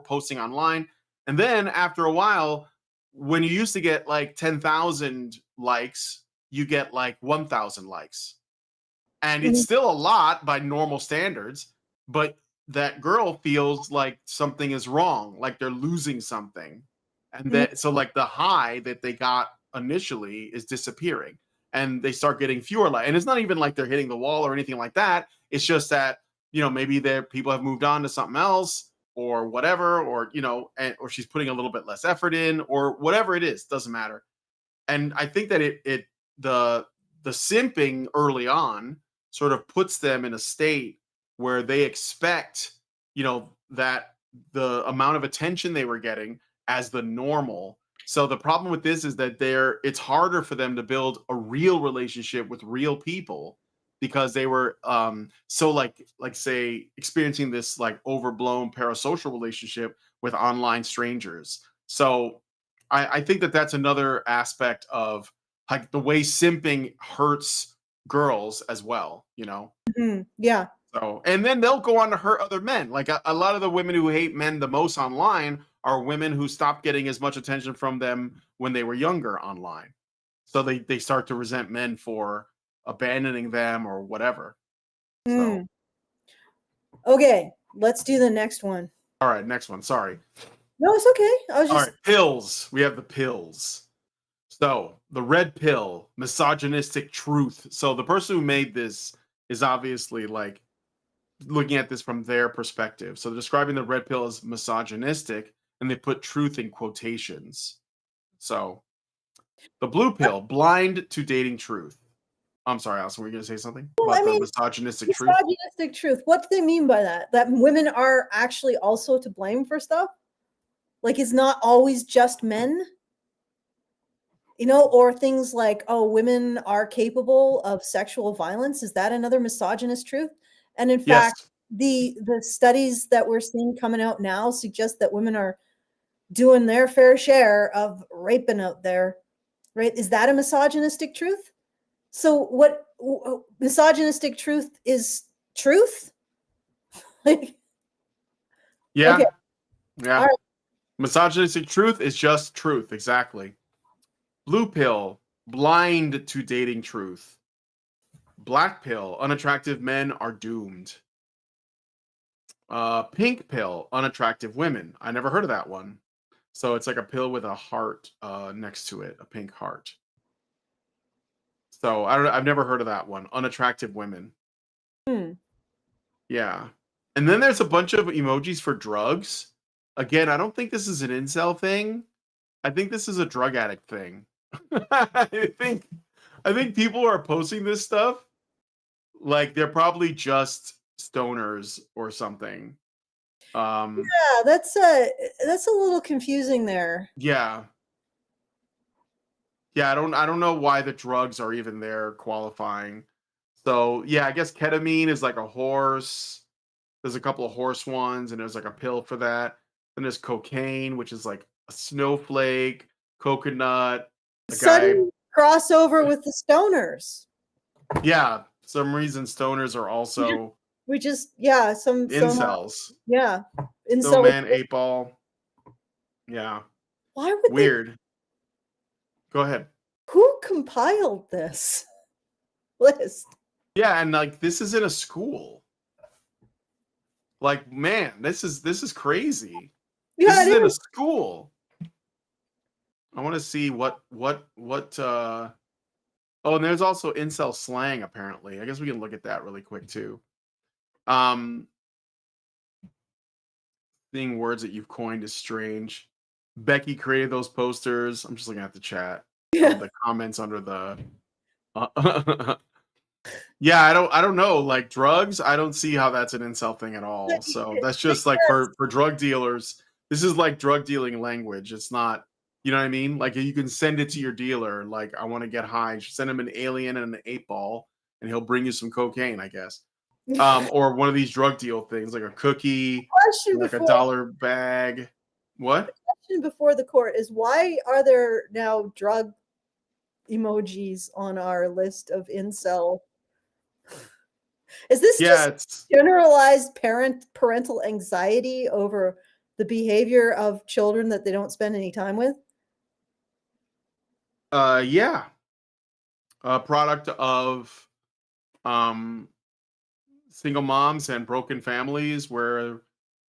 posting online. And then after a while, when you used to get like 10,000 likes, you get like 1,000 likes. And it's Mhm. still a lot by normal standards, but that girl feels like something is wrong, like they're losing something. And Mhm. that, so like the high that they got initially is disappearing, and they start getting fewer like, and it's not even like they're hitting the wall or anything like that. It's just that, maybe their people have moved on to something else or whatever, or or she's putting a little bit less effort in or whatever it is, doesn't matter. And I think that the the simping early on sort of puts them in a state where they expect, that the amount of attention they were getting as the normal. So the problem with this is that it's harder for them to build a real relationship with real people because they were so like say experiencing this like overblown parasocial relationship with online strangers. So I think that that's another aspect of like the way simping hurts girls as well, Mhm. Yeah. So, and then they'll go on to hurt other men. Like a lot of the women who hate men the most online are women who stopped getting as much attention from them when they were younger online. So they start to resent men for abandoning them or whatever. So, Mm. Okay, let's do the next one. all right, next one. Sorry. No, it's okay. I was All just right, pills. We have the pills. So the red pill, misogynistic truth. So the person who made this is obviously like looking at this from their perspective. So they're describing the red pill as misogynistic, and they put truth in quotations. So the blue pill, blind to dating truth. I'm sorry, Allison, were you going to say something well, about I the mean, misogynistic truth? misogynistic truth. What do they mean by that? That women are actually also to blame for stuff? Like it's not always just men? Or things like, oh, women are capable of sexual violence. Is that another misogynist truth? And in Yes. fact, the studies that we're seeing coming out now suggest that women are doing their fair share of raping out there, right? Is that a misogynistic truth? So what misogynistic truth is truth? Like, Yeah. okay, Yeah. all right. Misogynistic truth is just truth. Exactly. Blue pill, blind to dating truth. Black pill, unattractive men are doomed. Pink pill, unattractive women. I never heard of that one. So it's like a pill with a heart next to it, a pink heart. So I don't. I've never heard of that one. Unattractive women. Hmm. Yeah. And then there's a bunch of emojis for drugs. Again, I don't think this is an incel thing. I think this is a drug addict thing. I think people are posting this stuff like they're probably just stoners or something. Yeah, that's a little confusing there. Yeah. Yeah, I don't know why the drugs are even there qualifying. So, yeah, I guess ketamine is like a horse. There's a couple of horse ones, and there's like a pill for that. Then there's cocaine, which is like a snowflake, coconut, a guy. Sudden crossover with the stoners. Yeah, some reason stoners are also We just yeah, somehow incels. yeah. Incel. Snowman, 8 ball. Yeah, Why would they? weird. Go ahead. Who compiled this list? Yeah, and like this is in a school. Like, man, this is crazy. This Yeah, is it in a is. school. I want to see what oh, and there's also incel slang apparently. I guess we can look at that really quick too. Um Seeing words that you've coined is strange. Becky created those posters. I'm just looking at the chat. Yeah. The comments under the yeah, I don't know. Like drugs, I don't see how that's an incel thing at all. So that's just like for drug dealers. This is like drug dealing language. It's not, you know what I mean? Like you can send it to your dealer. Like I want to get high. Send him an alien and an 8 ball, and he'll bring you some cocaine, I guess. Or one of these drug deal things, like a cookie, Question like a before dollar bag. What? question before the court is why are there now drug emojis on our list of incel. Is this Yeah, just it's generalized parental anxiety over the behavior of children that they don't spend any time with? yeah, a product of um single moms and broken families where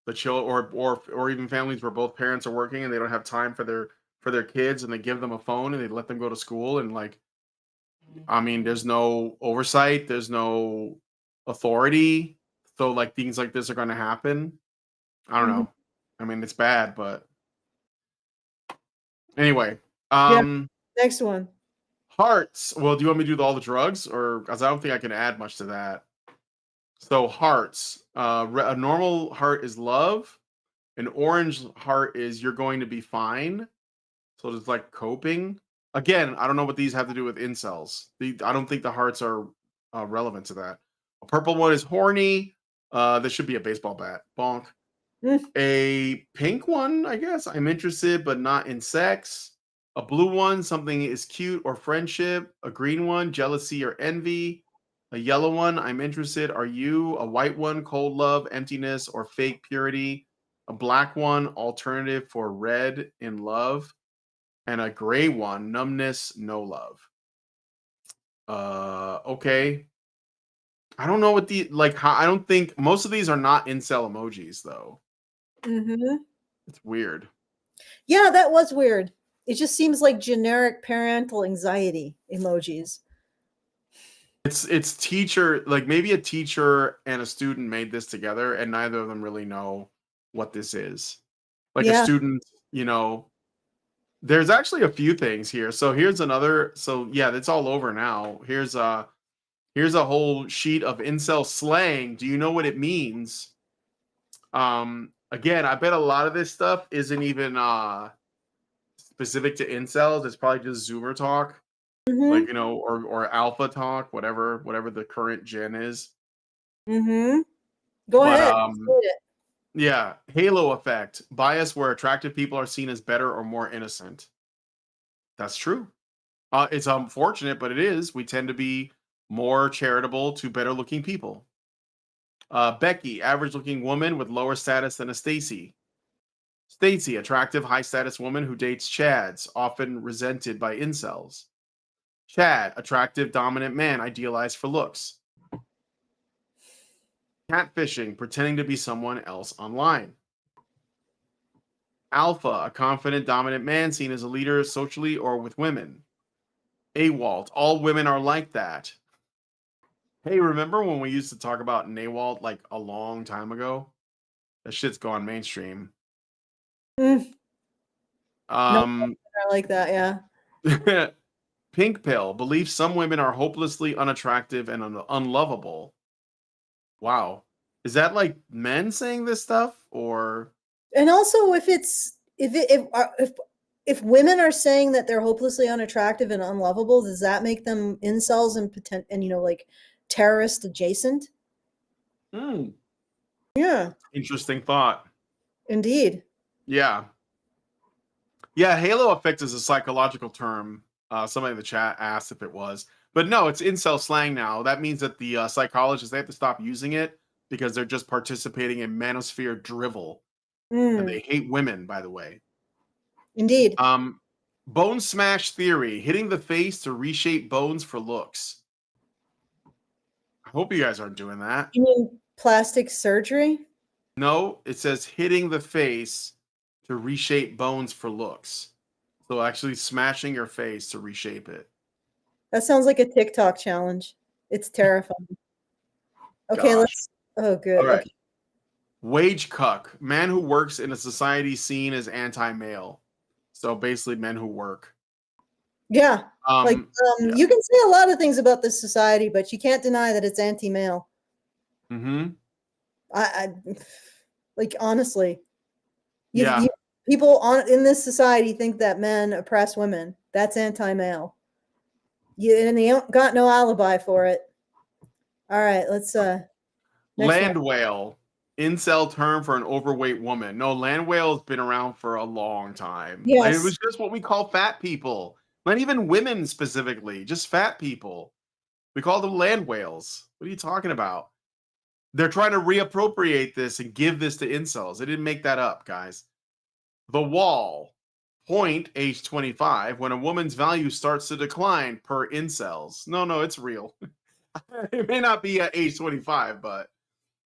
the child or even families where both parents are working and they don't have time for their kids, and they give them a phone and they let them go to school, and like, I mean, there's no oversight, there's no authority, so like things like this are going to happen. I don't Mhm. know. I mean, it's bad, but anyway. Yeah. Next one. Hearts. Well, do you want me to do all the drugs, or because I don't think I can add much to that. So hearts. A normal heart is love. An orange heart is you're going to be fine. So it's like coping. Again, I don't know what these have to do with incels. I don't think the hearts are relevant to that. A purple one is horny. This should be a baseball bat. Bonk. Mm. A pink one, I guess, I'm interested, but not in sex. A blue one, something is cute or friendship. A green one, jealousy or envy. A yellow one, I'm interested. Are you? A white one, cold love, emptiness, or fake purity. A black one, alternative for red in love. And a gray one, numbness, no love. Okay. I don't know what the like. How, I don't think most of these are not incel emojis though. Mhm. It's weird. Yeah, that was weird. It just seems like generic parental anxiety emojis. It's teacher, like maybe a teacher and a student made this together and neither of them really know what this is. Like a Yeah. student, you know, there's actually a few things here. So here's another, so yeah, that's all over now. Here's a whole sheet of incel slang. Do you know what it means? Again, I bet a lot of this stuff isn't even specific to incels. It's probably just Zoomer talk. Like, Mhm. you know, or alpha talk, whatever the current gen is. Mhm. Go But ahead. Let's read it. yeah, halo effect, bias where attractive people are seen as better or more innocent. That's true. It's unfortunate, but it is. We tend to be more charitable to better looking people. Becky, average looking woman with lower status than a Stacy. Stacy, attractive high status woman who dates Chads, often resented by incels. Chad, attractive dominant man idealized for looks. Catfishing, pretending to be someone else online. Alpha, a confident, dominant man seen as a leader socially or with women. AWOLT, all women are like that. Hey, remember when we used to talk about NAWALT like a long time ago? That shit's gone mainstream. Mm, no, Um, I like that. Yeah. Pink pill, believes some women are hopelessly unattractive and unlovable. Wow. Is that like men saying this stuff or And also, if it's if women are saying that they're hopelessly unattractive and unlovable, does that make them incels and and like terrorist adjacent? Hmm, Yeah, interesting thought. indeed. Yeah. Yeah, halo effect is a psychological term. Somebody in the chat asked if it was, but no, it's incel slang now. That means that the psychologists they have to stop using it because they're just participating in manosphere drivel, and Mm, they hate women. By the way, indeed. um, bone smash theory: hitting the face to reshape bones for looks. I hope you guys aren't doing that. You mean plastic surgery? No, it says hitting the face to reshape bones for looks. So actually smashing your face to reshape it. That sounds like a TikTok challenge. It's terrifying. Okay, Gosh. let's. Oh, All good. right. Okay. Wage cuck, man who works in a society seen as anti-male. So basically men who work. Yeah. Like, Yeah. you can say a lot of things about this society, but you can't deny that it's anti-male. Mm-hmm. I like honestly, Yeah. people on in this society think that men oppress women. That's anti-male. And they don't got no alibi for it. All right, let's next one. Land whale. Incel term for an overweight woman. No, land whale has been around for a long time. And it Yes. was just what we call fat people. Not even women specifically, just fat people. We call them land whales. What are you talking about? They're trying to reappropriate this and give this to incels. They didn't make that up, guys. The Wall. Point, age 25, when a woman's value starts to decline per incels. No, it's real. It may not be at age 25, but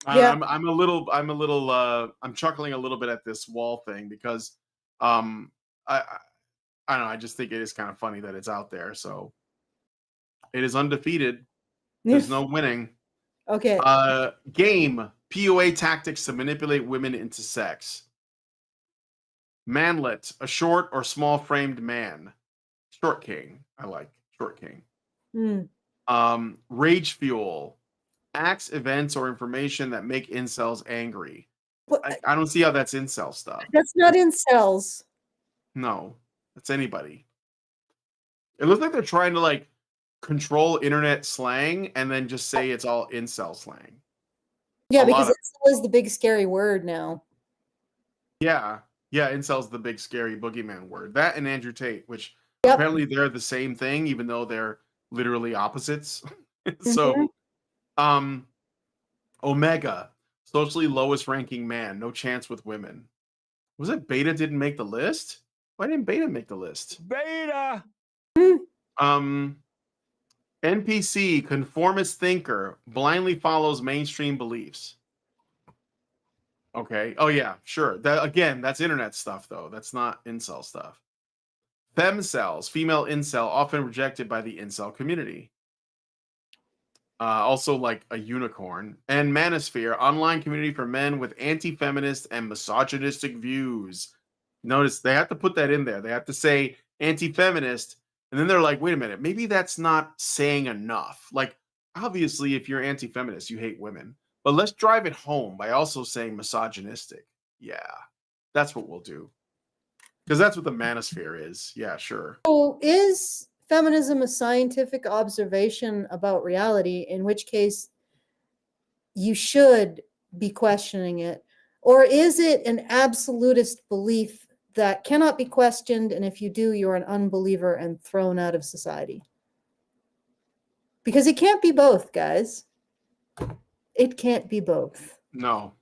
Yeah. I'm chuckling a little bit at this Wall thing because um I don't know, I just think it is kind of funny that it's out there. So it is undefeated. There's no winning. Okay. Game. PUA tactics to manipulate women into sex. Manlet, a short or small framed man. Short king. I like short king. Rage fuel. Acts, events, or information that make incels angry. I don't see how that's incel stuff. That's not incels. No, that's anybody. It looks like they're trying to like control internet slang and then just say it's all incel slang. Yeah, because incel is the big scary word now. Yeah, incel's the big scary boogeyman word. That and Andrew Tate, which apparently they're the same thing, even though they're literally opposites. So, Omega, socially lowest ranking man, no chance with women. Was it Beta didn't make the list? Why didn't Beta make the list? Beta. NPC, conformist thinker, blindly follows mainstream beliefs. Okay. Oh yeah, sure. That again, that's internet stuff though. That's not incel stuff. Femcells, female incel, often rejected by the incel community. Also like a unicorn. And Manosphere, online community for men with anti-feminist and misogynistic views. Notice they have to put that in there. They have to say anti-feminist, and then they're like, wait a minute, maybe that's not saying enough. Like, obviously, if you're anti-feminist, you hate women. But let's drive it home by also saying misogynistic. Yeah, that's what we'll do. Because that's what the manosphere is. Yeah, sure. So is feminism a scientific observation about reality, in which case you should be questioning it? Or is it an absolutist belief that cannot be questioned, and if you do, you're an unbeliever and thrown out of society? Because it can't be both, guys. It can't be both. No.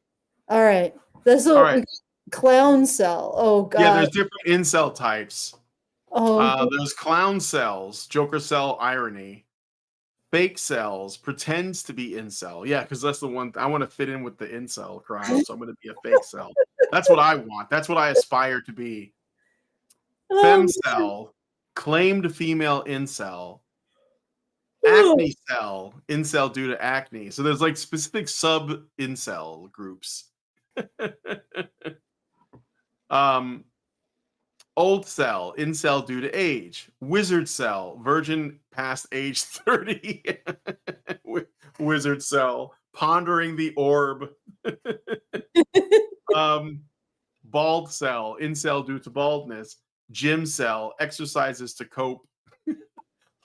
All right. That's All right. Clown cell. Oh, God. Yeah, there's different incel types. Oh, there's clown cells, Joker cell, irony. Fake cells, pretends to be incel. Yeah, because that's the one I want to fit in with the incel crowd, so I'm going to be a fake cell. That's what I want. That's what I aspire to be. Femcell, claimed female incel. Acne cell, incel due to acne. So there's like specific sub incel groups. Old cell, incel due to age. Wizard cell, virgin past age 30. Wizard cell, pondering the orb. Bald cell, incel due to baldness. Gym cell, exercises to cope.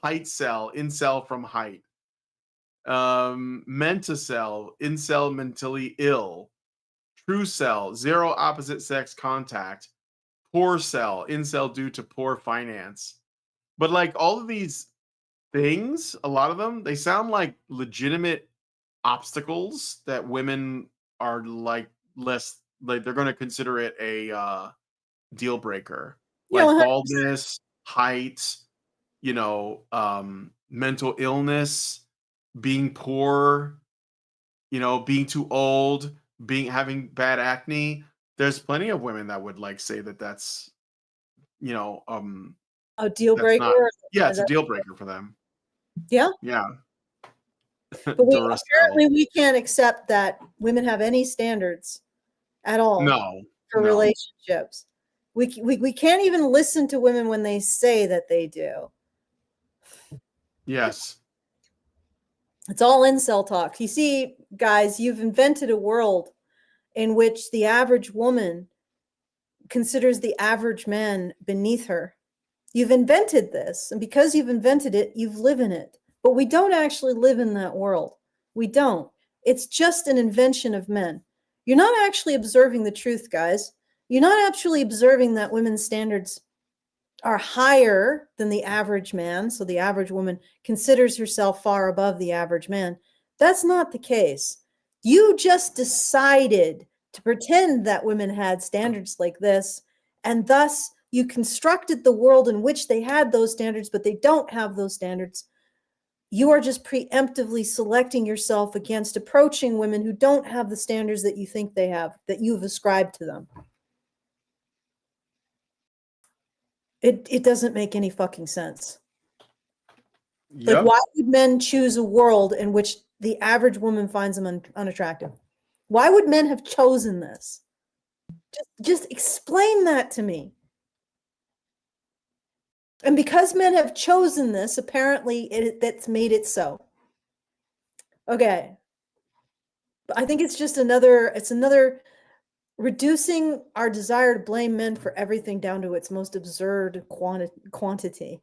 Height cell, incel from height. Mentacell, incel mentally ill. True cell, zero opposite sex contact. Poor cell, incel due to poor finance. But like all of these things, a lot of them, they sound like legitimate obstacles that women are like less, like they're going to consider it a deal breaker. Like baldness, height, mental illness, being poor, being too old, having bad acne. There's plenty of women that would like say that that's, a deal breaker. It's a deal breaker for them. Yeah. Yeah. But apparently we can't accept that women have any standards at all. For relationships. We can't even listen to women when they say that they do. Yes. It's all incel talk. You see, guys, you've invented a world in which the average woman considers the average man beneath her. You've invented this, and because you've invented it, you live in it. But we don't actually live in that world. We don't. It's just an invention of men. You're not actually observing the truth, guys. You're not actually observing that women's standards are higher than the average man, so the average woman considers herself far above the average man. That's not the case. You just decided to pretend that women had standards like this, and thus you constructed the world in which they had those standards, but they don't have those standards. You are just preemptively selecting yourself against approaching women who don't have the standards that you think they have, that you've ascribed to them. It doesn't make any fucking sense. Yep. Like, why would men choose a world in which the average woman finds them unattractive? Why would men have chosen this? Just explain that to me. And because men have chosen this, apparently that's made it so. Okay. But I think it's just another reducing our desire to blame men for everything down to its most absurd quantity.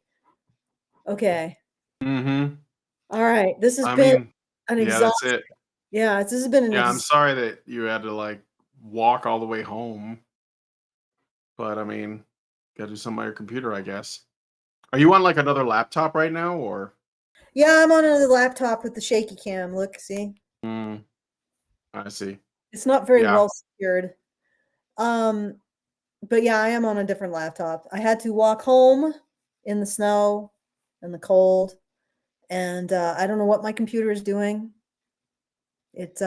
Okay. Mm-hmm. All right. This has I been mean, an yeah, exhausting. that's it. Yeah, this has been an Yeah, I'm sorry that you had to like walk all the way home. But I mean, gotta do something on your computer, I guess. Are you on like another laptop right now, or? Yeah, I'm on another laptop with the shaky cam. Look, see? I see. It's not very Yeah. well secured. But yeah, I am on a different laptop. I had to walk home in the snow and the cold, and I don't know what my computer is doing. It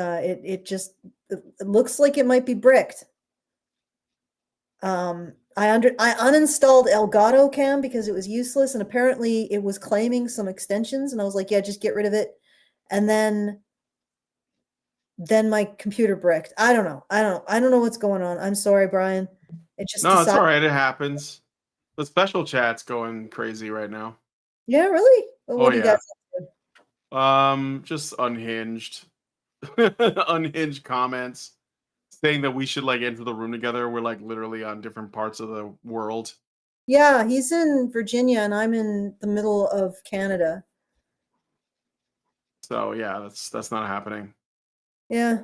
looks like it might be bricked. I uninstalled Elgato Cam because it was useless, and apparently it was claiming some extensions, and I was like, yeah, just get rid of it. And then my computer bricked. I don't know what's going on. I'm sorry, Brian. It just No, it's decided. all right. It happens. The special chat's going crazy right now. Yeah, really? Well, what Oh do you yeah. guys Just unhinged, unhinged comments saying that we should like enter the room together. We're like literally on different parts of the world. Yeah, he's in Virginia and I'm in the middle of Canada. So yeah, that's not happening. Yeah.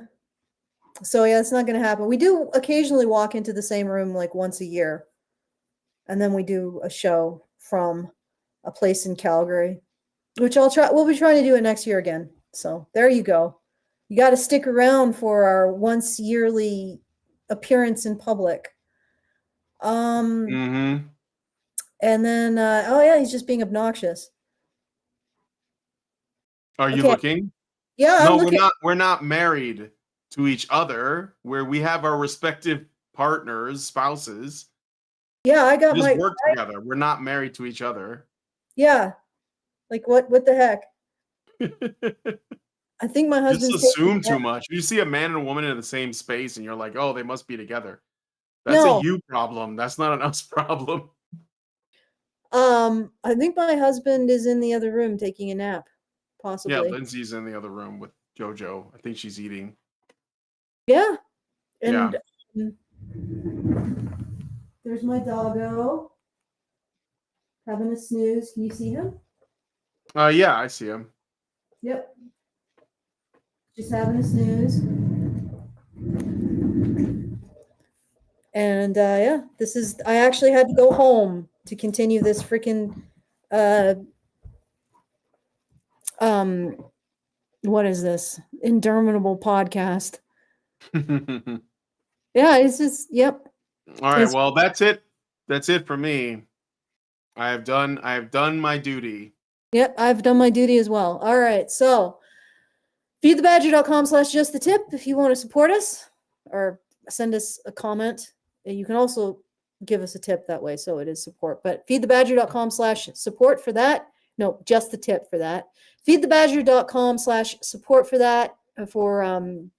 So yeah, it's not going to happen. We do occasionally walk into the same room like once a year. And then we do a show from a place in Calgary, which we'll be trying to do it next year again. So there you go. You got to stick around for our once yearly appearance in public. Mm-hmm. And then, oh yeah, he's just being obnoxious. Are you Okay. looking? Yeah, No, I'm looking. we're not married to each other. Where we have our respective partners, spouses. Yeah, I got We just my. work together. We're not married to each other. Yeah, like what? What the heck? I think my You just husband's assume taking. too much. You see a man and a woman in the same space, and you're like, "Oh, they must be together." That's a No, you problem. That's not an us problem. I think my husband is in the other room taking a nap, Yeah, possibly. Lindsay's in the other room with JoJo. I think she's eating. Yeah, Yeah. and there's my doggo having a snooze. Can you see him? Yeah, I see him. Yep, just having a snooze. And yeah, I actually had to go home to continue this freaking what is this? Interminable podcast. Yeah, it's just yep. All right, It's, well, that's it. That's it for me. I have done my duty. yep, I've done my duty as well. All right, so feedthebadger.com/justthetip if you want to support us or send us a comment. You can also give us a tip that way, so it is support. But feedthebadger.com/support for that. No, just the tip for that. Feedthebadger.com/support for that, for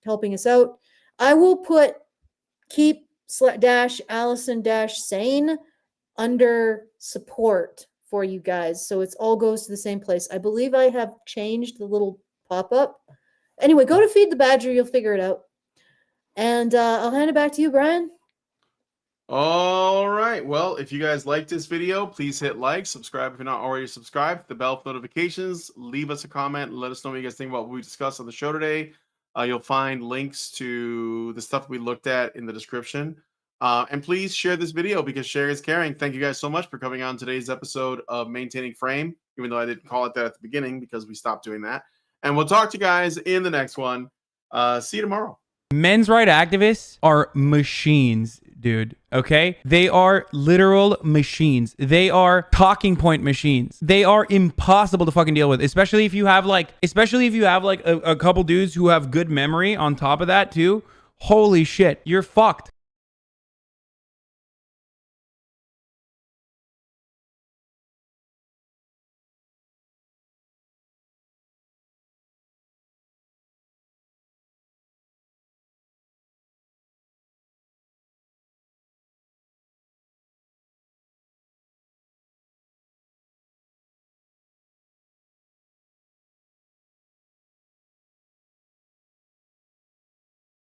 helping us out. I will put keep-Allison-sane under support for you guys, so it's all goes to the same place. I believe I have changed the little pop-up. Anyway, go to Feed the Badger. You'll figure it out. And I'll hand it back to you, Brian. All right. Well, if you guys like this video, please hit like, subscribe if you're not already subscribed, the bell for notifications, leave us a comment, and let us know what you guys think about what we discussed on the show today. You'll find links to the stuff we looked at in the description. And please share this video because share is caring. Thank you guys so much for coming on today's episode of Maintaining Frame, even though I didn't call it that at the beginning because we stopped doing that. And we'll talk to you guys in the next one. See you tomorrow. Men's right activists are machines, dude. Okay? They are literal machines. They are talking point machines. They are impossible to fucking deal with, especially if you have like a couple dudes who have good memory on top of that too. Holy shit, you're fucked.